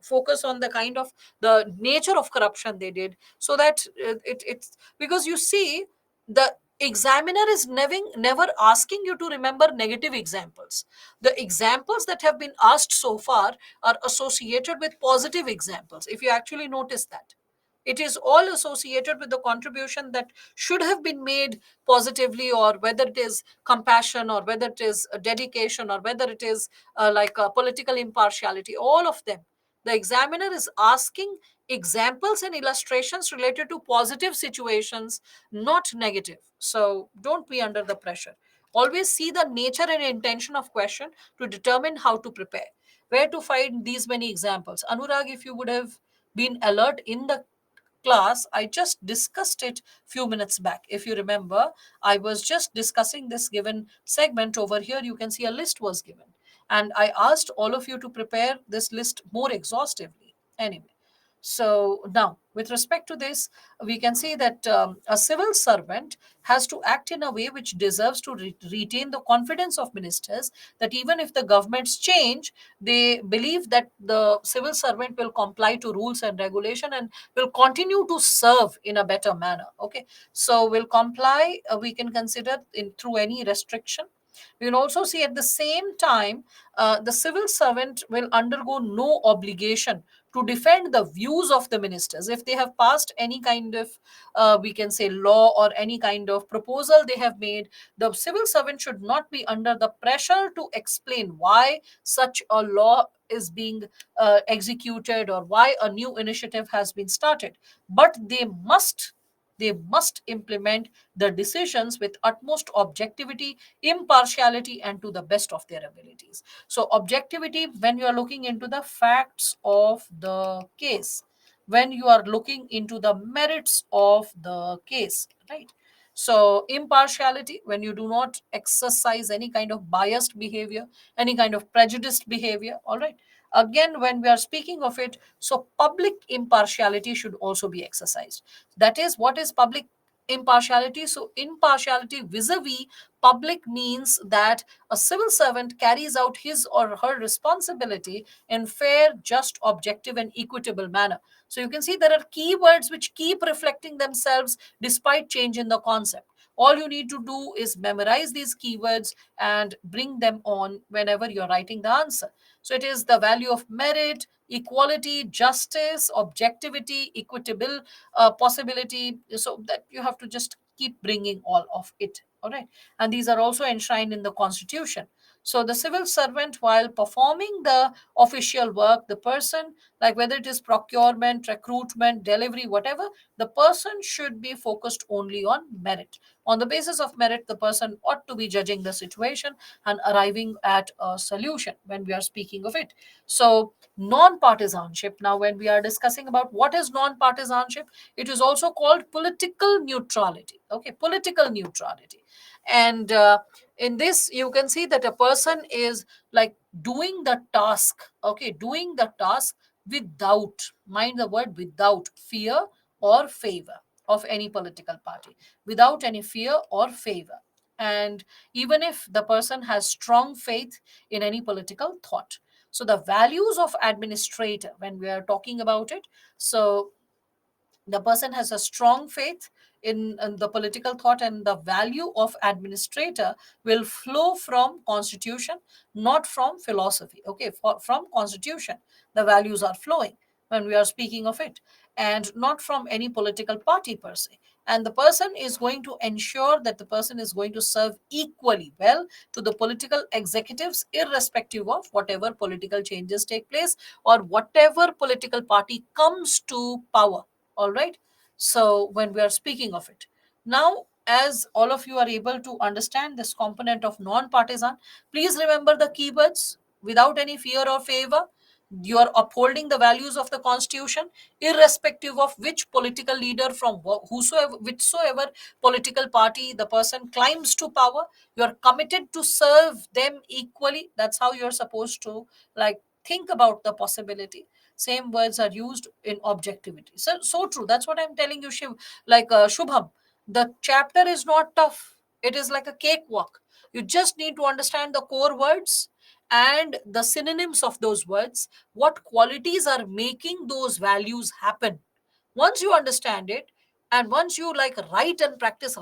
focus on the kind of the nature of corruption they did, so that it's because you see, the examiner is never asking you to remember negative examples. The examples that have been asked so far are associated with positive examples, if you actually notice that. It is all associated with the contribution that should have been made positively, or whether it is compassion, or whether it is a dedication, or whether it is like a political impartiality, all of them. The examiner is asking examples and illustrations related to positive situations, not negative. So don't be under the pressure. Always see the nature and intention of question to determine how to prepare. Where to find these many examples? Anurag, if you would have been alert in the class, I just discussed it few minutes back. If you remember, I was just discussing this given segment over here. You can see a list was given, and I asked all of you to prepare this list more exhaustively. Anyway, so now, with respect to this, we can see that a civil servant has to act in a way which deserves to retain the confidence of ministers, that even if the governments change, they believe that the civil servant will comply to rules and regulation, and will continue to serve in a better manner. Okay, so will comply, we can consider in through any restriction. We will also see at the same time, the civil servant will undergo no obligation to defend the views of the ministers. If they have passed any kind of, we can say, law, or any kind of proposal they have made, the civil servant should not be under the pressure to explain why such a law is being executed, or why a new initiative has been started. But they must implement the decisions with utmost objectivity, impartiality, and to the best of their abilities. So, objectivity, when you are looking into the facts of the case, when you are looking into the merits of the case, right? So, impartiality, when you do not exercise any kind of biased behavior, any kind of prejudiced behavior, all right? Again, when we are speaking of it, so public impartiality should also be exercised. That is, what is public impartiality? So impartiality vis-a-vis public means that a civil servant carries out his or her responsibility in fair, just, objective, and equitable manner. So you can see there are keywords which keep reflecting themselves despite change in the concept. All you need to do is memorize these keywords and bring them on whenever you're writing the answer. So it is the value of merit, equality, justice, objectivity, equitable possibility. So that you have to just keep bringing all of it. All right. And these are also enshrined in the Constitution. So the civil servant, while performing the official work, the person, like whether it is procurement, recruitment, delivery, whatever, the person should be focused only on merit. On the basis of merit, the person ought to be judging the situation and arriving at a solution when we are speaking of it. So, non partisanship. Now, when we are discussing about what is non partisanship, it is also called political neutrality. Okay, political neutrality. And in this, you can see that a person is like doing the task, okay, doing the task without, mind the word, without fear or favor of any political party, without any fear or favor. And even if the person has strong faith in any political thought. So the values of administrator, when we are talking about it, so the person has a strong faith in the political thought, and the value of administrator will flow from constitution, not from philosophy. Okay, from constitution the values are flowing when we are speaking of it, and not from any political party per se. And the person is going to ensure that the person is going to serve equally well to the political executives, irrespective of whatever political changes take place or whatever political party comes to power. All right. So when we are speaking of it now, as all of you are able to understand this component of non-partisan, please remember the keywords: without any fear or favor, you are upholding the values of the constitution, irrespective of which political leader from whosoever, whichsoever political party the person climbs to power, you are committed to serve them equally. That's how you're supposed to like think about the possibility. Same words are used in objectivity. So true. That's what I'm telling you, Shiv. Like Shubham, the chapter is not tough. It is like a cakewalk. You just need to understand the core words and the synonyms of those words, what qualities are making those values happen. Once you understand it, and once you like write and practice,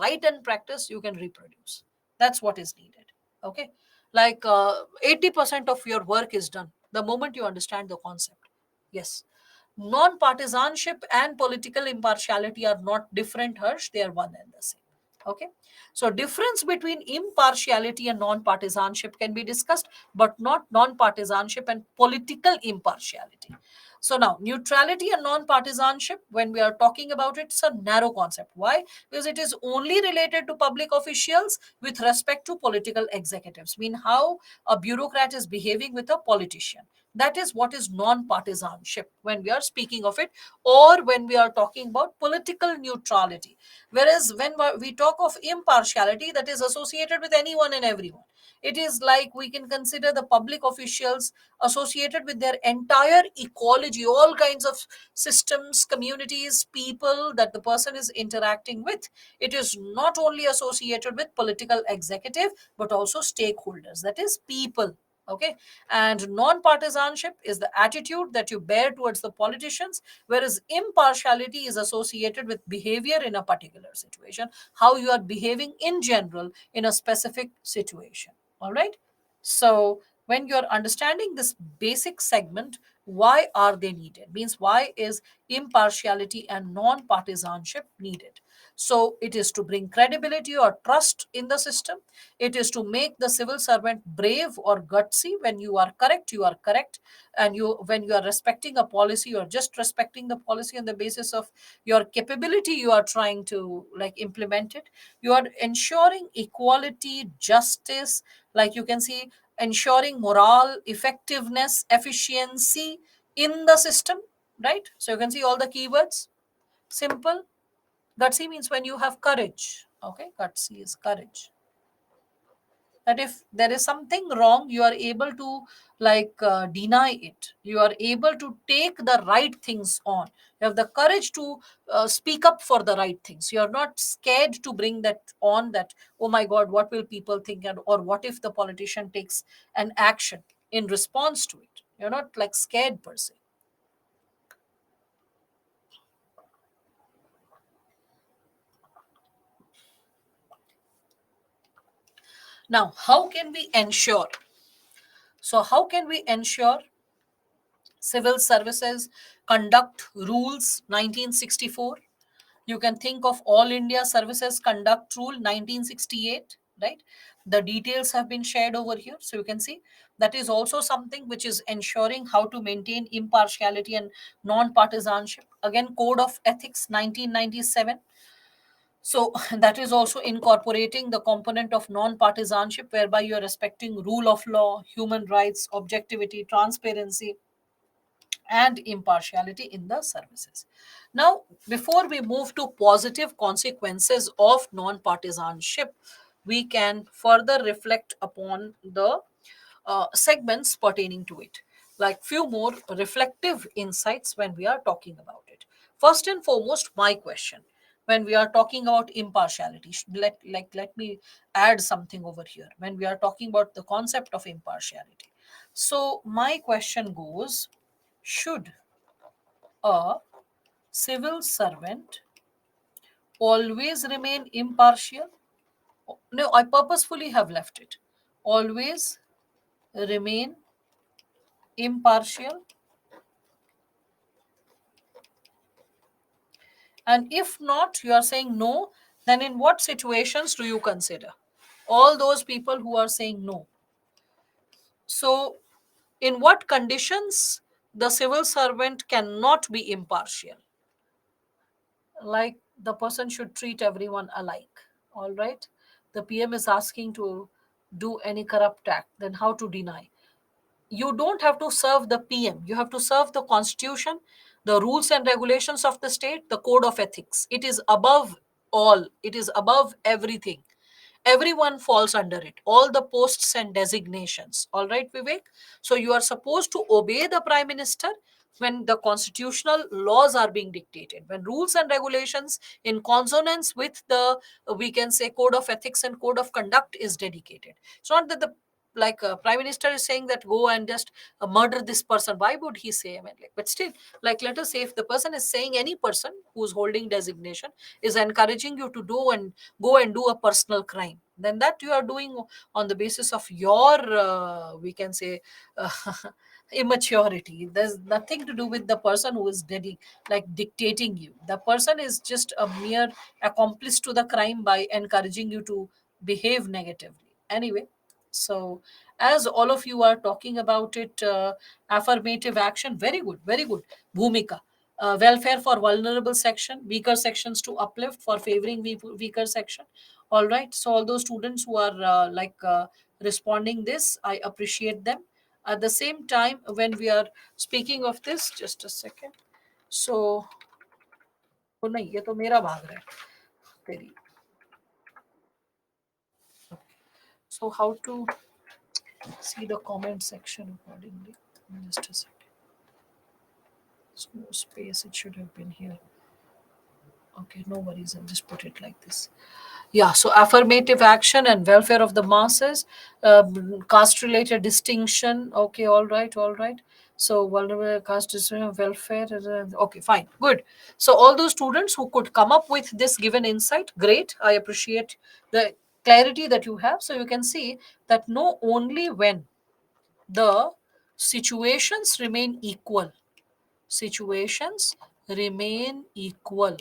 you can reproduce. That's what is needed. Okay. Like 80% of your work is done the moment you understand the concept. Yes. Non-partisanship and political impartiality are not different, Harsh. They are one and the same. Okay. So difference between impartiality and non-partisanship can be discussed, but not non-partisanship and political impartiality. So now neutrality and non-partisanship, when we are talking about it, it's a narrow concept. Why? Because it is only related to public officials with respect to political executives. Mean how a bureaucrat is behaving with a politician. That is what is non-partisanship when we are speaking of it, or when we are talking about political neutrality. Whereas when we talk of impartiality, that is associated with anyone and everyone. It is like we can consider the public officials associated with their entire ecology, all kinds of systems, communities, people that the person is interacting with. It is not only associated with political executive, but also stakeholders, that is people. Okay. And non-partisanship is the attitude that you bear towards the politicians, whereas impartiality is associated with behavior in a particular situation, how you are behaving in general in a specific situation. All right. So when you're understanding this basic segment, why are they needed? Means why is impartiality and non-partisanship needed? So it is to bring credibility or trust in the system. It is to make the civil servant brave or gutsy. When you are correct, you are correct. And you, when you are respecting a policy, you are just respecting the policy on the basis of your capability. You are trying to like implement it. You are ensuring equality, justice, like you can see, ensuring morale, effectiveness, efficiency in the system, right? So you can see all the keywords. Simple. Gutsy means when you have courage. Okay, gutsy is courage. That if there is something wrong, you are able to like deny it. You are able to take the right things on. You have the courage to speak up for the right things. You are not scared to bring that on, that oh my god, what will people think, and or what if the politician takes an action in response to it. You're not like scared per se. Now how can we ensure? So how can we ensure civil services conduct rules 1964? You can think of All India Services Conduct Rule 1968, right? The details have been shared over here. So you can see that is also something which is ensuring how to maintain impartiality and non-partisanship. Again, Code of Ethics 1997. So that is also incorporating the component of non-partisanship, whereby you are respecting rule of law, human rights, objectivity, transparency, and impartiality in the services. Now, before we move to positive consequences of non partisanship, we can further reflect upon the segments pertaining to it, like few more reflective insights when we are talking about it. First and foremost, my question, when we are talking about impartiality, let me add something over here. When we are talking about the concept of impartiality, so my question goes, should a civil servant always remain impartial? No, I purposefully have left it. Always remain impartial. And if not, you are saying no, then in what situations do you consider? All those people who are saying no. So, in what conditions the civil servant cannot be impartial? Like the person should treat everyone alike. All right. The PM is asking to do any corrupt act, then how to deny? You don't have to serve the PM, you have to serve the constitution, the rules and regulations of the state, the code of ethics. It is above all, it is above everything. Everyone falls under it, all the posts and designations. All right, Vivek. So you are supposed to obey the prime minister when the constitutional laws are being dictated, when rules and regulations in consonance with the we can say code of ethics and code of conduct is dedicated. It's not that the prime minister is saying that go and just murder this person. Why would he say? I mean, like, but still, like, let us say if the person is saying, any person who's holding designation is encouraging you to do and go and do a personal crime, then that you are doing on the basis of your we can say uh, immaturity. There's nothing to do with the person who is dictating you. The person is just a mere accomplice to the crime by encouraging you to behave negatively. Anyway, so as all of you are talking about it, affirmative action, very good, very good. Bhumika, welfare for vulnerable section, weaker sections to uplift for favoring weaker section. All right, so all those students who are responding this, I appreciate them. At the same time, when we are speaking of this, just a second. So oh, नहीं ये तो मेरा भाग रहा है तेरी. So how to see the comment section accordingly? Just a second. So no space, it should have been here. Okay, no worries, I'll just put it like this. Yeah, so affirmative action and welfare of the masses, caste related distinction. Okay, all right, all right. So vulnerable caste distinction, welfare. Okay, fine, good. So all those students who could come up with this given insight, great. I appreciate the clarity that you have. So you can see that no, only when the situations remain equal, situations remain equal,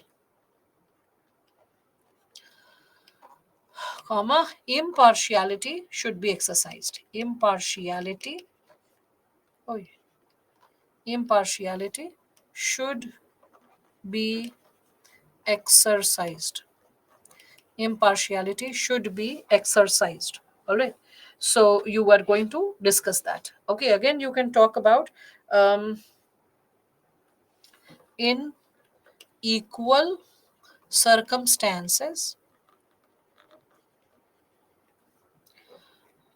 comma, impartiality should be exercised. Impartiality, oh, impartiality should be exercised. Impartiality should be exercised. All right. So you are going to discuss that. Okay. Again, you can talk about in equal circumstances.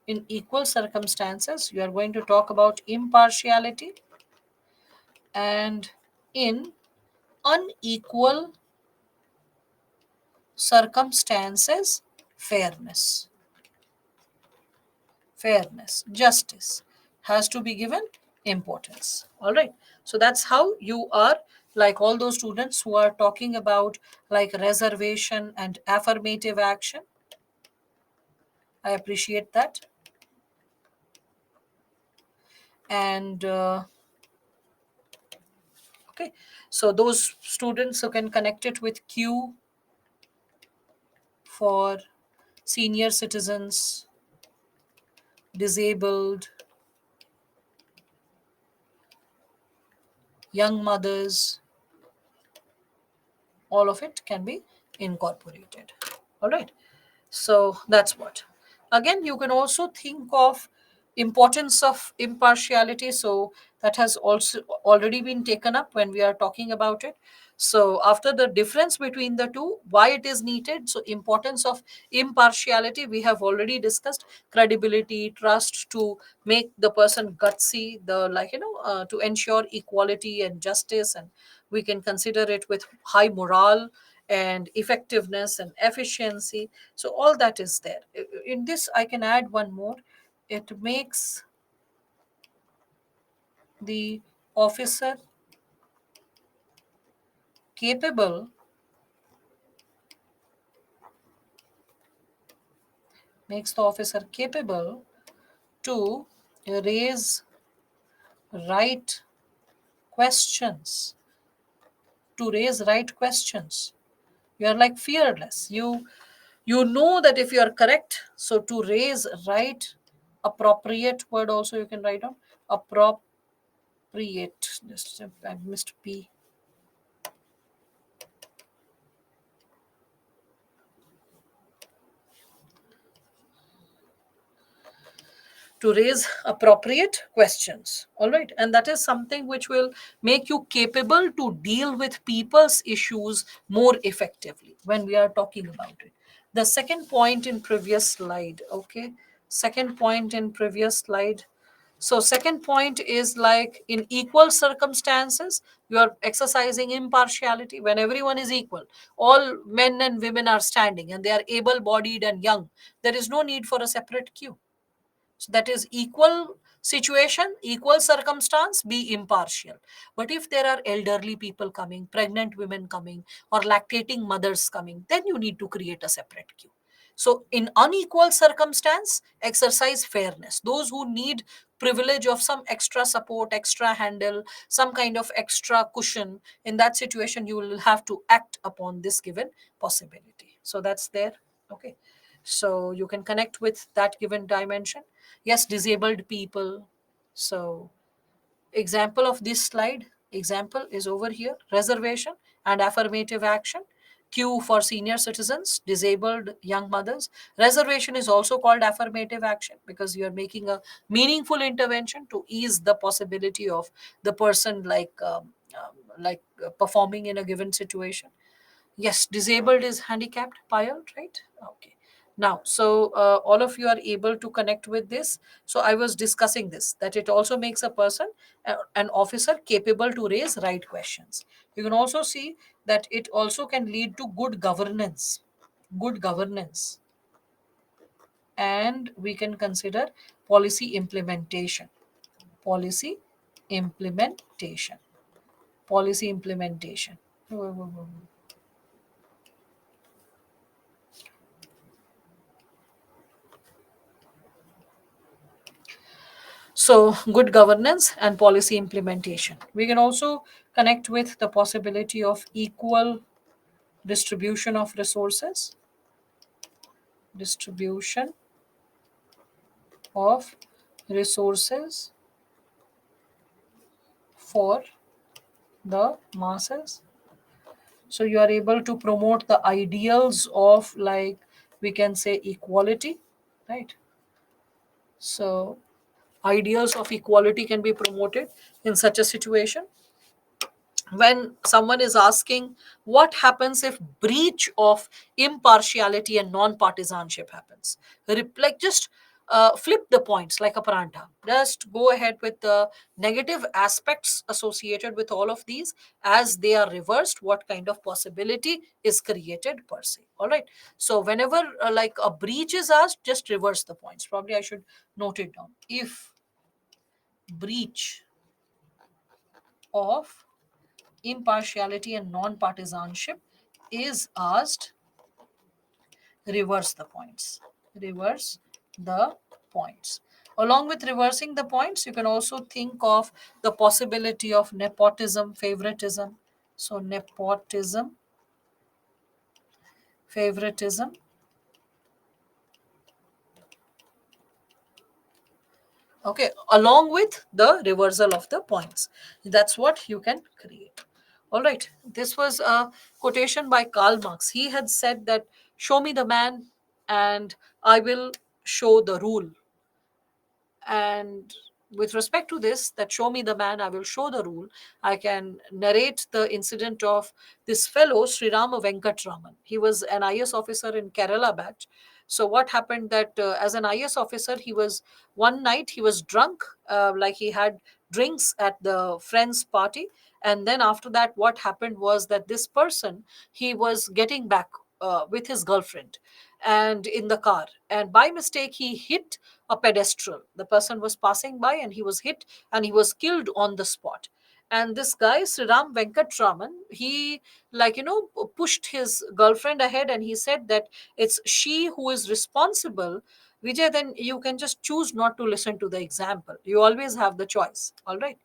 In equal circumstances, you are going to talk about impartiality, and in unequal circumstances, fairness. Fairness, justice has to be given importance. All right. So that's how you are, like all those students who are talking about like reservation and affirmative action. I appreciate that. And okay, so those students who can connect it with Q for senior citizens, disabled, young mothers, all of it can be incorporated. All right. So that's what. Again, you can also think of importance of impartiality. So that has also already been taken up when we are talking about it. So after the difference between the two, why it is needed. So importance of impartiality, we have already discussed credibility, trust to make the person gutsy, the to ensure equality and justice, and we can consider it with high morale and effectiveness and efficiency. So all that is there. In this I can add one more. It makes the officer capable, makes the officer capable to raise right questions, to raise right questions. You are like fearless. You know that if you are correct, so to raise right, appropriate word also you can write down, appropriate. Just I missed p. To raise appropriate questions. All right. And that is something which will make you capable to deal with people's issues more effectively when we are talking about it. The second point in previous slide. Okay. Second point in previous slide. So, second point is like in equal circumstances, you are exercising impartiality when everyone is equal. All men and women are standing and they are able bodied and young. There is no need for a separate queue. So that is equal situation, equal circumstance, be impartial. But if there are elderly people coming, pregnant women coming, or lactating mothers coming, then you need to create a separate queue. So in unequal circumstance, exercise fairness. Those who need privilege of some extra support, extra handle, some kind of extra cushion, in that situation, you will have to act upon this given possibility. So that's there. Okay. So you can connect with that given dimension. Yes, disabled people. So example of this slide, example is over here, reservation and affirmative action. Q for senior citizens, disabled young mothers. Reservation is also called affirmative action because you are making a meaningful intervention to ease the possibility of the person performing in a given situation. Yes, disabled is handicapped, Payal, right? Okay. Now, so all of you are able to connect with this. So I was discussing this, that it also makes a person, an officer, capable to raise right questions. You can also see that it also can lead to good governance. Good governance. And we can consider policy implementation. Policy implementation. Policy implementation. So, good governance and policy implementation. We can also connect with the possibility of equal distribution of resources, distribution of resources for the masses. So, you are able to promote the ideals of, like, we can say, equality, right? So, ideals of equality can be promoted in such a situation. When someone is asking what happens if breach of impartiality and non-partisanship happens, like just flip the points like a paranta, just go ahead with the negative aspects associated with all of these. As they are reversed, what kind of possibility is created per se. All right, so whenever like a breach is asked, just reverse the points. Probably I should note it down. If breach of impartiality and non-partisanship is asked, reverse the points. Reverse the points. Along with reversing the points, you can also think of the possibility of nepotism, favoritism. So, nepotism, favoritism. Okay, along with the reversal of the points. That's what you can create. All right, this was a quotation by Karl Marx. He had said that, show me the man and I will show the rule. And with respect to this, that show me the man, I will show the rule, I can narrate the incident of this fellow, Sri Rama Venkatraman. He was an IS officer in Kerala batch. So what happened that as an IS officer, he was one night he was drunk, like he had drinks at the friend's party. And then after that, what happened was that this person, he was getting back with his girlfriend and in the car, and by mistake he hit a pedestrian. The person was passing by and he was hit and he was killed on the spot. And this guy, Sriram Venkatraman, he, like, pushed his girlfriend ahead and he said that it's she who is responsible. Vijay, then you can just choose not to listen to the example. You always have the choice. All right.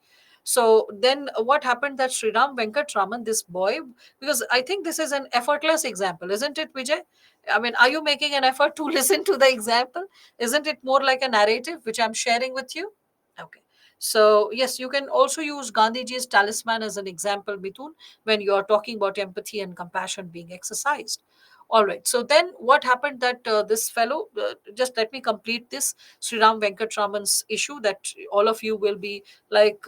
So then what happened that Sriram Venkatraman, this boy, because I think this is an effortless example, isn't it, Vijay? I mean, are you making an effort to listen to the example? Isn't it more like a narrative which I'm sharing with you? Okay. So, yes, you can also use Gandhiji's talisman as an example, Mithun, when you are talking about empathy and compassion being exercised. All right. So, then what happened that this fellow, just let me complete this Sriram Venkatraman's issue that all of you will be like,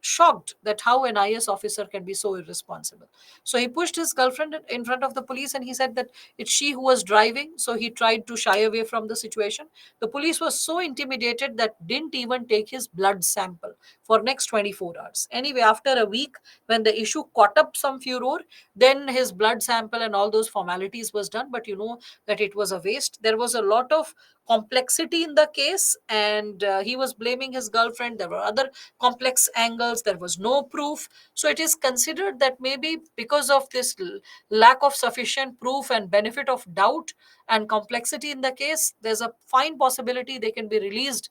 shocked that how an IS officer can be so irresponsible. So he pushed his girlfriend in front of the police and he said that it's she who was driving. So he tried to shy away from the situation. The police was so intimidated that didn't even take his blood sample for next 24 hours. Anyway, after a week, when the issue caught up some furor, then his blood sample and all those formalities was done. But you know that it was a waste. There was a lot of complexity in the case, and he was blaming his girlfriend. There were other complex angles. There was no proof. So it is considered that maybe because of this lack of sufficient proof and benefit of doubt and complexity in the case, there's a fine possibility they can be released,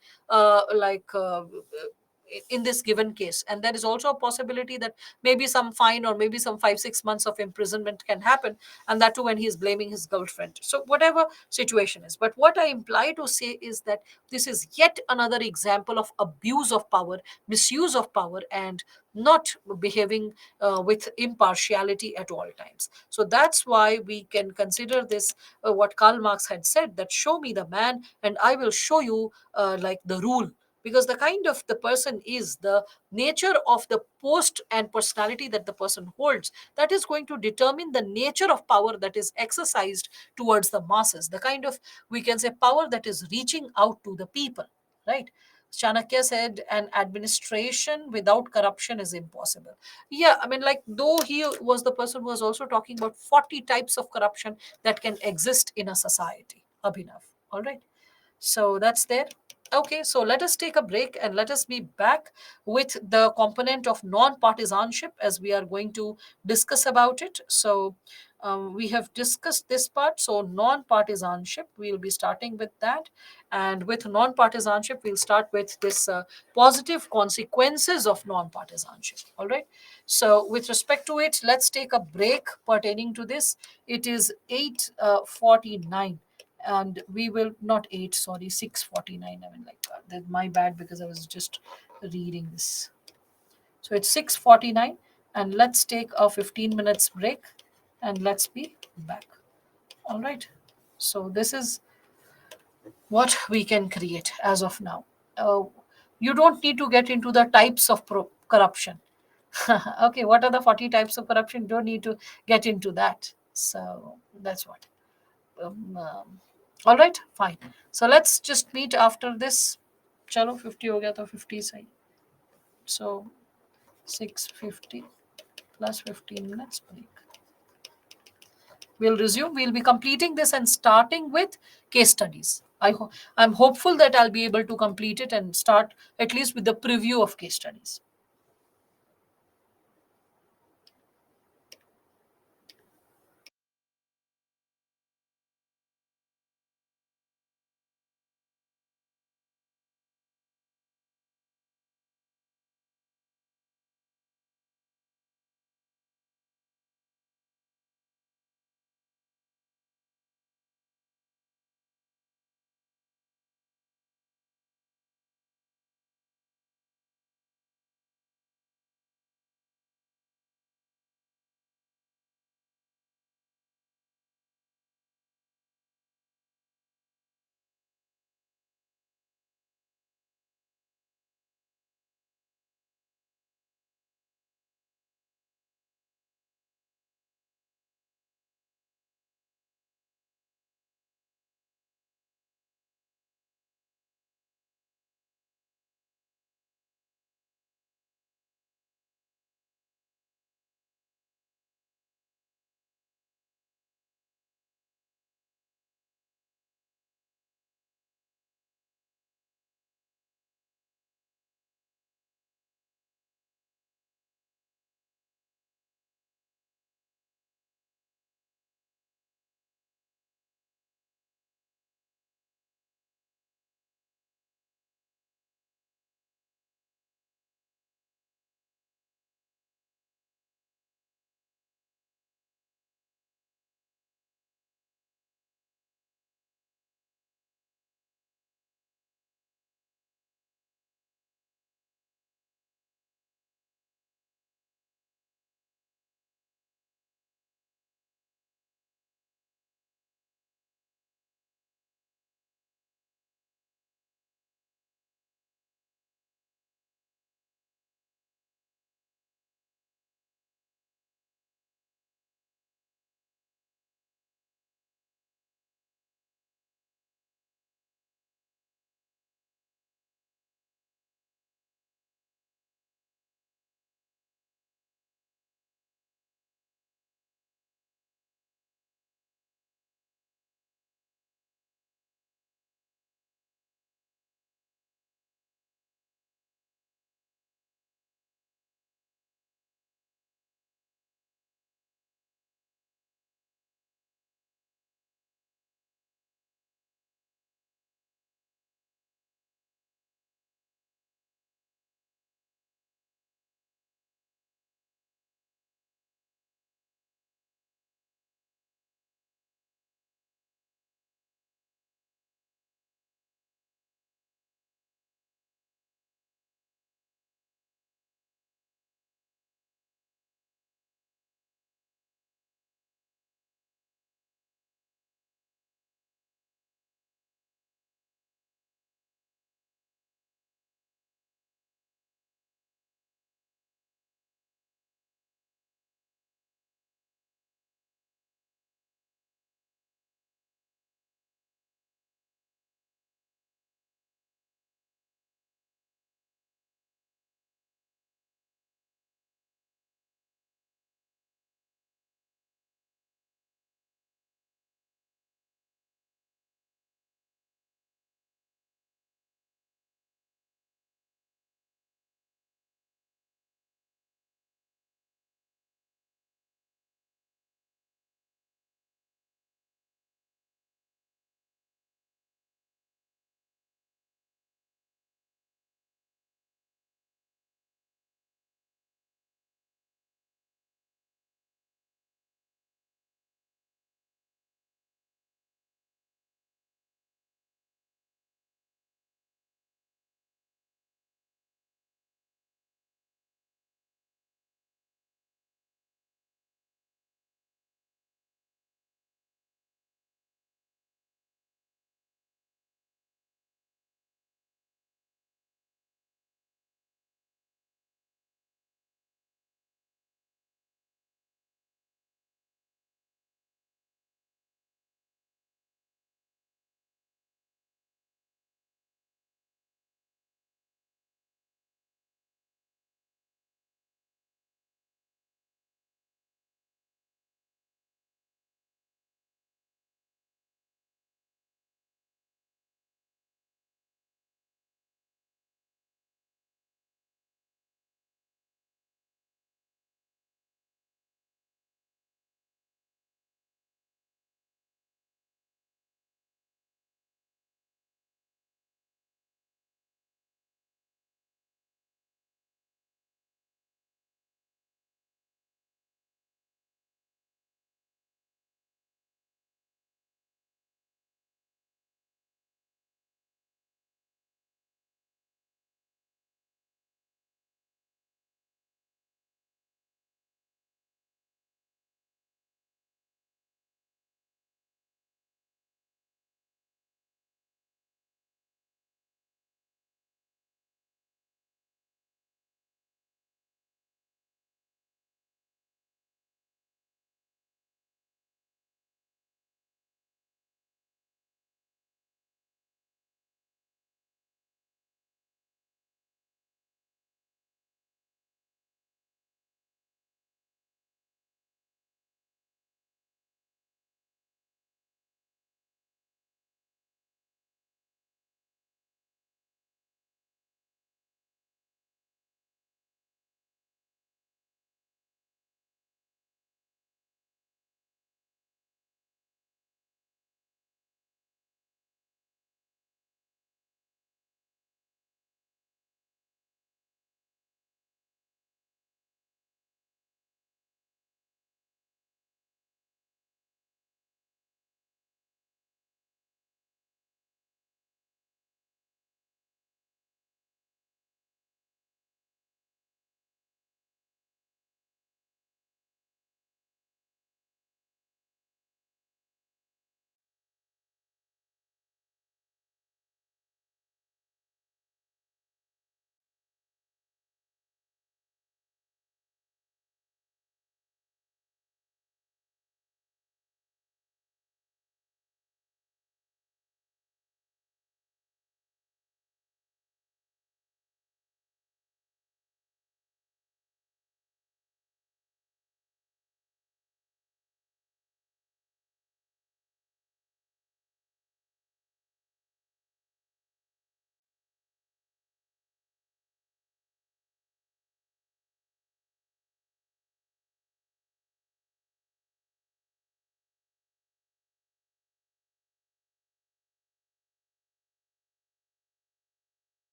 in this given case. And there is also a possibility that maybe some fine or maybe some 5 6 months of imprisonment can happen, and that too when he is blaming his girlfriend. So whatever situation is, but what I imply to say is that this is yet another example of abuse of power, misuse of power, and not behaving with impartiality at all times. So that's why we can consider this, what Karl Marx had said, that show me the man and I will show you like the rule. Because the kind of the person is, the nature of the post and personality that the person holds, that is going to determine the nature of power that is exercised towards the masses, the kind of, we can say, power that is reaching out to the people, right? Chanakya said an administration without corruption is impossible. Yeah, I mean, like, though he was the person who was also talking about 40 types of corruption that can exist in a society. Abhinav. All right. So that's there. Okay, so let us take a break and let us be back with the component of non-partisanship as we are going to discuss about it. So we have discussed this part. So non-partisanship, we'll be starting with that. And with non-partisanship, we'll start with this positive consequences of non-partisanship. All right. So with respect to it, let's take a break pertaining to this. It is 8:49 and we will not 8, sorry, 6:49. I mean, like, that my bad, because I was just reading this. So it's 6:49 and let's take a 15 minutes break and let's be back. All right. So this is what we can create as of now. uh, you don't need to get into the types of corruption. Okay, what are the 40 types of corruption? You don't need to get into that. So that's what. All right, fine. So let's just meet after this. Chalo 50 हो गया तो 50 सही. So 6:50 plus 15 minutes break. We'll resume. We'll be completing this and starting with case studies. I'm hopeful that I'll be able to complete it and start at least with the preview of case studies.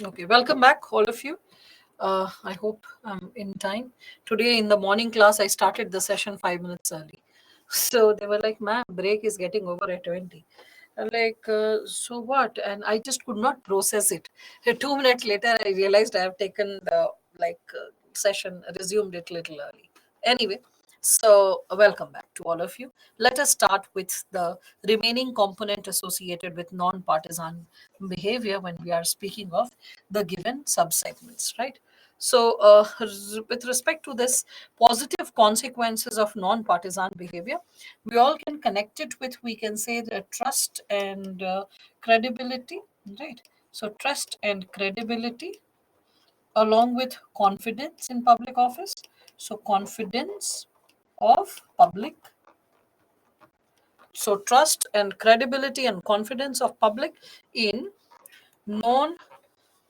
Okay, welcome back, all of you. I hope I'm in time. Today in the morning class, I started the session 5 minutes early. So they were like, ma'am, break is getting over at 20. I'm like, so what? And I just could not process it. 2 minutes later, I realized I have taken the session, resumed it little early. Anyway, so welcome back to all of you. Let us start with the remaining component associated with non-partisan behavior when we are speaking of the given subsegments, right? So, with respect to this positive consequences of non-partisan behavior, we all can connect it with, we can say, the trust and credibility, right? So, trust and credibility along with confidence in public office. So, confidence of public. So, trust and credibility and confidence of public in non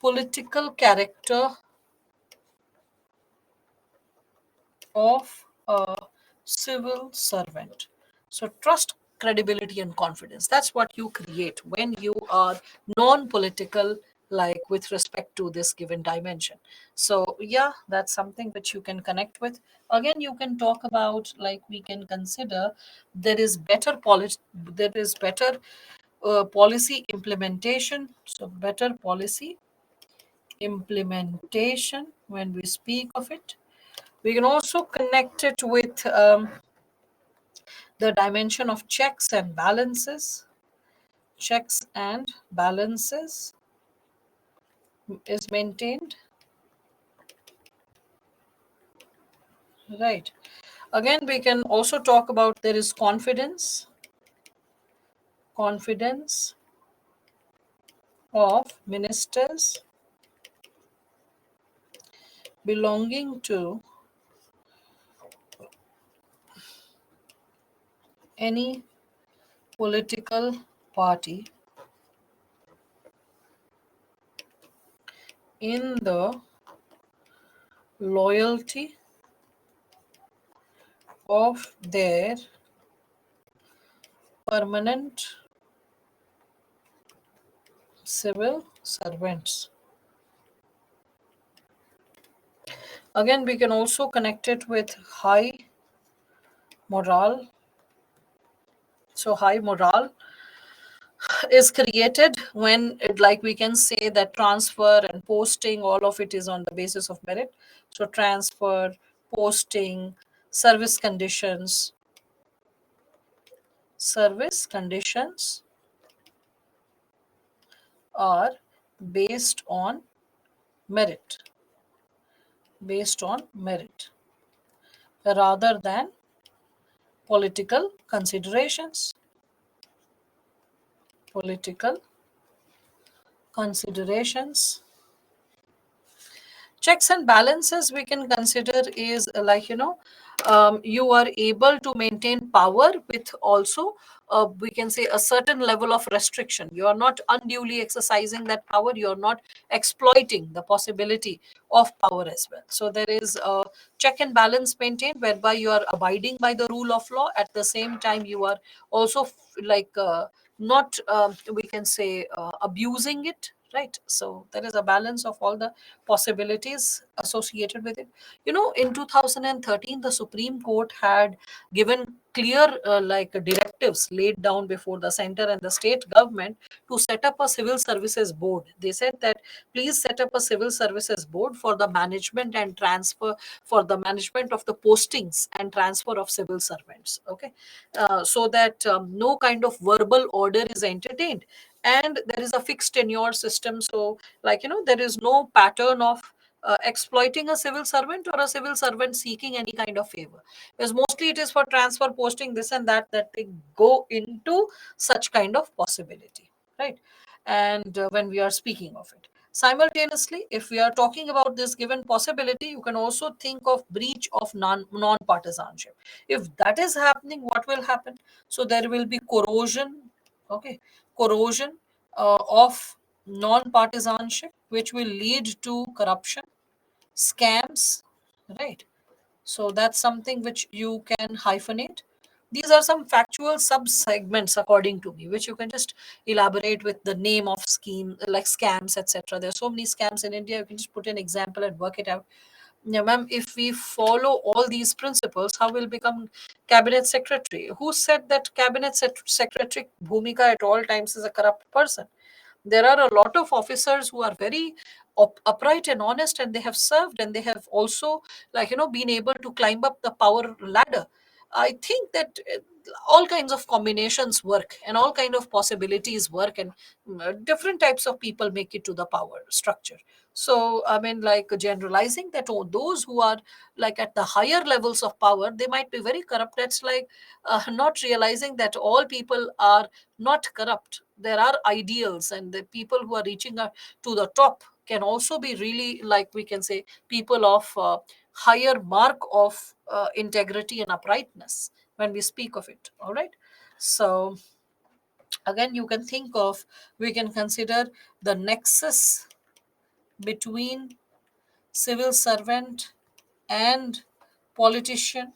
political character of a civil servant. So, trust, credibility, and confidence. That's what you create when you are non political, like with respect to this given dimension. So, yeah, that's something which you can connect with. Again, you can talk about, like, we can consider there is better policy implementation. So, better policy implementation when we speak of it. We can also connect it with the dimension of checks and balances. Checks and balances is maintained. Right. Again, we can also talk about there is confidence. Confidence of ministers belonging to any political party in the loyalty of their permanent civil servants. Again, we can also connect it with high morale. So, high morale is created when, like, we can say that transfer and posting, all of it is on the basis of merit. So, transfer, posting, service conditions, service conditions are based on merit, based on merit rather than political considerations. Political considerations. Checks and balances we can consider is you are able to maintain power with also we can say a certain level of restriction. You are not unduly exercising that power, you are not exploiting the possibility of power as well. So there is a check and balance maintained whereby you are abiding by the rule of law, at the same time you are also not we can say abusing it, right? So there is a balance of all the possibilities associated with it. In 2013 the Supreme Court had given clear directives laid down before the center and the state government to set up a civil services board. They said that please set up a civil services board for the management and transfer, for the management of the postings and transfer of civil servants, okay? So that no kind of verbal order is entertained, and there is a fixed tenure system. So there is no pattern of exploiting a civil servant or a civil servant seeking any kind of favor, because mostly it is for transfer, posting, this and that they go into such kind of possibility, right? And when we are speaking of it simultaneously, if we are talking about this given possibility, you can also think of breach of non partisanship. If that is happening, what will happen? So there will be corrosion, okay, corrosion of non-partisanship, which will lead to corruption, scams, right? So that's something which you can hyphenate. These are some factual sub segments according to me, which you can just elaborate with the name of scheme, like scams, etc. There are so many scams in India. You can just put an example and work it out. Yeah, ma'am, if we follow all these principles, how will become cabinet secretary? Who said that cabinet secretary Bhumika at all times is a corrupt person? There are a lot of officers who are very upright and honest, and they have served, and they have also, like, been able to climb up the power ladder. I think that all kinds of combinations work, and all kind of possibilities work, and different types of people make it to the power structure. So I mean, like, generalizing that, oh, those who are like at the higher levels of power, they might be very corrupt. That's like not realizing that all people are not corrupt. There are ideals, and the people who are reaching to the top can also be really, like, we can say, people of higher mark of integrity and uprightness when we speak of it. All right. So again, you can think of, we can consider the nexus between civil servant and politician,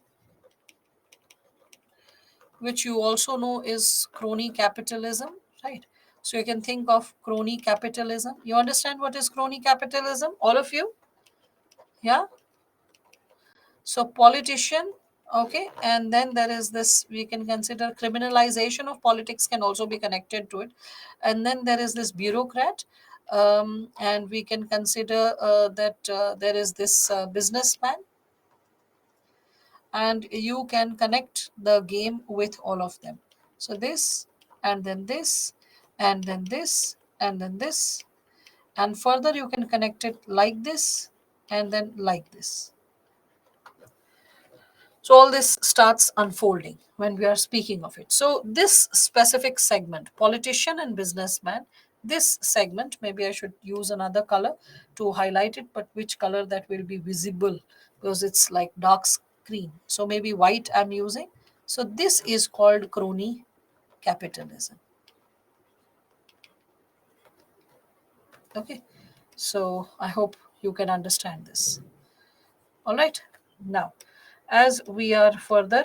which you also know is crony capitalism, right? So you can think of crony capitalism. You understand what is crony capitalism, all of you? Yeah. So politician, okay, and then there is this, we can consider criminalization of politics can also be connected to it, and then there is this bureaucrat, and we can consider that there is this businessman, and you can connect the game with all of them. So this, and then this, and then this, and then this, and further you can connect it like this, and then like this. So all this starts unfolding when we are speaking of it. So this specific segment, politician and businessman, this segment, maybe I should use another color to highlight it, but which color that will be visible, because it's like dark screen. So maybe white I'm using. So this is called crony capitalism. Okay. So I hope you can understand this. All right. Now, as we are further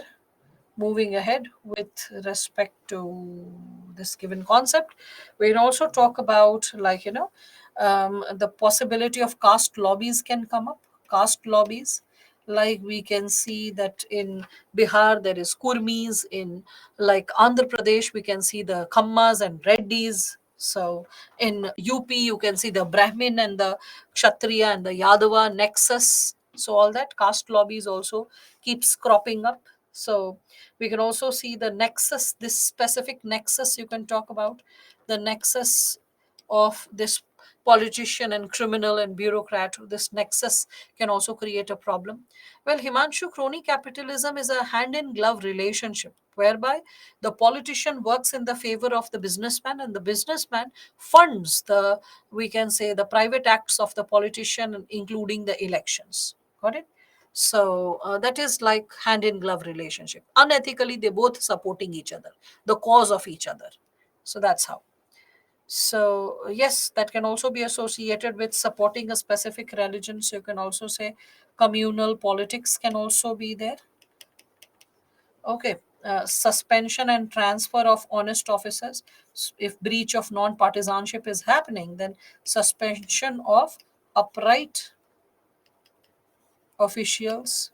moving ahead with respect to this given concept, we can also talk about, like, the possibility of caste lobbies can come up. Caste lobbies, like, we can see that in Bihar there is Kurmis, in like Andhra Pradesh we can see the Khammas and Reddis. So in UP you can see the Brahmin and the Kshatriya and the Yadava nexus. So all that caste lobbies also keeps cropping up. So we can also see the nexus, this specific nexus you can talk about, the nexus of this politician and criminal and bureaucrat. This nexus can also create a problem. Well, Himanshu, crony capitalism is a hand in glove relationship whereby the politician works in the favor of the businessman, and the businessman funds the, we can say, the private acts of the politician, including the elections. Got it? So that is like hand in glove relationship. Unethically, they both supporting each other, the cause of each other. So that's how. So yes, that can also be associated with supporting a specific religion. So you can also say communal politics can also be there. Okay. Suspension and transfer of honest officers. If breach of non-partisanship is happening, then suspension of upright officials.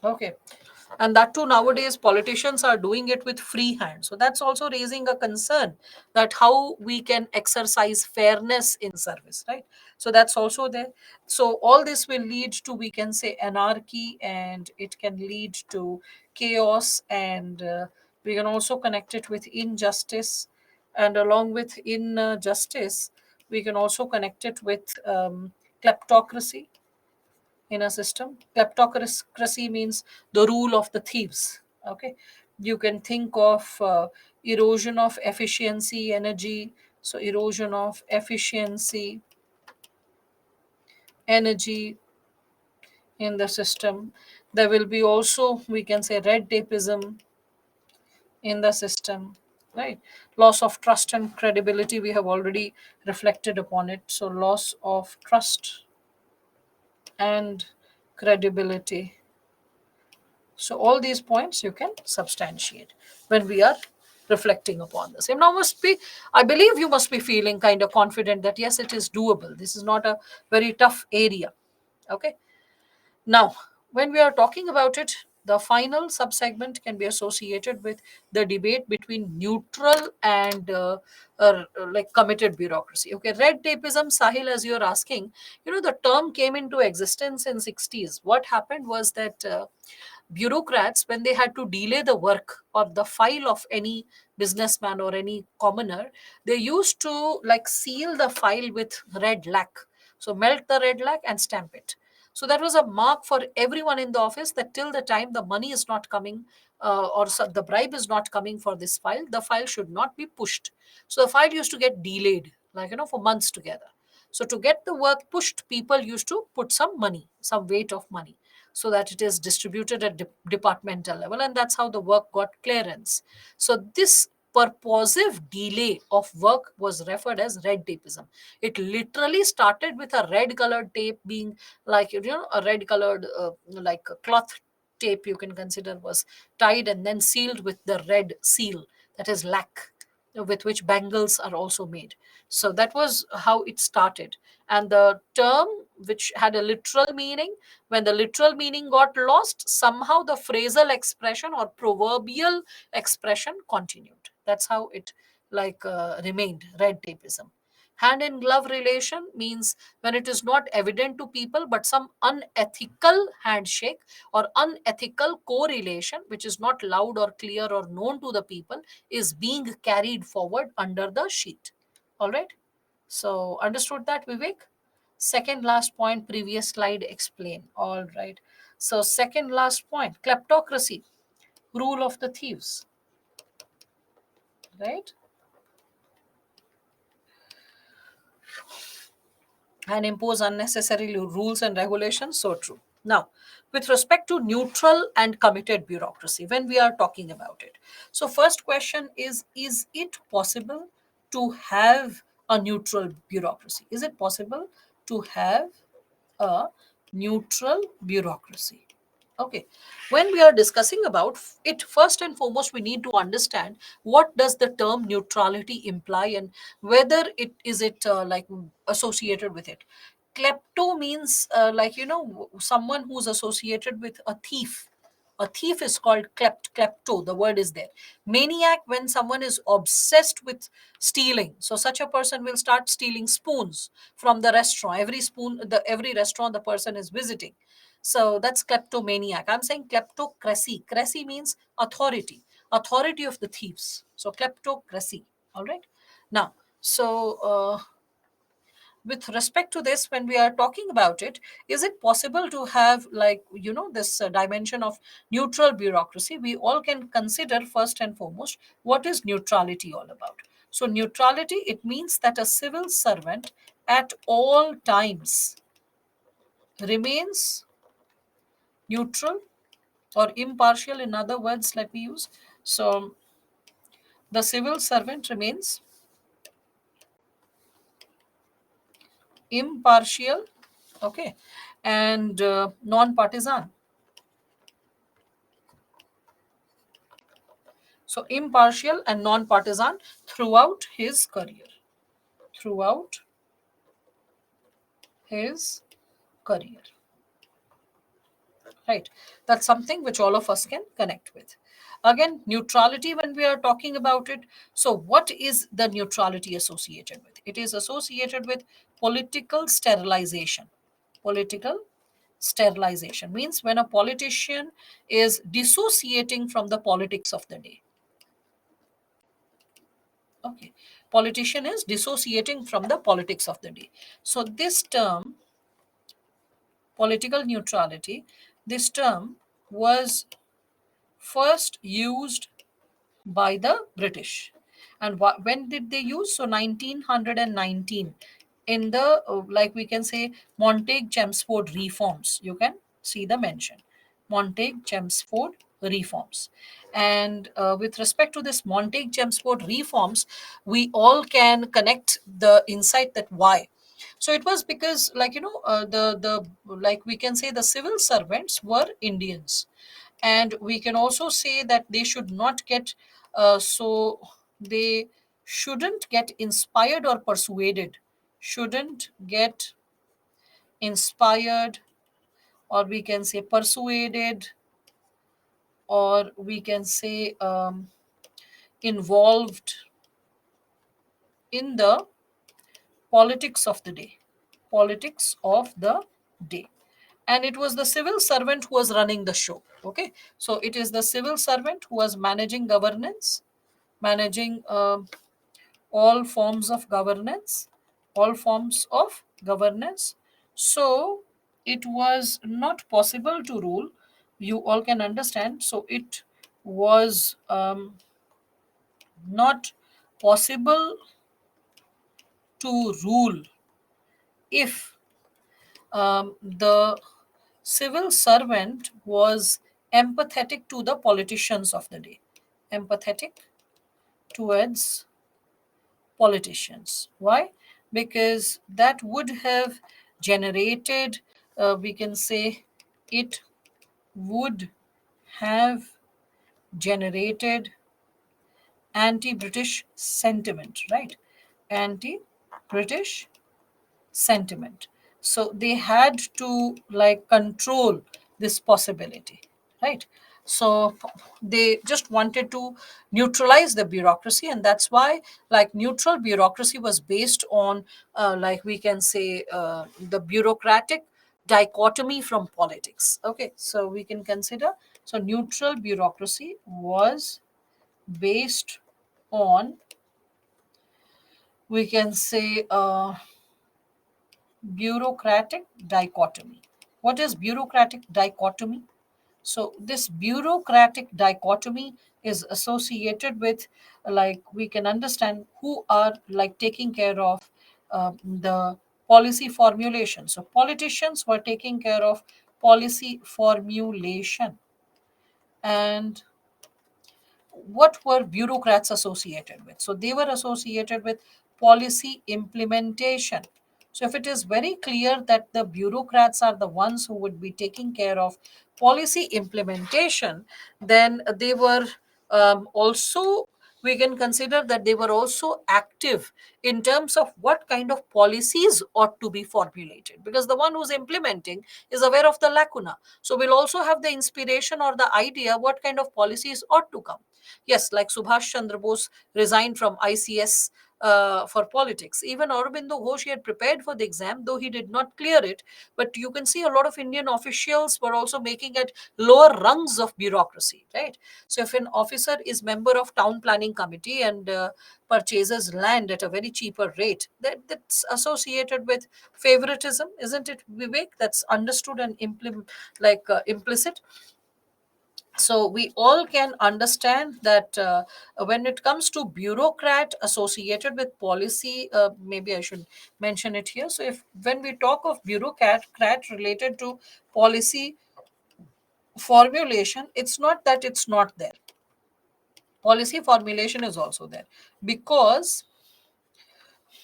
Okay. And that too, nowadays politicians are doing it with free hand. So that's also raising a concern that how we can exercise fairness in service, right? So that's also there. So all this will lead to, we can say, anarchy, and it can lead to chaos, and we can also connect it with injustice. And along with injustice, we can also connect it with kleptocracy in a system. Kleptocracy means the rule of the thieves. Okay, you can think of erosion of efficiency, energy. So erosion of efficiency, energy in the system. There will be also, we can say, red tapeism in the system, right? Loss of trust and credibility, we have already reflected upon it. So loss of trust and credibility So all these points you can substantiate when we are reflecting upon this. And now must be, I believe you must be feeling kind of confident that yes, it is doable. This is not a very tough area. Okay. Now, when we are talking about it, the final subsegment can be associated with the debate between neutral and like committed bureaucracy. Okay, red tapeism, Sahil, as you're asking, the term came into existence in 60s. What happened was that bureaucrats, when they had to delay the work or the file of any businessman or any commoner, they used to like seal the file with red lac. So melt the red lac and stamp it. So that was a mark for everyone in the office that till the time the money is not coming, the bribe is not coming for this file, the file should not be pushed. So the file used to get delayed, like, for months together. So to get the work pushed, people used to put some money, some weight of money, so that it is distributed at departmental level, and that's how the work got clearance. So this purposive delay of work was referred as red tapeism. It literally started with a red colored tape being like, a red colored like a cloth tape, you can consider, was tied and then sealed with the red seal, that is lac, with which bangles are also made. So that was how it started. And the term, which had a literal meaning, when the literal meaning got lost, somehow the phrasal expression or proverbial expression continued. That's how it like remained red tapeism. Hand in glove relation means when it is not evident to people, but some unethical handshake or unethical correlation, which is not loud or clear or known to the people, is being carried forward under the sheet. All right. So, understood that, Vivek? Second last point, previous slide explain. All right. So, second last point, kleptocracy, rule of the thieves, right? And impose unnecessary rules and regulations. So true. Now, with respect to neutral and committed bureaucracy, when we are talking about it, so first question is it possible to have a neutral bureaucracy? Is it possible to have a neutral bureaucracy? Okay, when we are discussing about it, first and foremost we need to understand what does the term neutrality imply, and whether it like associated with it. Klepto means like, someone who's associated with a thief. A thief is called klepto, the word is there. Maniac, when someone is obsessed with stealing, so such a person will start stealing spoons from the restaurant, every restaurant the person is visiting. So that's kleptomaniac. I'm saying kleptocracy. Cracy means authority, authority of the thieves. So kleptocracy. All right. Now, so with respect to this, when we are talking about it, is it possible to have like, this dimension of neutral bureaucracy? We all can consider first and foremost what is neutrality all about. So neutrality, it means that a civil servant at all times remains neutral or impartial, in other words, let me use. So the civil servant remains impartial, okay, and non-partisan. So impartial and non-partisan throughout his career, throughout his career, right? That's something which all of us can connect with. Again, neutrality, when we are talking about it, so what is the neutrality associated with? It is associated with political sterilization. Political sterilization means when a politician is dissociating from the politics of the day. Okay, politician is dissociating from the politics of the day. So this term, political neutrality, this term was first used by the British. And when did they use? So 1919, in the like we can say Montague-Chelmsford reforms. You can see the mention, Montague-Chelmsford reforms. And with respect to this Montague-Chelmsford reforms, we all can connect the insight that why. So it was because, like, the like we can say the civil servants were Indians, And we can also say that they should not get so they shouldn't get inspired or persuaded, shouldn't get inspired, or we can say persuaded, or we can say involved in the politics of the day. Politics of the day. And it was the civil servant who was running the show. Okay. So it is the civil servant who was managing governance, managing all forms of governance, all forms of governance. So it was not possible to rule. You all can understand. So it was not possible to rule if the civil servant was empathetic to the politicians of the day. Empathetic towards politicians. Why? Because that would have generated, we can say, it would have generated anti British sentiment, right? Anti British sentiment. So they had to like control this possibility, right? So they just wanted to neutralize the bureaucracy, and that's why like neutral bureaucracy was based on like we can say the bureaucratic dichotomy from politics. Okay, so we can consider, so neutral bureaucracy was based on, we can say, bureaucratic dichotomy. What is bureaucratic dichotomy? So this bureaucratic dichotomy is associated with, like we can understand who are like taking care of the policy formulation. So politicians were taking care of policy formulation. And what were bureaucrats associated with? So they were associated with policy implementation. So if it is very clear that the bureaucrats are the ones who would be taking care of policy implementation, then they were also, we can consider that they were also active in terms of what kind of policies ought to be formulated, because the one who's implementing is aware of the lacuna, so we'll also have the inspiration or the idea what kind of policies ought to come. Yes, like Subhash Chandra Bose resigned from ICS for politics. Even Aurobindo Ghosh, he had prepared for the exam, though he did not clear it. But you can see a lot of Indian officials were also making at lower rungs of bureaucracy, right? So if an officer is member of town planning committee and purchases land at a very cheaper rate, that's associated with favoritism, isn't it, Vivek? That's understood and implicit. So we all can understand that when it comes to bureaucrat associated with policy, maybe I should mention it here. So if when we talk of bureaucrat related to policy formulation, it's not that it's not there. Policy formulation is also there, because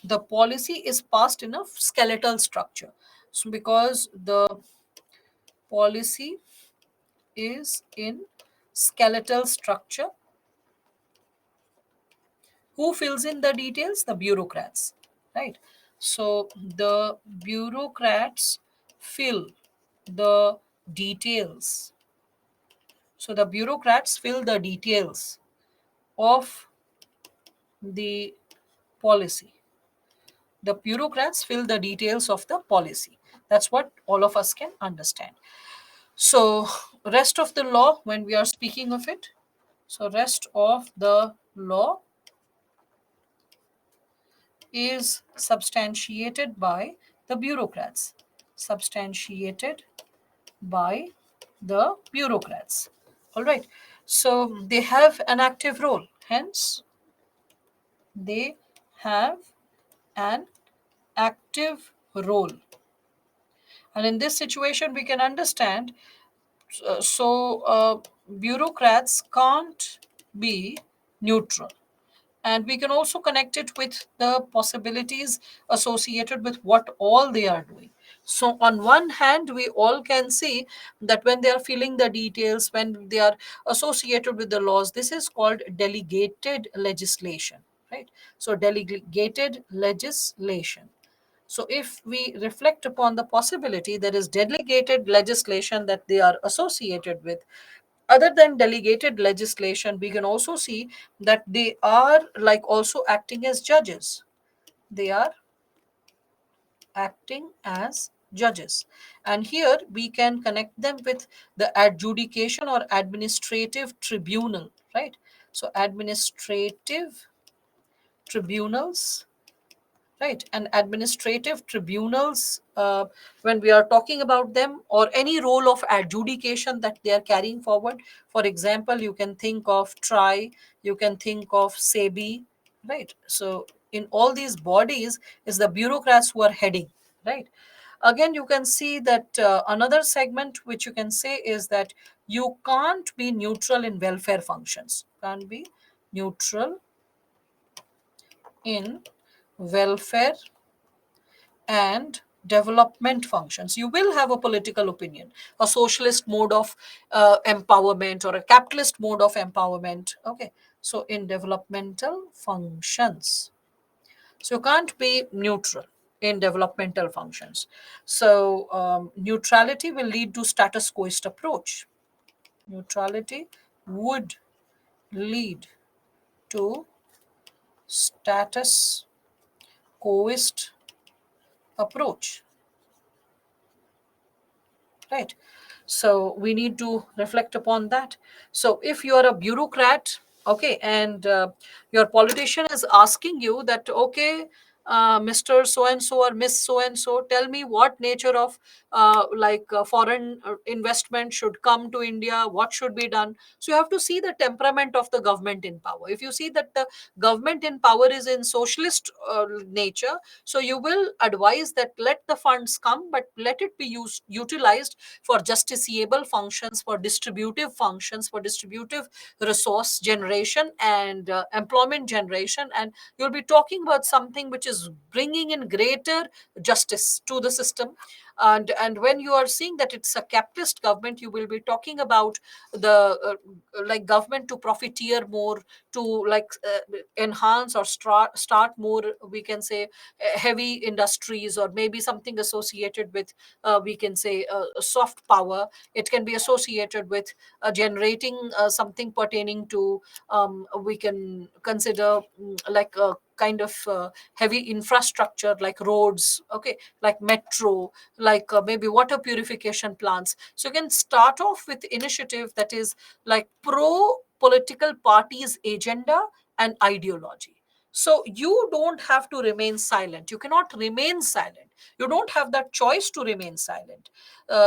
the policy is passed in a skeletal structure. So because the policy is in skeletal structure, who fills in the details? The bureaucrats, right? So the bureaucrats fill the details. So the bureaucrats fill the details of the policy. The bureaucrats fill the details of the policy. That's what all of us can understand. So rest of the law, when we are speaking of it, so rest of the law is substantiated by the bureaucrats. Substantiated by the bureaucrats. All right. So they have an active role. Hence, they have an active role. And in this situation, we can understand bureaucrats can't be neutral. And we can also connect it with the possibilities associated with what all they are doing. So on one hand, we all can see that when they are filling the details, when they are associated with the laws, this is called delegated legislation, right? So delegated legislation. So if we reflect upon the possibility there is delegated legislation that they are associated with, other than delegated legislation, we can also see that they are like also acting as judges. They are acting as judges. And here we can connect them with the adjudication or administrative tribunal, right? So administrative tribunals, right? And administrative tribunals, when we are talking about them, or any role of adjudication that they are carrying forward, for example, you can think of TRI, you can think of SEBI, right? So in all these bodies is the bureaucrats who are heading, right? Again, you can see that another segment which you can say is that you can't be neutral in welfare functions, can't be neutral in welfare and development functions. You will have a political opinion, a socialist mode of empowerment or a capitalist mode of empowerment. Okay, so in developmental functions, so you can't be neutral in developmental functions. So neutrality will lead to status quoist approach. Neutrality would lead to status quoist approach, right? So we need to reflect upon that. So if you are a bureaucrat, okay, and your politician is asking you that, okay, Mr. So and so or Miss So and so, tell me what nature of foreign investment should come to India, what should be done. So you have to see the temperament of the government in power. If you see that the government in power is in socialist nature, so you will advise that let the funds come, but let it be utilized for justiciable functions, for distributive functions, for distributive resource generation and employment generation. And you'll be talking about something which is bringing in greater justice to the system. And when you are seeing that it's a capitalist government, you will be talking about the like government to profiteer more, to enhance or start more, we can say, heavy industries, or maybe something associated with we can say soft power. It can be associated with generating something pertaining to we can consider like a kind of heavy infrastructure like roads, okay, like metro, like maybe water purification plants. So you can start off with initiative that is like pro political parties agenda and ideology. So you don't have to remain silent, you cannot remain silent, you don't have that choice to remain silent.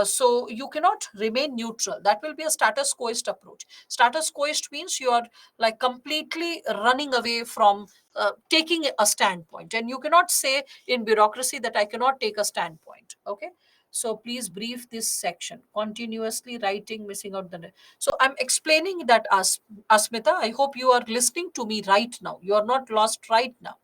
So you cannot remain neutral. That will be a status quoist approach. Status quoist means you are like completely running away from taking a standpoint, and you cannot say in bureaucracy that I cannot take a standpoint. Okay, so please brief this section. Continuously writing, missing out the. So I'm explaining that, Asmita. I hope you are listening to me right now. You are not lost right now.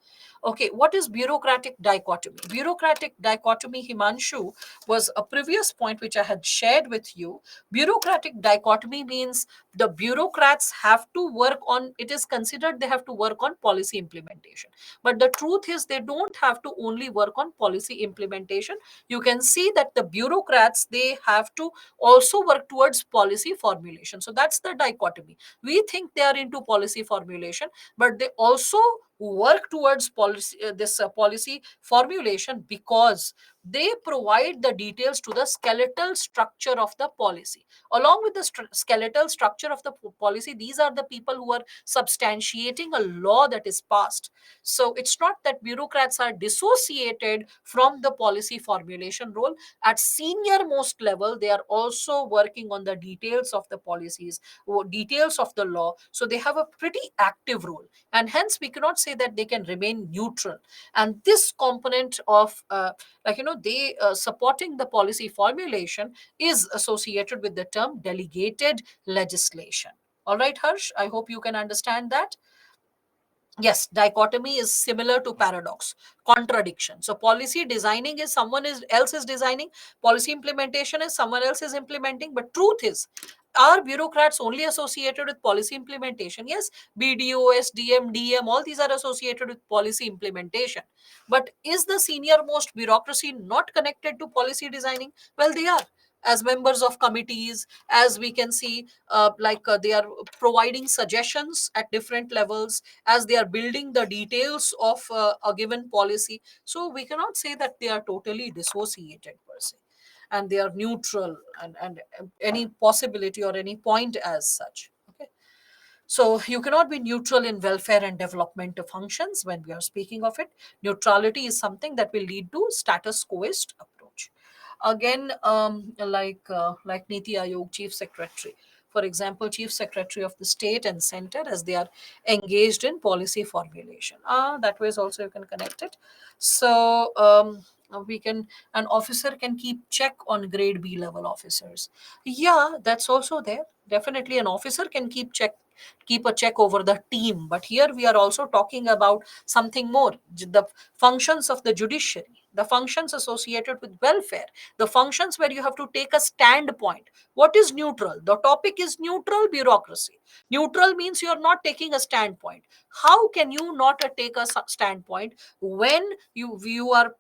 Okay, what is bureaucratic dichotomy? Bureaucratic dichotomy, Himanshu, was a previous point which I had shared with you. Bureaucratic dichotomy means the bureaucrats have to work on, it is considered they have to work on policy implementation. But the truth is, they don't have to only work on policy implementation. You can see that the bureaucrats, they have to also work towards policy formulation. So that's the dichotomy. We think they are into policy formulation, but they also work towards policy, this policy formulation, because they provide the details to the skeletal structure of the policy. Along with the skeletal structure of the policy, these are the people who are substantiating a law that is passed. So it's not that bureaucrats are dissociated from the policy formulation role. At senior most level, they are also working on the details of the policies, or details of the law. So they have a pretty active role, and hence we cannot say that they can remain neutral. And this component of they supporting the policy formulation is associated with the term delegated legislation. All right, Harsh, I hope you can understand that. Yes, dichotomy is similar to paradox, contradiction. So policy designing is else is designing, policy implementation is someone else is implementing. But truth is, are bureaucrats only associated with policy implementation? Yes, BDO, SDM, DM, all these are associated with policy implementation. But is the senior most bureaucracy not connected to policy designing? Well, they are, as members of committees, as we can see, they are providing suggestions at different levels as they are building the details of a given policy. So we cannot say that they are totally dissociated per se, and they are neutral, and any possibility or any point as such. Okay, so you cannot be neutral in welfare and development functions when we are speaking of it. Neutrality is something that will lead to status quoist approach. Again, like Niti Aayog chief secretary, for example, chief secretary of the state and center, as they are engaged in policy formulation. That way is also you can connect it. So we can an officer can keep check on grade B level officers. Yeah, that's also there. Definitely, an officer can keep a check over the team. But here we are also talking about something more: the functions of the judiciary, the functions associated with welfare, the functions where you have to take a standpoint. What is neutral? The topic is neutral bureaucracy. Neutral means you are not taking a standpoint. How can you not take a standpoint when you are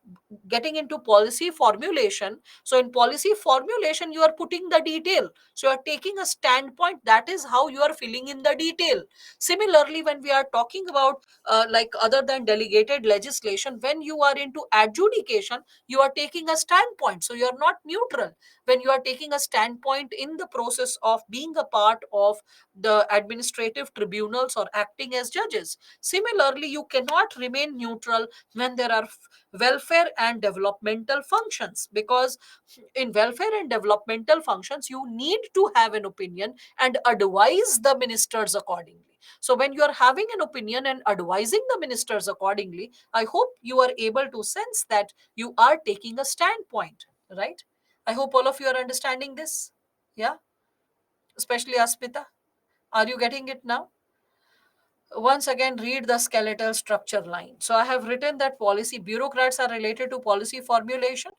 getting into policy formulation? So in policy formulation you are putting the detail, so you are taking a standpoint. That is how you are filling in the detail. Similarly, when we are talking about other than delegated legislation, when you are into adjudication, you are taking a standpoint, so you are not neutral. When you are taking a standpoint in the process of being a part of the administrative tribunals or acting as judges. Similarly, you cannot remain neutral when there are welfare and developmental functions, because in welfare and developmental functions you need to have an opinion and advise the ministers accordingly. So when you are having an opinion and advising the ministers accordingly, I hope you are able to sense that you are taking a standpoint, right? I hope all of you are understanding this. Yeah, especially Aspita. Are you getting it now? Once again, read the skeletal structure line. So I have written that policy bureaucrats are related to policy formulation.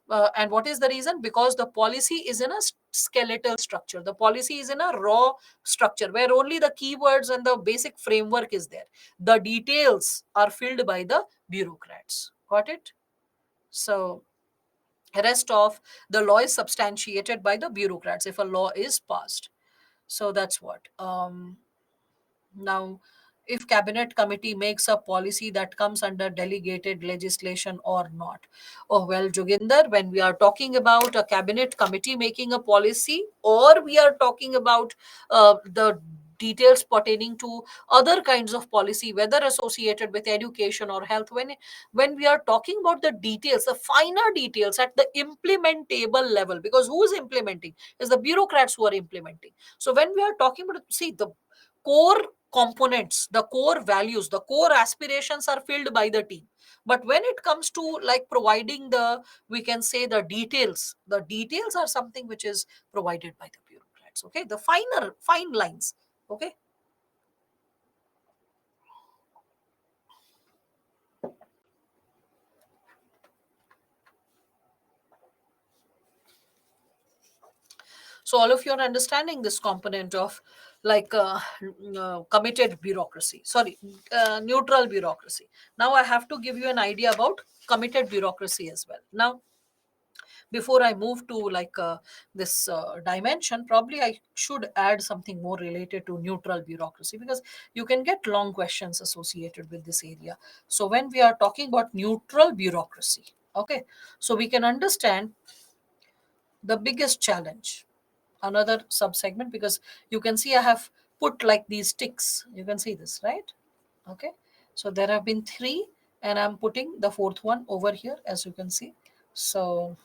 And what is the reason? Because the policy is in a skeletal structure. The policy is in a raw structure where only the keywords and the basic framework is there. The details are filled by the bureaucrats. Got it? So rest of the law is substantiated by the bureaucrats if a law is passed. So that's what. Now, if cabinet committee makes a policy that comes under delegated legislation or not. Oh well, Joginder, when we are talking about a cabinet committee making a policy, or we are talking about the details pertaining to other kinds of policy, whether associated with education or health, when we are talking about the details, the finer details at the implementable level, because who is implementing is the bureaucrats who are implementing. So when we are talking about, see, the core components, the core values, the core aspirations are filled by the team. But when it comes to like providing the, we can say, the details are something which is provided by the bureaucrats. Okay, the fine lines. Okay. So all of you are understanding this component of like committed bureaucracy, sorry, neutral bureaucracy. Now I have to give you an idea about committed bureaucracy as well. Now, before I move to this dimension, probably I should add something more related to neutral bureaucracy, because you can get long questions associated with this area. So when we are talking about neutral bureaucracy, okay, so we can understand the biggest challenge, another subsegment, because you can see I have put like these ticks, you can see this, right? Okay, so there have been three, and I'm putting the fourth one over here, as you can see. So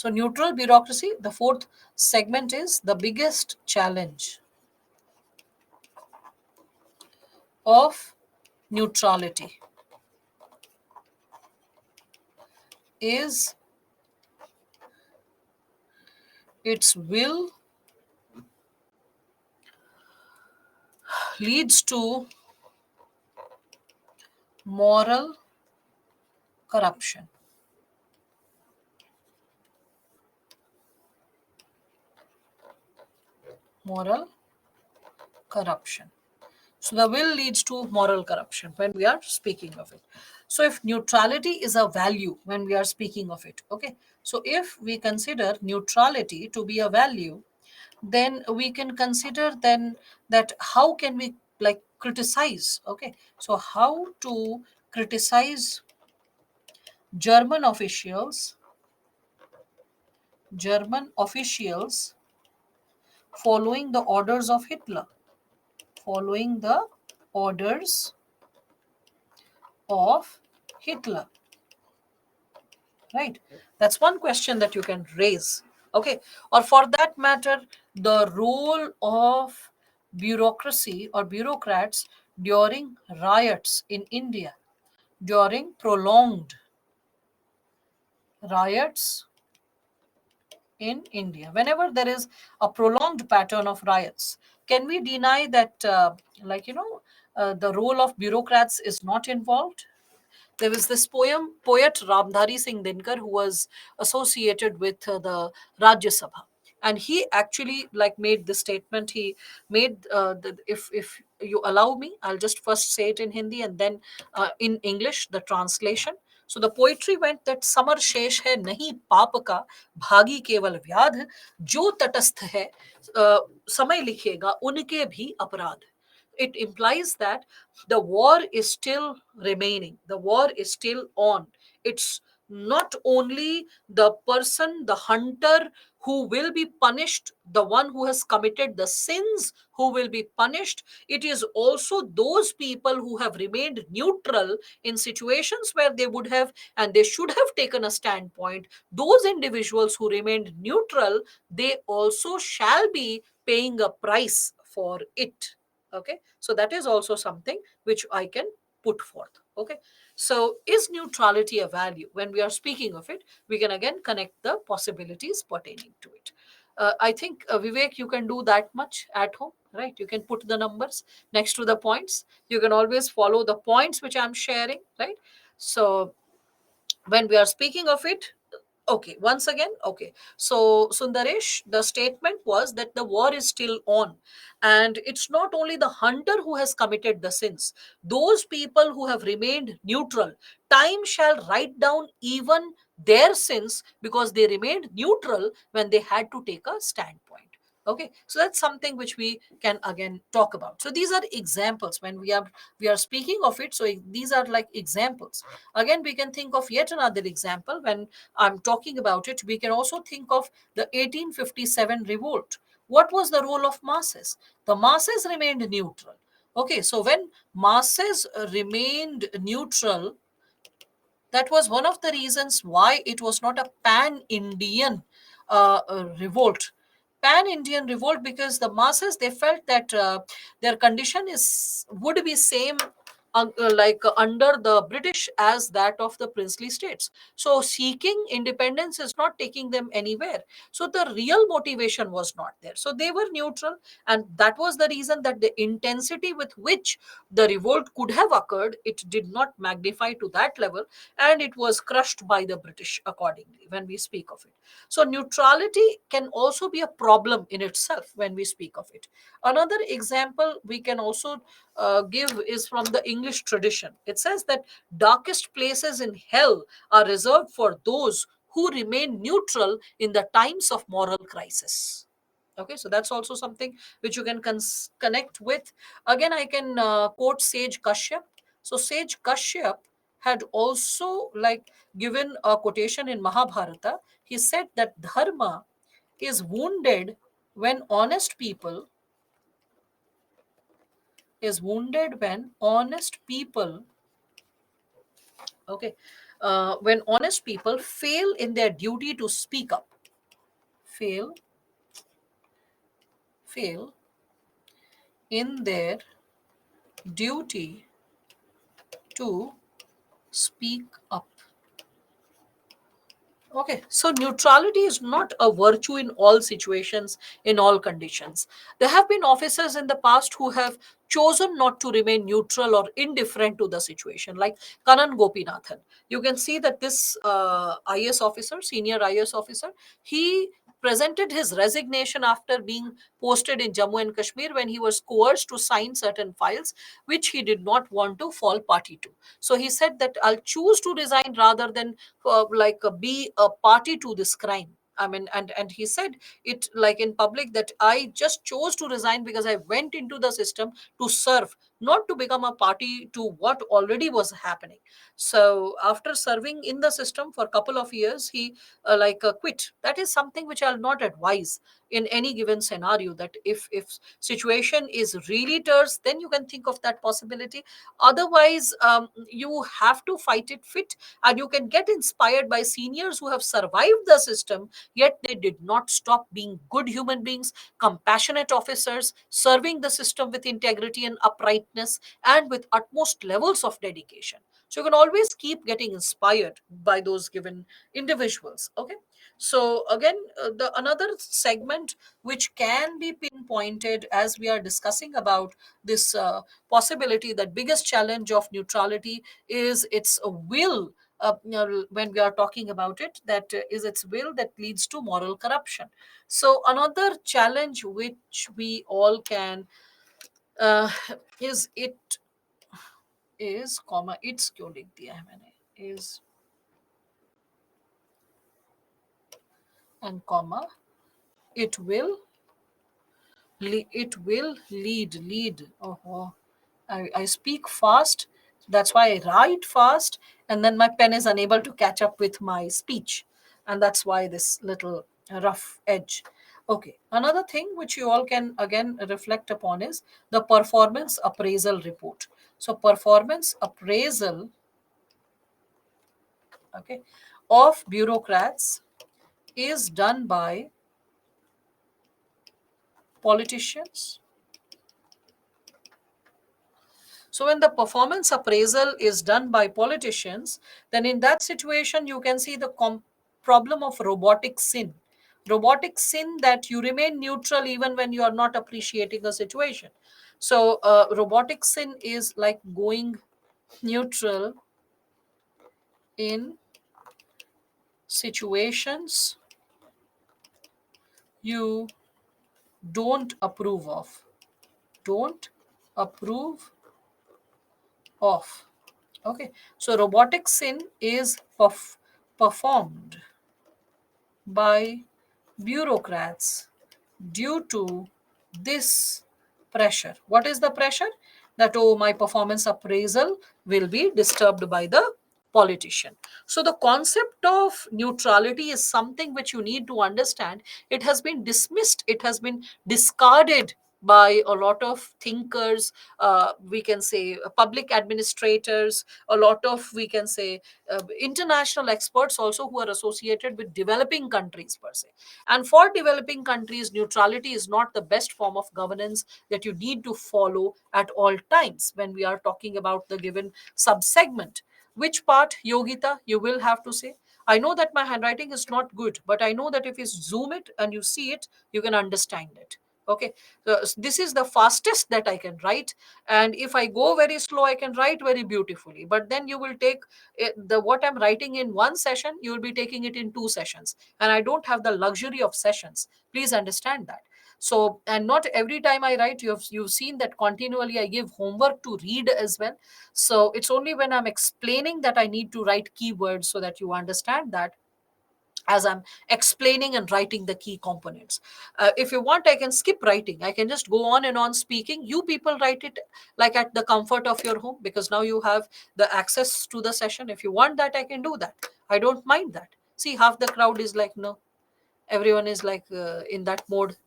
neutral bureaucracy, the fourth segment, is the biggest challenge of neutrality is its will leads to moral corruption. Moral corruption. So the will leads to moral corruption when we are speaking of it. So if neutrality is a value when we are speaking of it, okay. So if we consider neutrality to be a value, then we can consider then that how can we like criticize, okay. So how to criticize German officials, German officials following the orders of Hitler, following the orders of Hitler, right? That's one question that you can raise, okay. Or for that matter, the role of bureaucracy or bureaucrats during riots in India, during prolonged riots in India. Whenever there is a prolonged pattern of riots, can we deny that, the role of bureaucrats is not involved? There was this poet Ramdhari Singh Dinkar, who was associated with the Rajya Sabha, and he actually like made this statement. He made if you allow me, I'll just first say it in Hindi and then in English the translation. So the poetry went that summer शेष है नहीं पाप का, भागी केवल व्याध, जो तटस्थ है समय लिखेगा उनके भी अपराध. It implies that the war is still remaining, the war is still on. It's not only the person, the hunter, who will be punished, the one who has committed the sins who will be punished. It is also those people who have remained neutral in situations where they would have and they should have taken a standpoint. Those individuals who remained neutral, they also shall be paying a price for it. Okay, so that is also something which I can put forth. Okay, so is neutrality a value? When we are speaking of it, we can again connect the possibilities pertaining to it. I think, Vivek, you can do that much at home, right? You can put the numbers next to the points. You can always follow the points which I'm sharing, right? So when we are speaking of it, okay, once again, okay. So, Sundaresh, the statement was that the war is still on. And it's not only the hunter who has committed the sins, those people who have remained neutral, time shall write down even their sins because they remained neutral when they had to take a standpoint. Okay, so that's something which we can again talk about. So these are examples when we are speaking of it. So these are like examples. Again, we can think of yet another example when I'm talking about it. We can also think of the 1857 revolt. What was the role of masses? The masses remained neutral. Okay, so when masses remained neutral, that was one of the reasons why it was not a pan-Indian revolt. Pan-Indian revolt because the masses, they felt that their condition is would be same under the British as that of the princely states. So seeking independence is not taking them anywhere. So the real motivation was not there. So they were neutral, and that was the reason that the intensity with which the revolt could have occurred, it did not magnify to that level, and it was crushed by the British accordingly when we speak of it. So neutrality can also be a problem in itself when we speak of it. Another example we can also give is from the English tradition. It says that darkest places in hell are reserved for those who remain neutral in the times of moral crisis. Okay, so that's also something which you can connect with. Again, I can quote Sage Kashyap. So Sage Kashyap had also like given a quotation in Mahabharata. He said that dharma is wounded when honest people okay, when honest people fail in their duty to speak up, fail fail in their duty to speak up. Okay, so neutrality is not a virtue in all situations, in all conditions. There have been officers in the past who have chosen not to remain neutral or indifferent to the situation, like Kanan Gopinathan. You can see that this IS officer, senior IS officer, he presented his resignation after being posted in Jammu and Kashmir when he was coerced to sign certain files which he did not want to fall party to. So he said that I'll choose to resign rather than be a party to this crime. I mean, and he said it like in public that I just chose to resign because I went into the system to serve, not to become a party to what already was happening. So after serving in the system for a couple of years, he quit. That is something which I'll not advise in any given scenario. That if situation is really terse, then you can think of that possibility. Otherwise, you have to fight it fit, and you can get inspired by seniors who have survived the system, yet they did not stop being good human beings, compassionate officers, serving the system with integrity and uprightness and with utmost levels of dedication. So you can always keep getting inspired by those given individuals. Okay. So again, the another segment which can be pinpointed as we are discussing about this possibility that biggest challenge of neutrality is its will. When we are talking about it, that is its will that leads to moral corruption. So another challenge which we all can uh, is it is comma it's क्यों लिख दिया है मैंने is and comma it will it will lead. Oh, I speak fast, that's why I write fast, and then my pen is unable to catch up with my speech, and that's why this little rough edge. Okay, another thing which you all can again reflect upon is the performance appraisal report. So performance appraisal, okay, of bureaucrats is done by politicians. So when the performance appraisal is done by politicians, then in that situation, you can see the problem of robotic sin. Robotic sin, that you remain neutral even when you are not appreciating a situation. So robotic sin is like going neutral in situations you don't approve of. Don't approve of. Okay. So robotic sin is performed by bureaucrats due to this pressure. What is the pressure? That, oh, my performance appraisal will be disturbed by the politician. So the concept of neutrality is something which you need to understand. It has been dismissed, it has been discarded by a lot of thinkers, we can say public administrators, a lot of, we can say, international experts also who are associated with developing countries per se. And for developing countries, neutrality is not the best form of governance that you need to follow at all times when we are talking about the given subsegment. Which part, Yogita, you will have to say? I know that my handwriting is not good, but I know that if you zoom it and you see it, you can understand it. Okay, so this is the fastest that I can write, and if I go very slow, I can write very beautifully. But then you will take the what I'm writing in one session, you will be taking it in two sessions, and I don't have the luxury of sessions. Please understand that. So, and not every time I write, you've seen that continually I give homework to read as well. So it's only when I'm explaining that I need to write keywords so that you understand that as I'm explaining and writing the key components. If you want, I can skip writing. I can just go on and on speaking. You people write it like at the comfort of your home, because now you have the access to the session. If you want that, I can do that. I don't mind that. See, half the crowd is like, no, everyone is like in that mode.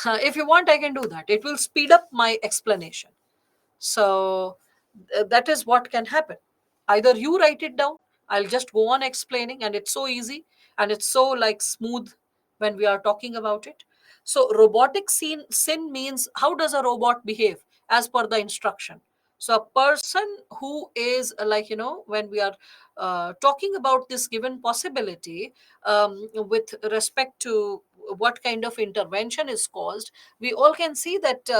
If you want, I can do that. It will speed up my explanation. So that is what can happen. Either you write it down, I'll just go on explaining, and it's so easy and it's so like smooth when we are talking about it. So robotic sin means how does a robot behave as per the instruction. So a person who is when we are talking about this given possibility, with respect to what kind of intervention is caused, we all can see that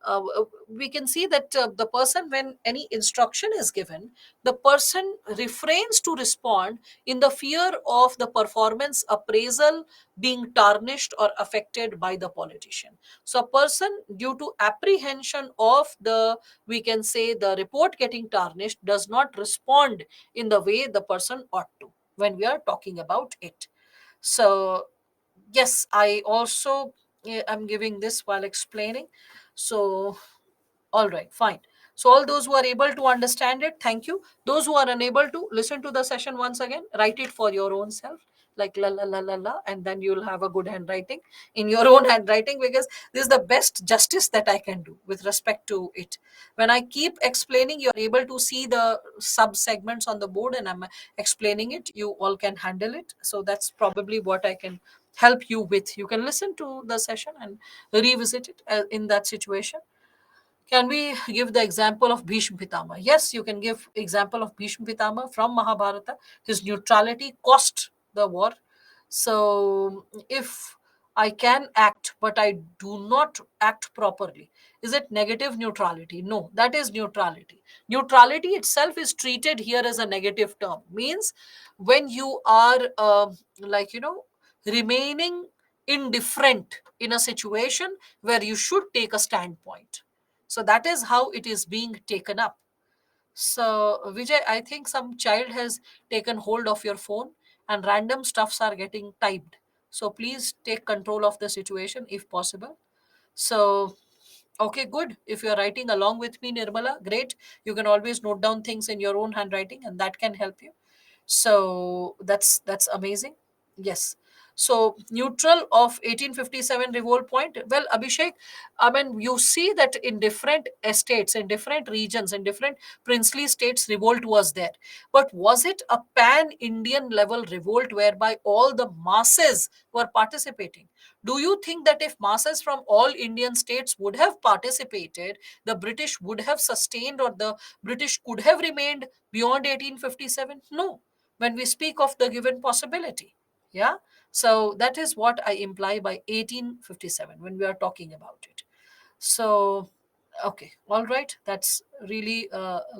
uh, we can see that the person, when any instruction is given, the person refrains to respond in the fear of the performance appraisal being tarnished or affected by the politician. So a person, due to apprehension of the, we can say, the report getting tarnished, does not respond in the way the person ought to when we are talking about it. So yes, I also am giving this while explaining. So all right, fine. So all those who are able to understand it, thank you. Those who are unable to, listen to the session once again, write it for your own self, like la la la la la, and then you'll have a good handwriting in your own handwriting, because this is the best justice that I can do with respect to it. When I keep explaining, you're able to see the sub segments on the board, and I'm explaining it. You all can handle it. So that's probably what I can help you with. You can listen to the session and revisit it in that situation. Can we give the example of Bhishma Pitama? Yes, you can give example of Bhishma Pitama from Mahabharata. His neutrality cost the war. So if I can act, but I do not act properly, is it negative neutrality? No, that is neutrality. Neutrality itself is treated here as a negative term. Means when you are like you know remaining indifferent in a situation where you should take a standpoint. So that is how it is being taken up. So, Vijay, I think some child has taken hold of your phone and random stuffs are getting typed. So please take control of the situation if possible. So, okay, good. If you're writing along with me, Nirmala, great. You can always note down things in your own handwriting, and that can help you. So that's amazing. Yes. So neutral of 1857 revolt point. Well, Abhishek, I mean, you see that in different estates, in different regions, in different princely states, revolt was there. But was it a pan-Indian level revolt whereby all the masses were participating? Do you think that if masses from all Indian states would have participated, the British would have sustained, or the British could have remained beyond 1857? No, when we speak of the given possibility. Yeah. So that is what I imply by 1857 when we are talking about it. So, okay, all right. That's really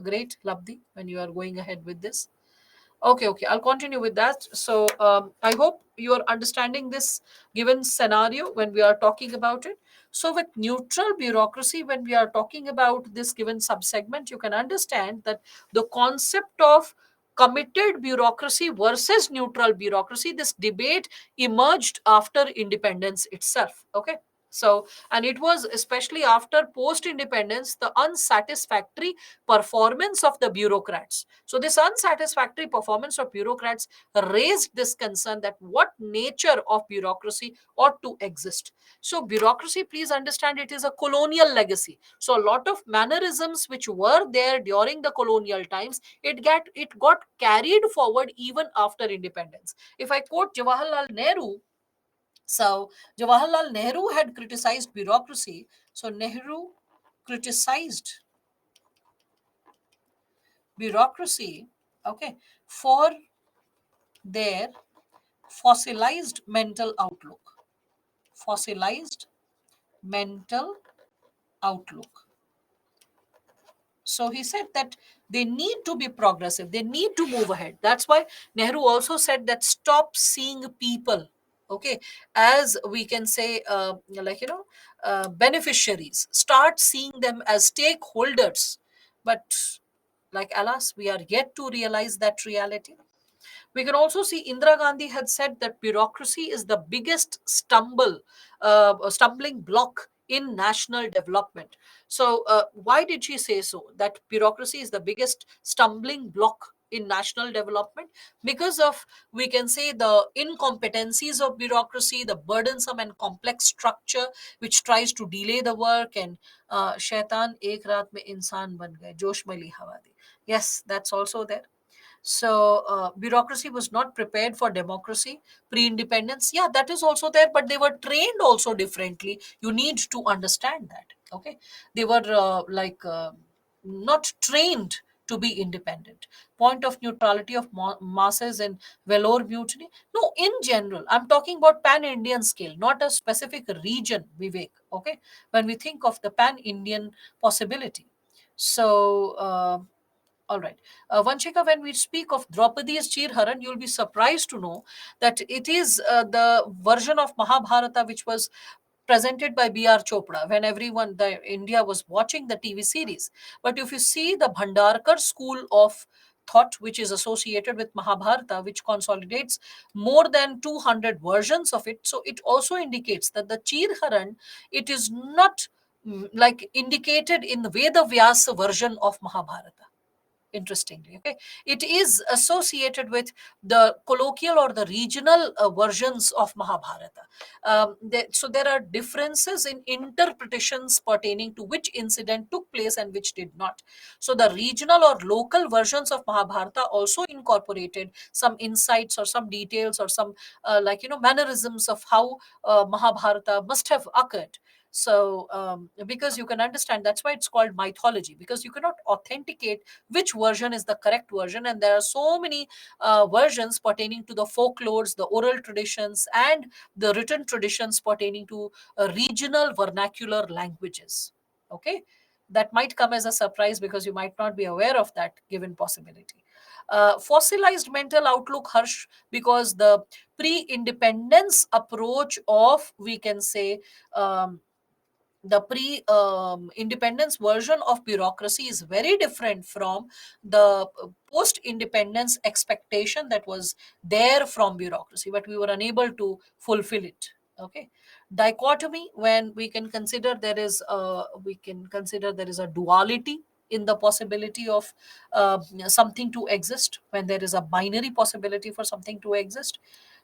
great, Labdi, when you are going ahead with this. Okay, okay, I'll continue with that. So, I hope you are understanding this given scenario when we are talking about it. So, with neutral bureaucracy, when we are talking about this given subsegment, you can understand that the concept of committed bureaucracy versus neutral bureaucracy, this debate emerged after independence itself. Okay. So, and it was especially after post independence, the unsatisfactory performance of the bureaucrats. So, this unsatisfactory performance of bureaucrats raised this concern that what nature of bureaucracy ought to exist. So, bureaucracy, please understand, it is a colonial legacy. So, a lot of mannerisms which were there during the colonial times, it got carried forward even after independence. If I quote Jawaharlal Nehru, so Jawaharlal Nehru had criticized bureaucracy. So, Nehru criticized bureaucracy, okay, for their fossilized mental outlook. Fossilized mental outlook. So he said that they need to be progressive, they need to move ahead. That's why Nehru also said that stop seeing people, okay, as we can say, beneficiaries. Start seeing them as stakeholders. But like alas, we are yet to realize that reality. We can also see Indira Gandhi had said that bureaucracy is the biggest stumbling block in national development. So, why did she say so? That bureaucracy is the biggest stumbling block in national development because of, we can say, the incompetencies of bureaucracy, the burdensome and complex structure which tries to delay the work, and shaitan ek raat mein insan ban gaye, josh mein li hawa di. Yes, that's also there. So, bureaucracy was not prepared for democracy, pre-independence. Yeah, that is also there, but they were trained also differently. You need to understand that. Okay, they were not trained to be independent. Point of neutrality of masses in Vellore mutiny. No, in general, I'm talking about pan-Indian scale, not a specific region, Vivek. Okay, when we think of the pan-Indian possibility. So, all right. Vanchika, when we speak of Draupadi's Chirharan, you'll be surprised to know that it is the version of Mahabharata which was presented by B.R. Chopra when everyone, the India was watching the TV series. But if you see the Bhandarkar school of thought, which is associated with Mahabharata, which consolidates more than 200 versions of it, so it also indicates that the Chirharan, it is not like indicated in the Veda Vyasa version of Mahabharata, interestingly. Okay, it is associated with the colloquial or the regional versions of Mahabharata. So there are differences in interpretations pertaining to which incident took place and which did not. So the regional or local versions of Mahabharata also incorporated some insights or some details or some mannerisms of how Mahabharata must have occurred. So because you can understand, that's why it's called mythology, because you cannot authenticate which version is the correct version, and there are so many versions pertaining to the folklores, the oral traditions, and the written traditions pertaining to regional vernacular languages. Okay, that might come as a surprise because you might not be aware of that given possibility. Fossilized mental outlook, Harsh, because the pre-independence approach of, we can say, the pre independence version of bureaucracy is very different from the post independence expectation that was there from bureaucracy, but we were unable to fulfill it. Okay, dichotomy, when we can consider there is a duality in the possibility of something to exist, when there is a binary possibility for something to exist.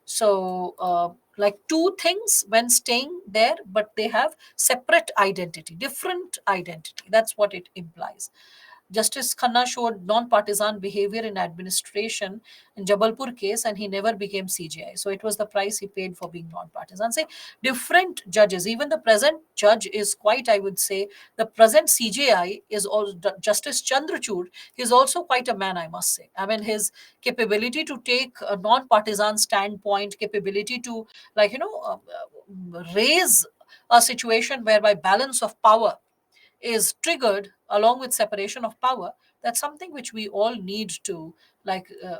So like two things when staying there, but they have separate identity, different identity. That's what it implies. Justice Khanna showed non-partisan behavior in administration in Jabalpur case, and he never became CJI. So it was the price he paid for being non-partisan. Say different judges, even the present judge is quite, I would say, the present CJI is all Justice Chandrachud. He's also quite a man, I must say. I mean, his capability to take a non-partisan standpoint, capability to raise a situation whereby balance of power is triggered along with separation of power, that's something which we all need to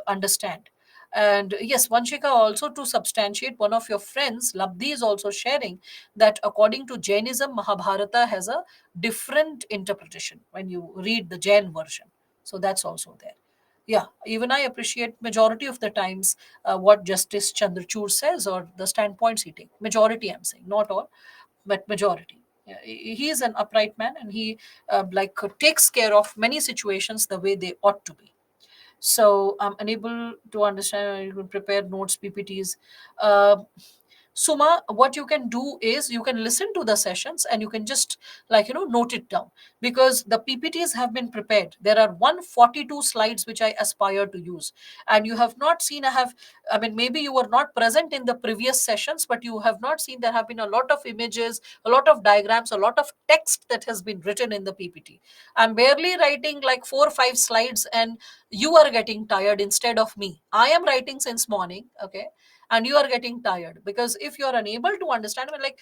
understand. And yes, Vanshika, also to substantiate, one of your friends Labdi is also sharing that according to Jainism, Mahabharata has a different interpretation when you read the Jain version. So that's also there. Yeah, even I appreciate majority of the times what Justice Chandrachud says or the standpoints he takes. Majority, I'm saying, not all, but majority. Yeah, he is an upright man, and he takes care of many situations the way they ought to be. So I'm unable to understand. You can prepare notes, PPTs. Suma, what you can do is you can listen to the sessions and you can just note it down, because the PPTs have been prepared. There are 142 slides which I aspire to use, and you have not seen. I mean, maybe you were not present in the previous sessions, but you have not seen. There have been a lot of images, a lot of diagrams, a lot of text that has been written in the PPT. I'm barely writing like 4 or 5 slides, and you are getting tired instead of me. I am writing since morning, okay, and you are getting tired because if you are unable to understand, I mean, like,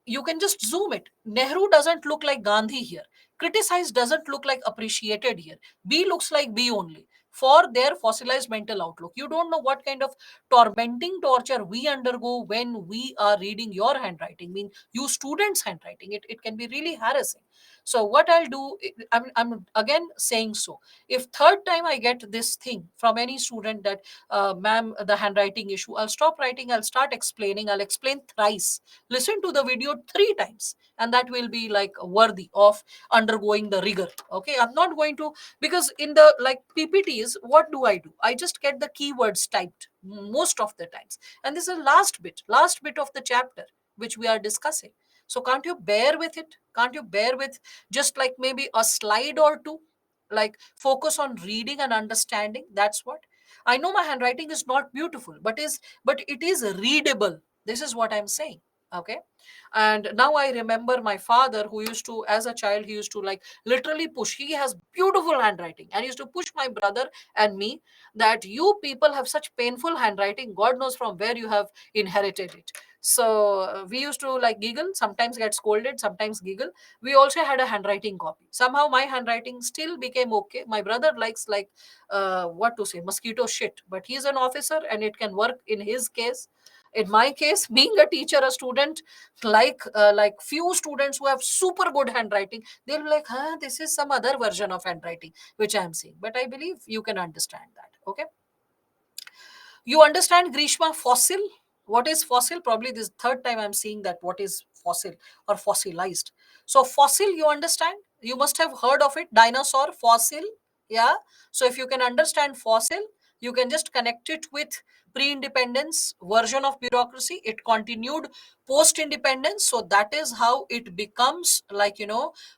you can just zoom it. Nehru doesn't look like Gandhi here. Criticized doesn't look like appreciated here. B looks like B only for their fossilized mental outlook. You don't know what kind of tormenting torture we undergo when we are reading your handwriting. I mean, you students' handwriting. It can be really harassing. So what I'll do, I'm again saying, so if third time I get this thing from any student that ma'am, the handwriting issue, I'll stop writing, I'll start explaining, I'll explain thrice. Listen to the video 3 times, and that will be like worthy of undergoing the rigor. Okay, I'm not going to, because in the like PPTs, what do? I just get the keywords typed most of the times, and this is the last bit of the chapter which we are discussing. So can't you bear with it? Can't you bear with just like maybe a slide or two? Like focus on reading and understanding. That's what I know. My handwriting is not beautiful, but it is readable. This is what I'm saying. Okay. And now I remember my father, who used to, as a child, he used to like literally push. He has beautiful handwriting and he used to push my brother and me that you people have such painful handwriting. God knows from where you have inherited it. So we used to like giggle, sometimes get scolded, sometimes giggle. We also had a handwriting copy. Somehow my handwriting still became okay. My brother likes like what to say, mosquito shit, but he's an officer and it can work in his case. In my case, being a teacher, a student, like few students who have super good handwriting, they'll be like, huh, this is some other version of handwriting which I am seeing. But I believe you can understand that. Okay. You understand, Grishma, fossil? What is fossil? Probably this third time I'm seeing that what is fossil or fossilized. So fossil, you understand? You must have heard of it. Dinosaur, fossil. Yeah. So if you can understand fossil, you can just connect it with pre-independence version of bureaucracy. It continued post-independence. So that is how it becomes like,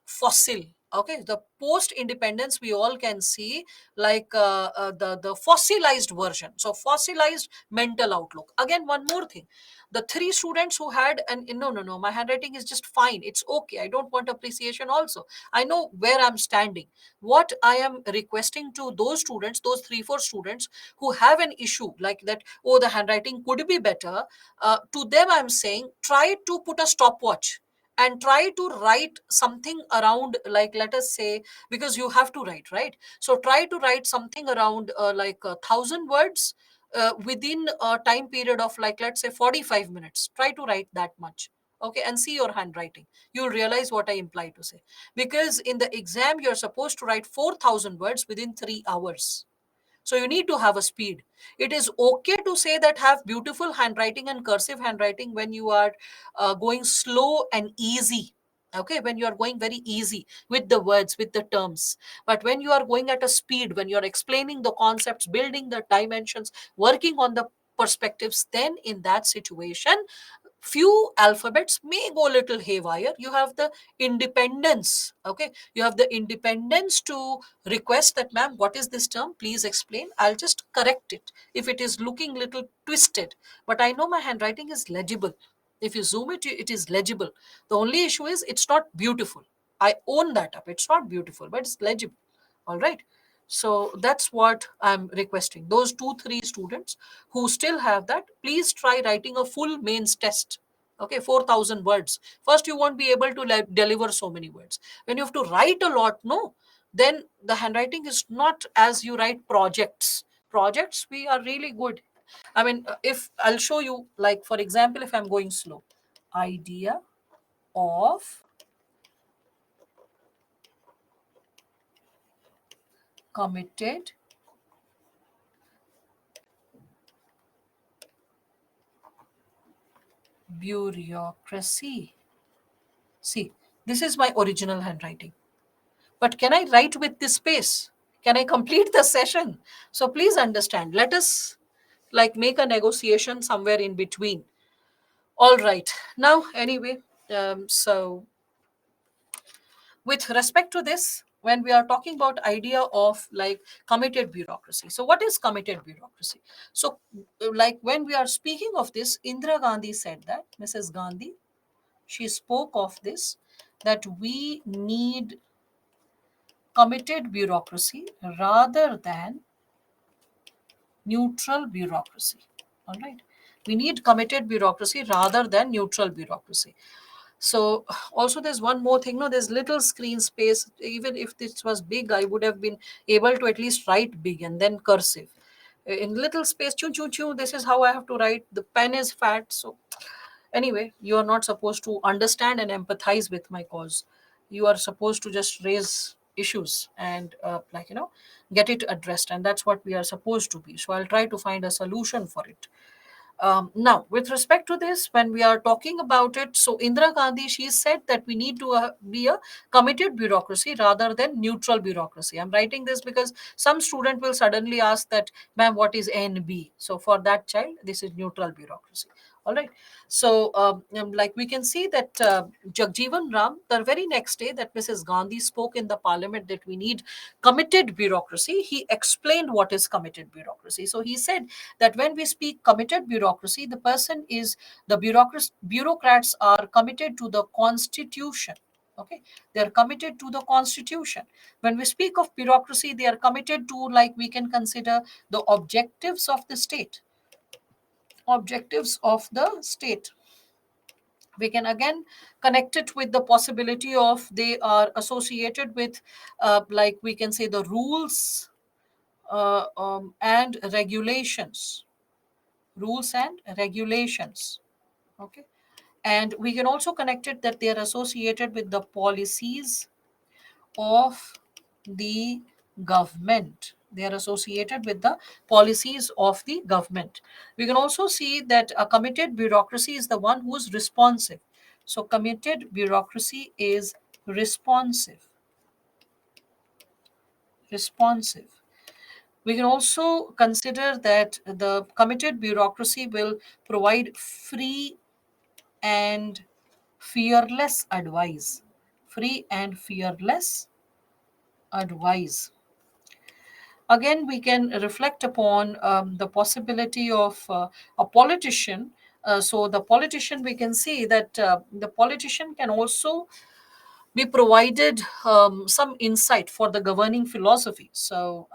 fossil. Okay. The post-independence, we all can see like the fossilized version. So fossilized mental outlook. Again, one more thing, the three students who had an no, my handwriting is just fine, it's okay, I don't want appreciation also, I know where I'm standing. What I am requesting to those students, those 3 4 students who have an issue like that, oh, the handwriting could be better, to them I'm saying, try to put a stopwatch and try to write something around, like, let us say, because you have to write, right? So try to write something around like 1,000 words within a time period of, like, let's say 45 minutes. Try to write that much. Okay, and see your handwriting. You'll realize what I imply to say. Because in the exam, you're supposed to write 4,000 words within 3 hours. So you need to have a speed. It is okay to say that have beautiful handwriting and cursive handwriting when you are going slow and easy. Okay, when you are going very easy with the words, with the terms. But when you are going at a speed, when you're explaining the concepts, building the dimensions, working on the perspectives, then in that situation, few alphabets may go a little haywire. You have the independence. Okay, you have the independence to request that, ma'am, what is this term, please explain, I'll just correct it if it is looking little twisted, but I know my handwriting is legible. If you zoom it, it is legible. The only issue is it's not beautiful. I own that up, it's not beautiful, but it's legible. All right. So that's what I'm requesting. Those 2 3 students who still have that, please try writing a full mains test. Okay, 4,000 words. First, you won't be able to deliver so many words. When you have to write a lot, no, then the handwriting is not as you write projects. Projects, we are really good. I mean, if I'll show you, like, for example, if I'm going slow, idea of committed bureaucracy. See, this is my original handwriting. But can I write with this space? Can I complete the session? So please understand. Let us like make a negotiation somewhere in between. All right. Now, anyway, so with respect to this, when we are talking about idea of like committed bureaucracy, so what is committed bureaucracy? So like when we are speaking of this, Indira Gandhi said that, Mrs. Gandhi, she spoke of this, that we need committed bureaucracy rather than neutral bureaucracy. All right. We need committed bureaucracy rather than neutral bureaucracy. So also there's one more thing. No, there's little screen space. Even if this was big, I would have been able to at least write big and then cursive. In little space, choo choo choo. This is how I have to write. The pen is fat. So anyway, you are not supposed to understand and empathize with my cause. You are supposed to just raise issues and get it addressed, and that's what we are supposed to be. So I'll try to find a solution for it. Now, with respect to this, when we are talking about it, so Indira Gandhi, she said that we need to be a committed bureaucracy rather than neutral bureaucracy. I'm writing this because some student will suddenly ask that, ma'am, what is NB? So for that child, this is neutral bureaucracy. All right. So, like we can see that Jagjeevan Ram, the very next day that Mrs. Gandhi spoke in the parliament that we need committed bureaucracy, he explained what is committed bureaucracy. So, he said that when we speak committed bureaucracy, the person is the bureaucrats are committed to the constitution. Okay, they are committed to the constitution. When we speak of bureaucracy, they are committed to, like, we can consider the objectives of the state. We can again connect it with the possibility of they are associated with, like we can say, the rules and regulations. Okay, and we can also connect it that they are associated with the policies of the government. They are associated with the policies of the government. We can also see that a committed bureaucracy is the one who is responsive. So, committed bureaucracy is responsive. We can also consider that the committed bureaucracy will provide free and fearless advice. Free and fearless advice. Again, we can reflect upon the possibility of a politician. So, the politician, we can see that the politician can also be provided some insight for the governing philosophy. So,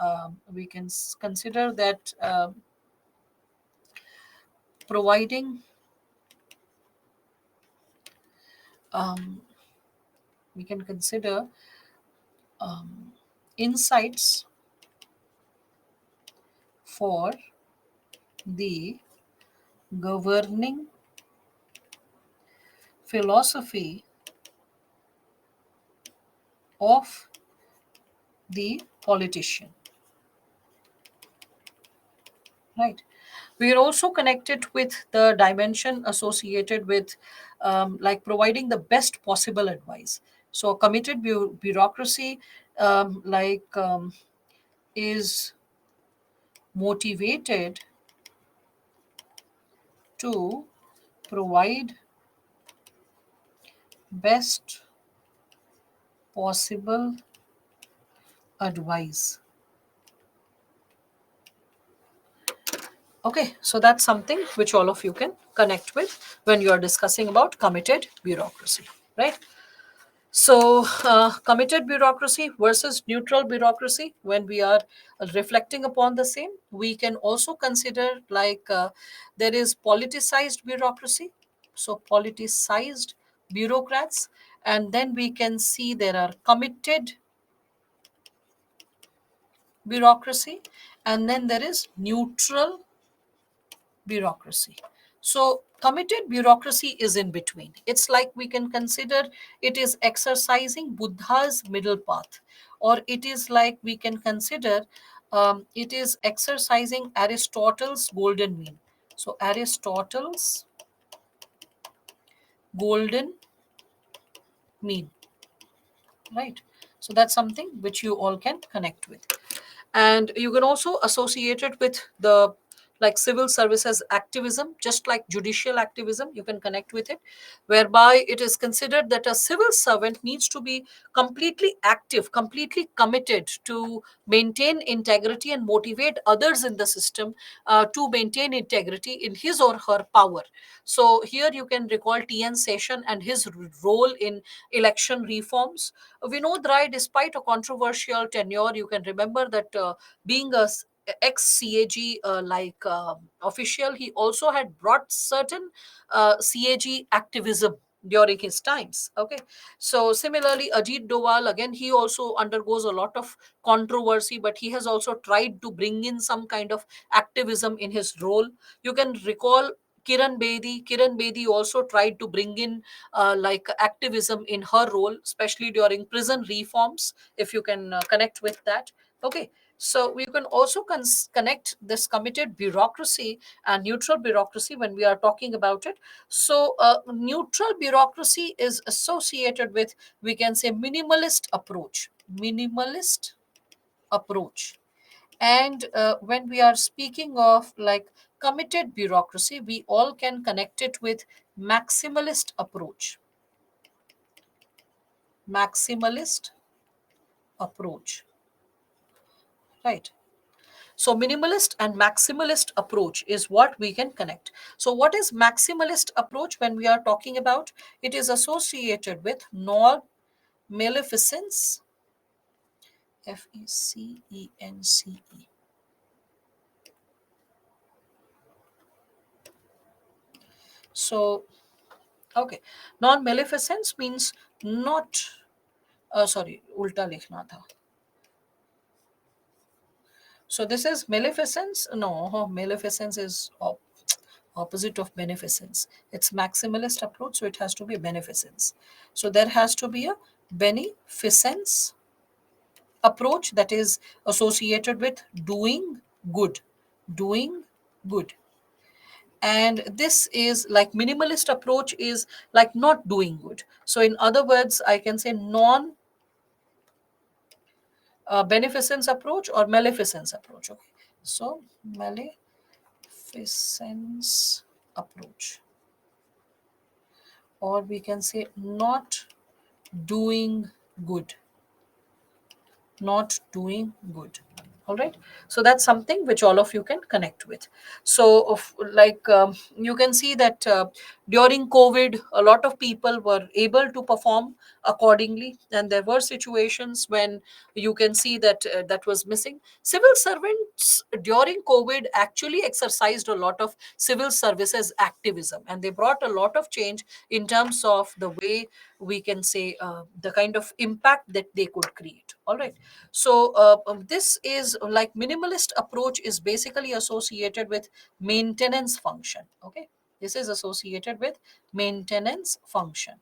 we can consider that providing, um, we can consider insights for the governing philosophy of the politician. Right. We are also connected with the dimension associated with, like, providing the best possible advice. So, a committed bureaucracy, is motivated to provide best possible advice. Okay, so that's something which all of you can connect with when you are discussing about committed bureaucracy, right? So, committed bureaucracy versus neutral bureaucracy, when we are reflecting upon the same, we can also consider, like, there is politicized bureaucracy. So, politicized bureaucrats, and then we can see there are committed bureaucracy, and then there is neutral bureaucracy. So, committed bureaucracy is in between. It's like we can consider it is exercising Buddha's middle path, or it is like we can consider it is exercising Aristotle's golden mean. So, Aristotle's golden mean, right? So, that's something which you all can connect with. And you can also associate it with the, like, civil services activism, just like judicial activism. You can connect with it, whereby it is considered that a civil servant needs to be completely active, completely committed to maintain integrity and motivate others in the system to maintain integrity in his or her power. So here you can recall TN Session and his role in election reforms. Vinod Rai, despite a controversial tenure, you can remember that being a ex CAG official, he also had brought certain CAG activism during his times. Okay, so similarly, Ajit Doval, again, he also undergoes a lot of controversy, but he has also tried to bring in some kind of activism in his role. You can recall Kiran Bedi. Kiran Bedi also tried to bring in like activism in her role, especially during prison reforms, if you can connect with that. Okay, so you can also connect this committed bureaucracy and neutral bureaucracy when we are talking about it. So, neutral bureaucracy is associated with, we can say, minimalist approach. And when we are speaking of, like, committed bureaucracy, we all can connect it with maximalist approach. Maximalist approach, right? So minimalist and maximalist approach is what we can connect. So what is maximalist approach when we are talking about? It is associated with non-maleficence, Fecence. So, okay, non-maleficence means not, sorry, ulta likhna tha. So this is maleficence. No, maleficence is opposite of beneficence. It's maximalist approach, so it has to be beneficence. So there has to be a beneficence approach that is associated with doing good. Doing good. And this is like minimalist approach is like not doing good. So in other words, I can say non beneficence approach or maleficence approach. Okay. So maleficence approach, or we can say not doing good. Not doing good. All right, so that's something which all of you can connect with. So you can see that during COVID a lot of people were able to perform accordingly, and there were situations when you can see that that was missing. Civil servants during COVID actually exercised a lot of civil services activism, and they brought a lot of change in terms of the way we can say the kind of impact that they could create. All right, so this is like minimalist approach is basically associated with maintenance function. Okay, this is associated with maintenance function,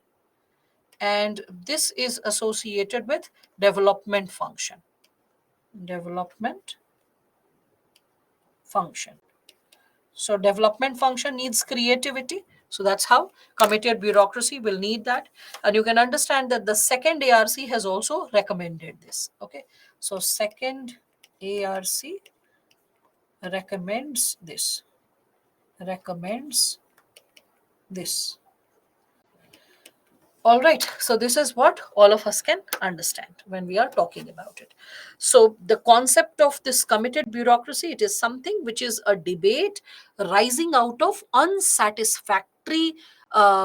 and this is associated with development function. Development function. So development function needs creativity. So that's how committed bureaucracy will need that. And you can understand that the second ARC has also recommended this. Okay. So second ARC recommends this. Recommends this. All right, so this is what all of us can understand when we are talking about it. So the concept of this committed bureaucracy, it is something which is a debate rising out of unsatisfactory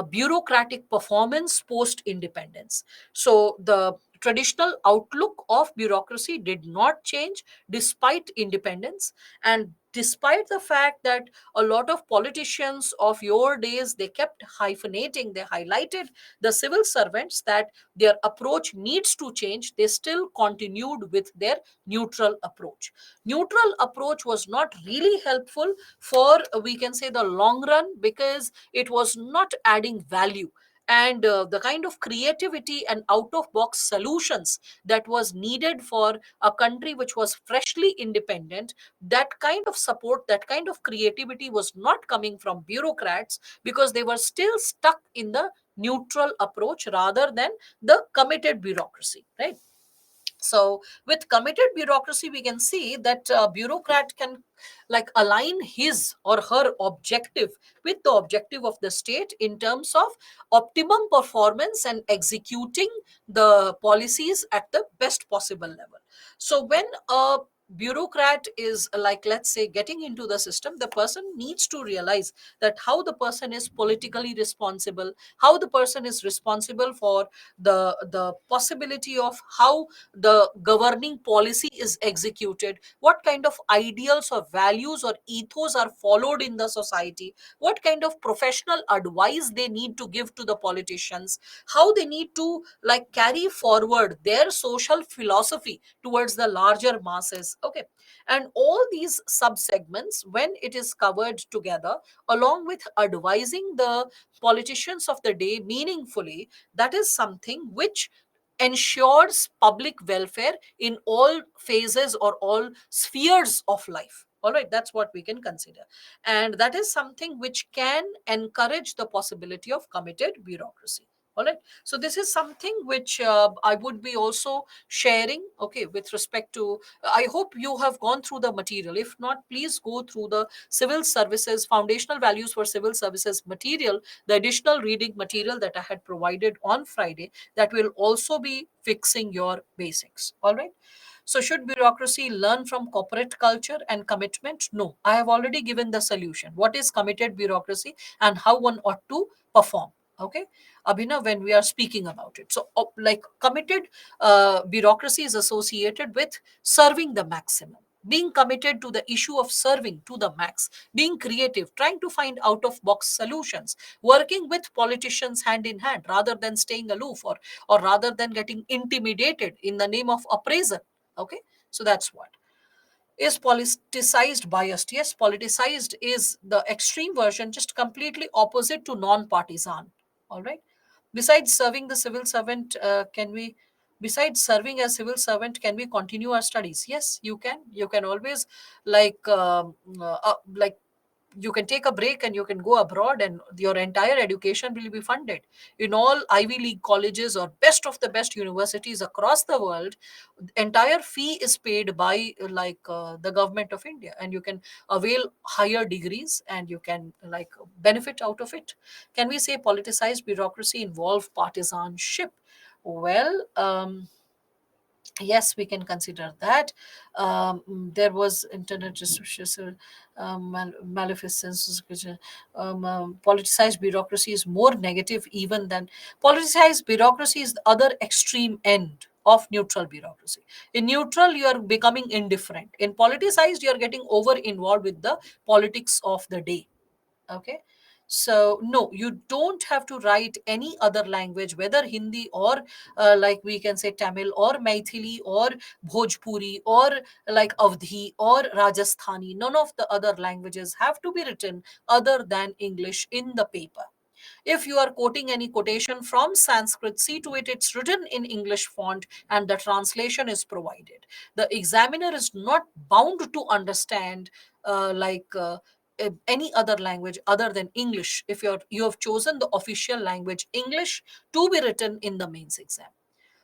bureaucratic performance post independence. So the traditional outlook of bureaucracy did not change despite independence, and despite the fact that a lot of politicians of your days, they kept hyphenating, they highlighted the civil servants that their approach needs to change, they still continued with their neutral approach. Neutral approach was not really helpful for we can say the long run, because it was not adding value, and the kind of creativity and out of box solutions that was needed for a country which was freshly independent, that kind of support, that kind of creativity was not coming from bureaucrats, because they were still stuck in the neutral approach rather than the committed bureaucracy, right? So with committed bureaucracy we can see that bureaucrat can like align his or her objective with the objective of the state in terms of optimum performance and executing the policies at the best possible level. So when a bureaucrat is like, let's say, getting into the system, the person needs to realize that how the person is politically responsible, how the person is responsible for the possibility of how the governing policy is executed, what kind of ideals or values or ethos are followed in the society, what kind of professional advice they need to give to the politicians, how they need to like carry forward their social philosophy towards the larger masses. Okay, and all these sub segments, when it is covered together along with advising the politicians of the day meaningfully, that is something which ensures public welfare in all phases or all spheres of life. All right, that's what we can consider. And that is something which can encourage the possibility of committed bureaucracy. All right. So this is something which I would be also sharing. Okay, with respect to, I hope you have gone through the material. If not, please go through the civil services foundational values for civil services material, the additional reading material that I had provided on Friday. That will also be fixing your basics. All right. So, should bureaucracy learn from corporate culture and commitment? No, I have already given the solution. What is committed bureaucracy and how one ought to perform? Okay, Abhinav, when we are speaking about it. So, like committed bureaucracy is associated with serving the maximum. Being committed to the issue of serving to the max, being creative, trying to find out of box solutions, working with politicians hand in hand rather than staying aloof, or rather than getting intimidated in the name of appraisal. Okay, so that's what is politicized biased. Yes, politicized is the extreme version, just completely opposite to non-partisan. All right. Besides serving the civil servant, can we? Besides serving as civil servant, can we continue our studies? Yes, you can. You can always like you can take a break and you can go abroad, and your entire education will be funded in all Ivy League colleges or best of the best universities across the world. Entire fee is paid by the government of India, and you can avail higher degrees and you can benefit out of it. Can we say politicized bureaucracy involve partisanship? Well, yes, we can consider that. There was internet distribution, maleficence, politicized bureaucracy is more negative even than politicized bureaucracy is the other extreme end of neutral bureaucracy. In neutral, you are becoming indifferent. In politicized, you are getting over involved with the politics of the day. Okay. So no, you don't have to write any other language, whether Hindi or like we can say Tamil or Maithili or Bhojpuri or like Avdhi or Rajasthani. None of the other languages have to be written other than English in the paper. If you are quoting any quotation from Sanskrit, see to it it's written in English font and the translation is provided. The examiner is not bound to understand any other language other than English if you have chosen the official language English to be written in the mains exam.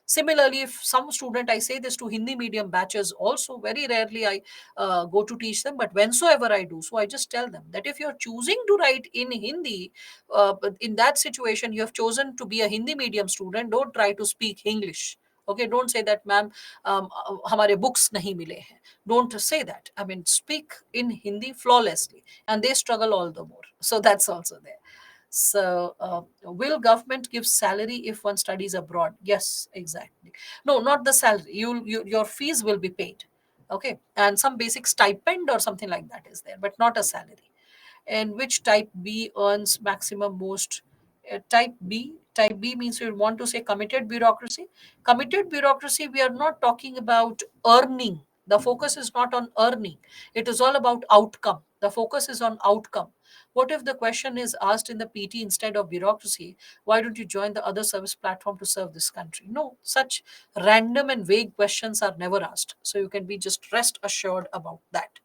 Similarly, if some student, I say this to Hindi medium batches also, very rarely I go to teach them, but whensoever I do, so I just tell them that if you're choosing to write in Hindi, but in that situation, you have chosen to be a Hindi medium student, don't try to speak English. Okay, don't say that, ma'am, हमारे books नहीं मिले हैं. Don't say that. I mean, speak in Hindi flawlessly, and they struggle all the more. So that's also there. So, will government give salary if one studies abroad? Yes, exactly. No, not the salary. Your fees will be paid. Okay, and some basic stipend or something like that is there, but not a salary. And which type B earns maximum most? Type B means you want to say committed bureaucracy. Committed bureaucracy, we are not talking about earning. The focus is not on earning. It is all about outcome. The focus is on outcome. What if the question is asked in the PT instead of bureaucracy? Why don't you join the other service platform to serve this country? No, such random and vague questions are never asked. So you can be just rest assured about that.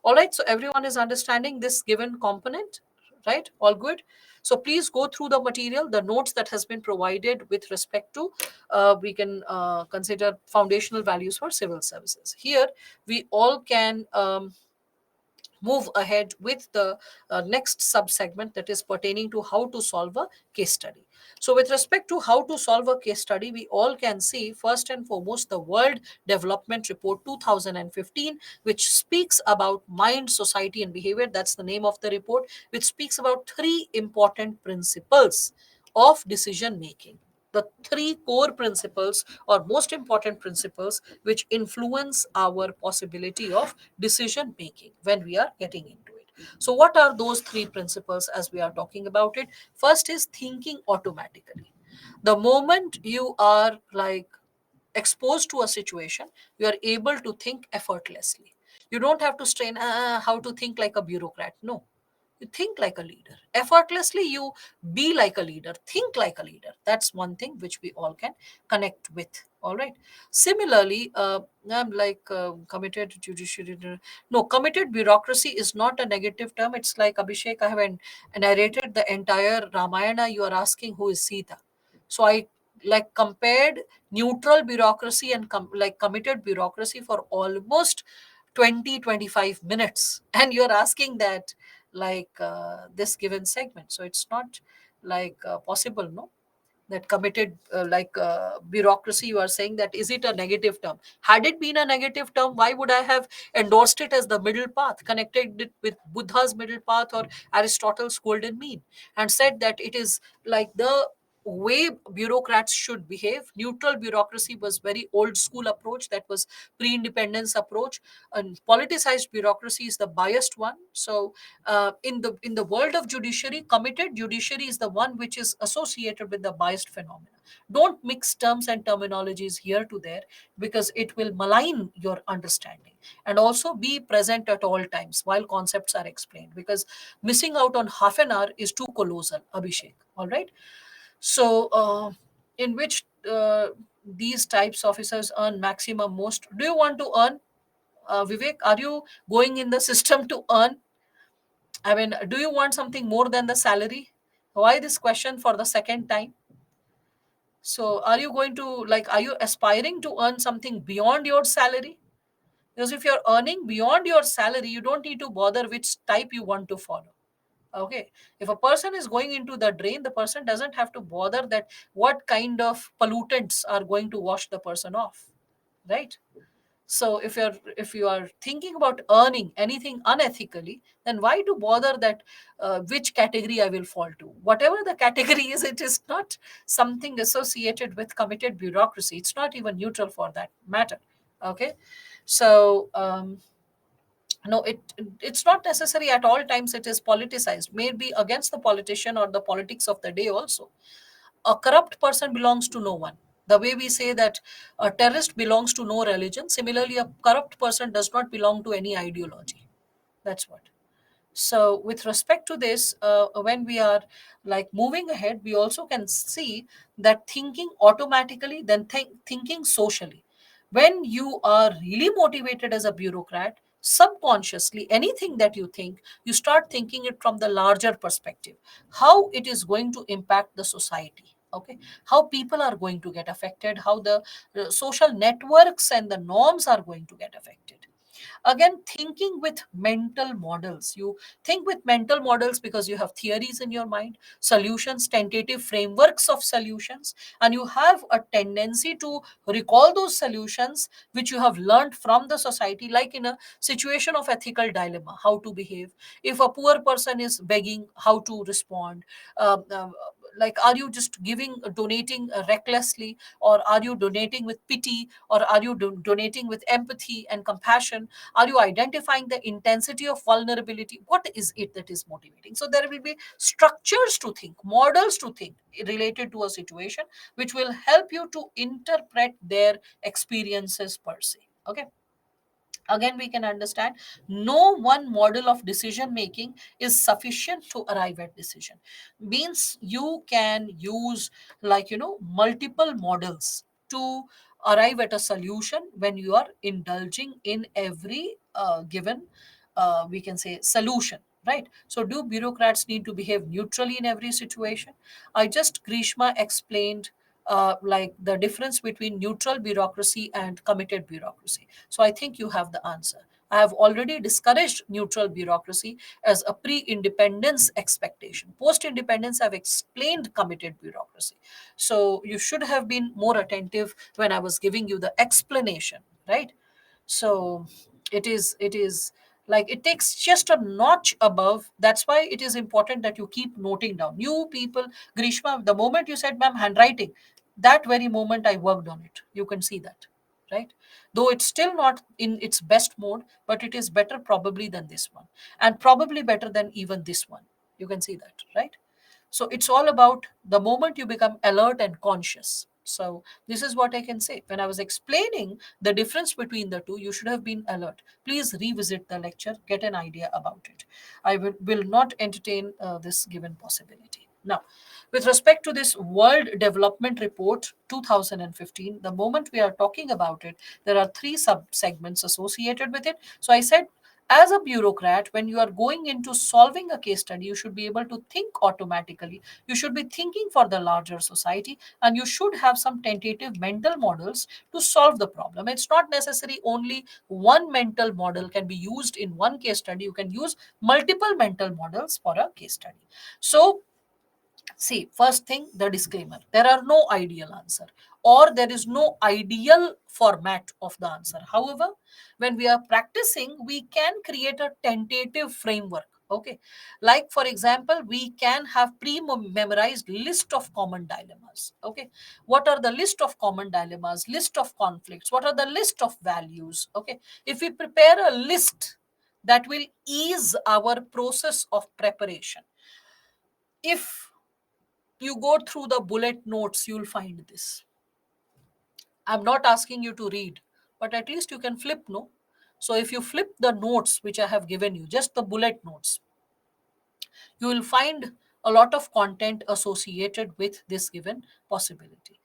All right, so everyone is understanding this given component, right? All good. So please go through the material, the notes that has been provided with respect to, we can consider foundational values for civil services. Here, we all can move ahead with the next subsegment that is pertaining to how to solve a case study. So, with respect to how to solve a case study, we all can see first and foremost the World Development Report 2015, which speaks about mind, society, and behavior. That's the name of the report, which speaks about three important principles of decision making. The three core principles or most important principles which influence our possibility of decision making when we are getting into it. So, what are those three principles as we are talking about it? First is thinking automatically. The moment you are exposed to a situation, you are able to think effortlessly. You don't have to strain how to think like a bureaucrat. No, you think like a leader effortlessly. You be like a leader, think like a leader. That's one thing which we all can connect with. All right. Similarly, I'm committed judiciary. No, committed bureaucracy is not a negative term. It's like Abhishek, I have narrated the entire Ramayana. You are asking who is Sita. So I like compared neutral bureaucracy and like committed bureaucracy for almost 20-25 minutes, and you're asking that like this given segment. So it's not like possible, no? That committed bureaucracy, you are saying that, is it a negative term? Had it been a negative term, why would I have endorsed it as the middle path, connected it with Buddha's middle path or Aristotle's golden mean, and said that it is like the way bureaucrats should behave? Neutral bureaucracy was very old school approach, that was pre-independence approach, and politicized bureaucracy is the biased one. So in the world of judiciary, committed judiciary is the one which is associated with the biased phenomena. Don't mix terms and terminologies here to there, because it will malign your understanding. And also be present at all times while concepts are explained, because missing out on half an hour is too colossal, Abhishek. All right. So in which these types officers earn maximum most? Do you want to earn, Vivek? Are you going in the system to earn? I mean, do you want something more than the salary? Why this question for the second time? So, are you going to like, are you aspiring to earn something beyond your salary? Because if you're earning beyond your salary, you don't need to bother which type you want to follow. Okay. If a person is going into the drain, the person doesn't have to bother that what kind of pollutants are going to wash the person off. Right. So if you are thinking about earning anything unethically, then why to bother that which category I will fall to? Whatever the category is, it is not something associated with committed bureaucracy. It's not even neutral for that matter. Okay, so no, it's not necessary at all times. It is politicized, maybe against the politician or the politics of the day also. A corrupt person belongs to no one. The way we say that a terrorist belongs to no religion, similarly, a corrupt person does not belong to any ideology. That's what. So, with respect to this, when we are like moving ahead, we also can see that thinking automatically, then thinking socially. When you are really motivated as a bureaucrat, subconsciously, anything that you think, you start thinking it from the larger perspective, how it is going to impact the society. Okay, how people are going to get affected, how the social networks and the norms are going to get affected. Again, thinking with mental models. You think with mental models because you have theories in your mind, solutions, tentative frameworks of solutions, and you have a tendency to recall those solutions which you have learned from the society, like in a situation of ethical dilemma, how to behave. If a poor person is begging, how to respond. uh, uh, like, are you just giving donating recklessly, or are you donating with pity, or are you donating with empathy and compassion? Are you identifying the intensity of vulnerability? What is it that is motivating? So there will be structures to think, models to think related to a situation, which will help you to interpret their experiences per se. Okay. Again, we can understand no one model of decision making is sufficient to arrive at decision. Means you can use, like, multiple models to arrive at a solution when you are indulging in every given, we can say, solution. Right. So do bureaucrats need to behave neutrally in every situation? I just, Grishma, explained like the difference between neutral bureaucracy and committed bureaucracy. So I think you have the answer. I have already discouraged neutral bureaucracy as a pre-independence expectation. Post-independence, I've explained committed bureaucracy. So you should have been more attentive when I was giving you the explanation, right? So it is like it takes just a notch above. That's why it is important that you keep noting down. You people, Grishma, the moment you said, ma'am, handwriting, that very moment I worked on it. You can see that, right? Though it's still not in its best mode, but it is better probably than this one, and probably better than even this one. You can see that, right? So it's all about the moment you become alert and conscious. So this is what I can say. When I was explaining the difference between the two, you should have been alert. Please revisit the lecture, get an idea about it. I will not entertain this given possibility. Now, with respect to this World Development Report 2015, the moment we are talking about it, there are three sub segments associated with it. So I said As a bureaucrat, when you are going into solving a case study, you should be able to think automatically. You should be thinking for the larger society, and you should have some tentative mental models to solve the problem. It's not necessary only one mental model can be used in one case study. You can use multiple mental models for a case study. So see, first thing, the disclaimer. There are no ideal answer, or there is no ideal format of the answer. However, when we are practicing, we can create a tentative framework. Okay, like for example, we can have pre-memorized list of common dilemmas. Okay, what are the list of common dilemmas? List of conflicts. What are the list of values? Okay, if we prepare a list, that will ease our process of preparation. If you go through the bullet notes, you'll find this. I'm not asking you to read, but at least you can flip, no? So if you flip the notes which I have given you, just the bullet notes, you will find a lot of content associated with this given possibility.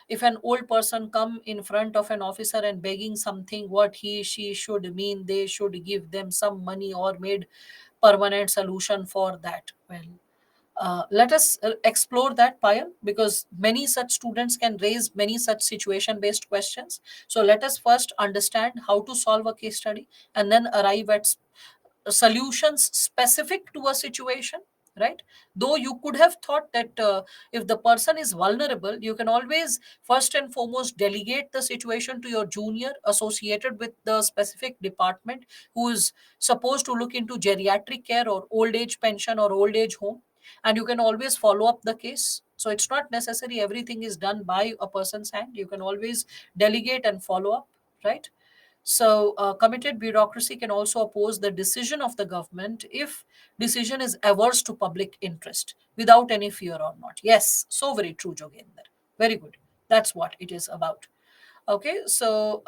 If an old person come in front of an officer and begging something, what he she should mean, they should give them some money or made permanent solution for that. Well, let us explore that, Payal, because many such students can raise many such situation based questions. So let us first understand how to solve a case study and then arrive at solutions specific to a situation, right? Though you could have thought that if the person is vulnerable, you can always first and foremost delegate the situation to your junior associated with the specific department, who is supposed to look into geriatric care or old age pension or old age home, and you can always follow up the case. So it's not necessary everything is done by a person's hand. You can always delegate and follow up, right? So, committed bureaucracy can also oppose the decision of the government if decision is averse to public interest without any fear or not. Yes, so very true, Jogender. Very good. That's what it is about. Okay, so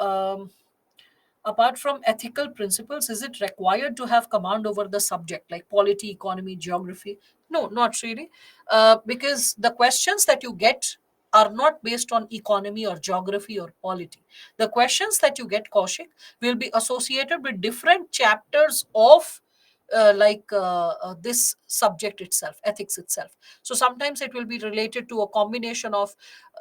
apart from ethical principles, is it required to have command over the subject like polity, economy, geography? No, not really, because the questions that you get are not based on economy or geography or polity. The questions that you get, Kaushik, will be associated with different chapters of this subject itself, ethics itself. So sometimes it will be related to a combination of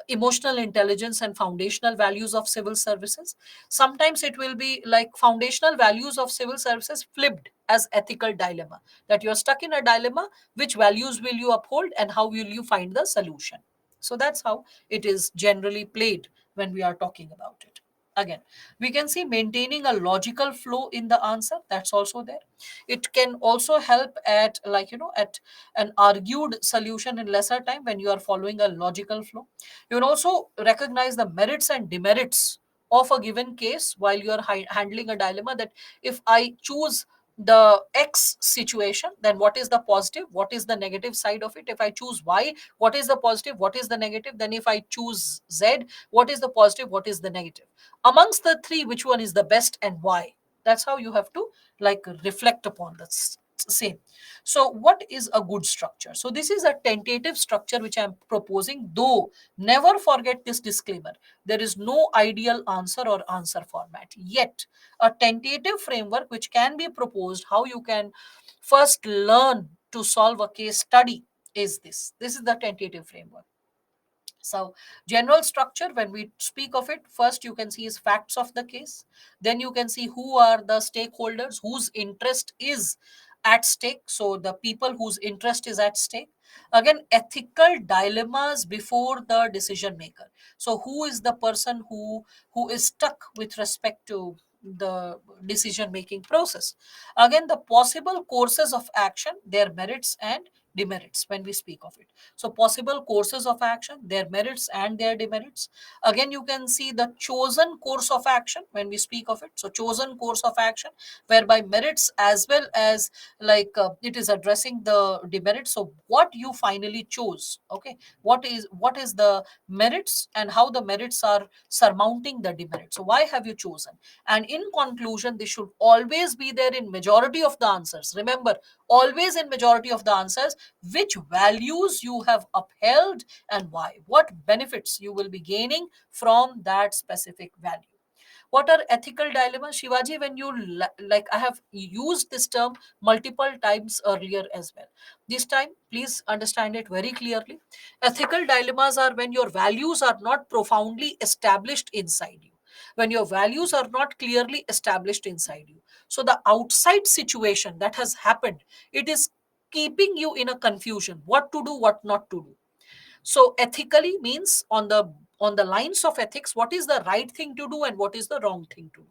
emotional intelligence and foundational values of civil services. Sometimes it will be like foundational values of civil services flipped as ethical dilemma, that you're stuck in a dilemma, which values will you uphold and how will you find the solution. So that's how it is generally played when we are talking about it. Again, we can see maintaining a logical flow in the answer, that's also there. It can also help at, like, at an argued solution in lesser time when you are following a logical flow. You can also recognize the merits and demerits of a given case while you are handling a dilemma, that if I choose the X situation, then what is the positive, what is the negative side of it? If I choose Y, what is the positive, what is the negative? Then if I choose Z, what is the positive, what is the negative? Amongst the three, which one is the best and why? That's how you have to like reflect upon the same. So what is a good structure? So this is a tentative structure which I'm proposing, though never forget this disclaimer. There is no ideal answer or answer format. Yet a tentative framework which can be proposed, how you can first learn to solve a case study, is this. This is the tentative framework. So, general structure, when we speak of it, first you can see is facts of the case. Then you can see who are the stakeholders, whose interest is at stake. So, the people whose interest is at stake. Again, ethical dilemmas before the decision maker. So, who is the person who is stuck with respect to the decision making process? Again, the possible courses of action, their merits and demerits when we speak of it. So possible courses of action, their merits and their demerits. Again, you can see the chosen course of action when we speak of it. So chosen course of action, whereby merits as well as it is addressing the demerits. So what you finally chose, okay, what is the merits and how the merits are surmounting the demerits. So why have you chosen? And in conclusion, this should always be there in majority of the answers. Remember, always in majority of the answers, which values you have upheld and why, what benefits you will be gaining from that specific value. What are ethical dilemmas, Shivaji? When you like, I have used this term multiple times earlier as well. This time, please understand it very clearly. Ethical dilemmas are when your values are not profoundly established inside you, when your values are not clearly established inside you. So the outside situation that has happened, it is keeping you in a confusion, what to do, what not to do. So ethically means on the lines of ethics, what is the right thing to do and what is the wrong thing to do.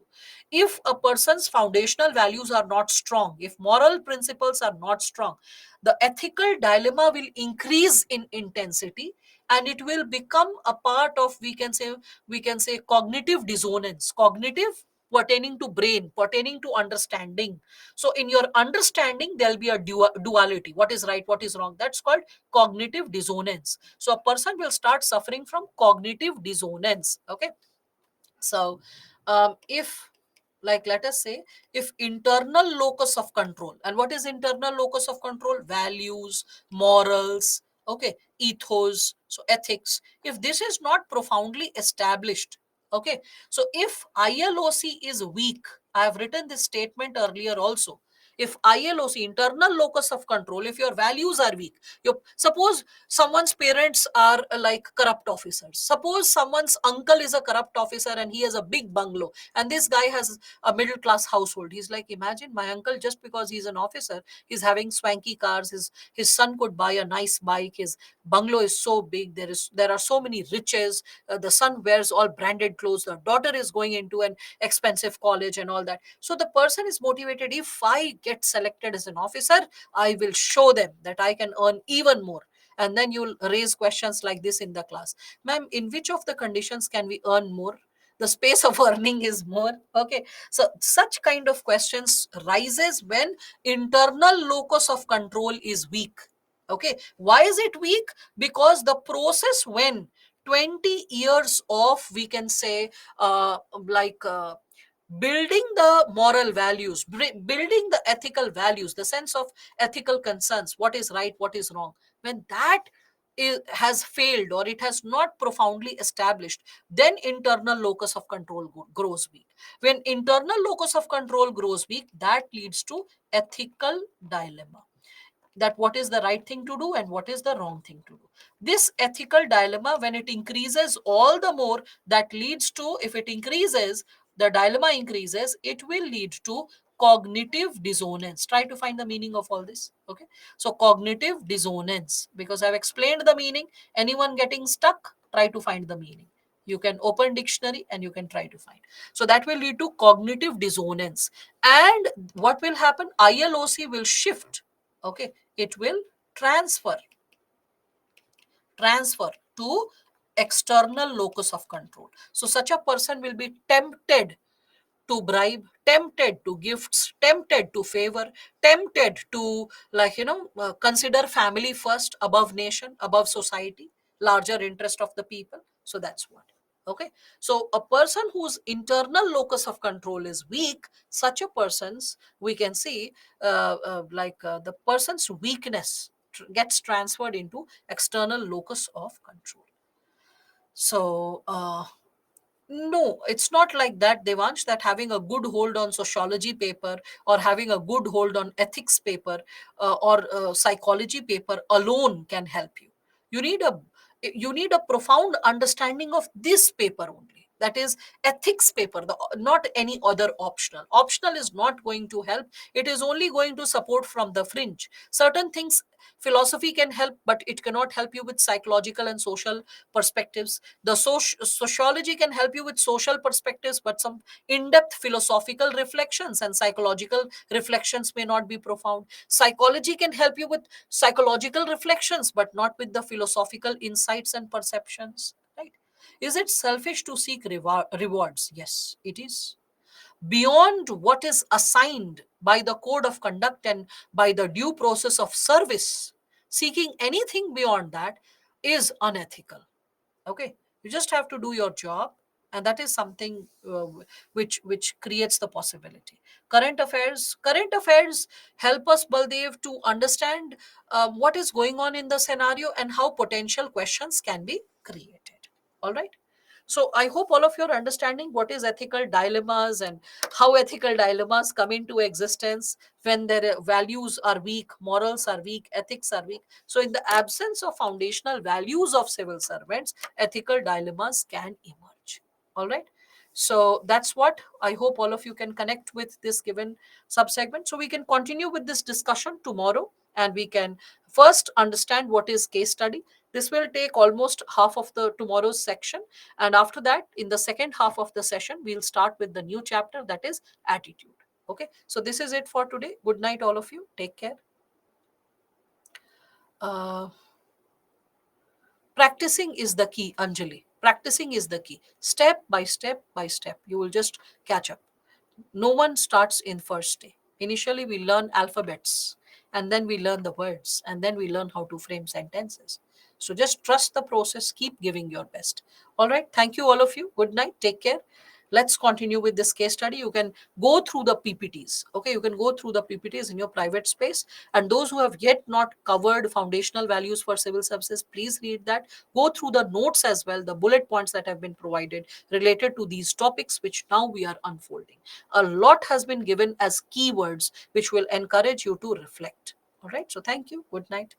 If a person's foundational values are not strong, if moral principles are not strong, the ethical dilemma will increase in intensity, and it will become a part of, we can say cognitive dissonance. Cognitive pertaining to brain, pertaining to understanding. So in your understanding there'll be a duality, what is right, what is wrong. That's called cognitive dissonance. So a person will start suffering from cognitive dissonance. Okay. So if, like, let us say, if internal locus of control, and what is internal locus of control? Values, morals, okay, ethos, so ethics, if this is not profoundly established, okay. So if ILOC is weak, I have written this statement earlier also. If ILOC, internal locus of control, if your values are weak, your, suppose someone's parents are like corrupt officers, suppose someone's uncle is a corrupt officer and he has a big bungalow, and this guy has a middle class household. He's like, imagine my uncle, just because he's an officer, he's having swanky cars, his son could buy a nice bike, his bungalow is so big, there are so many riches, the son wears all branded clothes, the daughter is going into an expensive college and all that. So the person is motivated, if I get selected as an officer, I will show them that I can earn even more. And then you'll raise questions like this in the class: ma'am, in which of the conditions can we earn more? The space of earning is more. Okay. So such kind of questions rises when internal locus of control is weak. Okay. Why is it weak? Because the process, when 20 years of, we can say, like building the moral values, building the ethical values, the sense of ethical concerns, what is right, what is wrong, when that has failed or it has not profoundly established, then internal locus of control grows weak. When internal locus of control grows weak, that leads to ethical dilemma, that what is the right thing to do and what is the wrong thing to do. This ethical dilemma, when it increases all the more, that leads to, if it increases, the dilemma increases, it will lead to cognitive dissonance. Try to find the meaning of all this. Okay. So cognitive dissonance, because I've explained the meaning. Anyone getting stuck, try to find the meaning. You can open dictionary and you can try to find. So that will lead to cognitive dissonance. And what will happen? ILOC will shift. Okay. It will transfer transfer to external locus of control. So such a person will be tempted to bribe, tempted to gifts, tempted to favor, tempted to, like, consider family first above nation, above society, larger interest of the people. So that's what. Okay. So a person whose internal locus of control is weak, such a person's, we can see, the person's weakness gets transferred into external locus of control. So no, it's not like that, Devansh, that having a good hold on sociology paper or having a good hold on ethics paper or psychology paper alone can help you. You need a you need a profound understanding of this paper only. That is ethics paper, not any other optional. Optional is not going to help. It is only going to support from the fringe. Certain things philosophy can help, but it cannot help you with psychological and social perspectives. The sociology can help you with social perspectives, but some in-depth philosophical reflections and psychological reflections may not be profound. Psychology can help you with psychological reflections, but not with the philosophical insights and perceptions. Right? Is it selfish to seek rewards? Yes, it is. Beyond what is assigned by the code of conduct and by the due process of service, seeking anything beyond that is unethical. Okay. You just have to do your job, and that is something which creates the possibility. Current affairs help us, Baldev, to understand what is going on in the scenario and how potential questions can be created. All right. So I hope all of you are understanding what is ethical dilemmas and how ethical dilemmas come into existence when their values are weak, morals are weak, ethics are weak. So in the absence of foundational values of civil servants, ethical dilemmas can emerge. All right. So that's what I hope all of you can connect with this given subsegment. So we can continue with this discussion tomorrow, and we can first understand what is case study. This will take almost half of the tomorrow's section, and after that, in the second half of the session, we'll start with the new chapter, that is attitude. Okay, so this is it for today. Good night, all of you. Take care. Uh, Practicing is the key, Anjali. Practicing is the key. Step by step by step, you will just catch up. No one starts in first day. Initially, we learn alphabets, and then we learn the words, and then we learn how to frame sentences. So just trust the process, keep giving your best. All right, thank you, all of you. Good night, take care. Let's continue with this case study. You can go through the PPTs. Okay, you can go through the PPTs in your private space. And those who have yet not covered foundational values for civil services, please read that. Go through the notes as well, the bullet points that have been provided related to these topics, which now we are unfolding. A lot has been given as keywords, which will encourage you to reflect. All right, so thank you. Good night.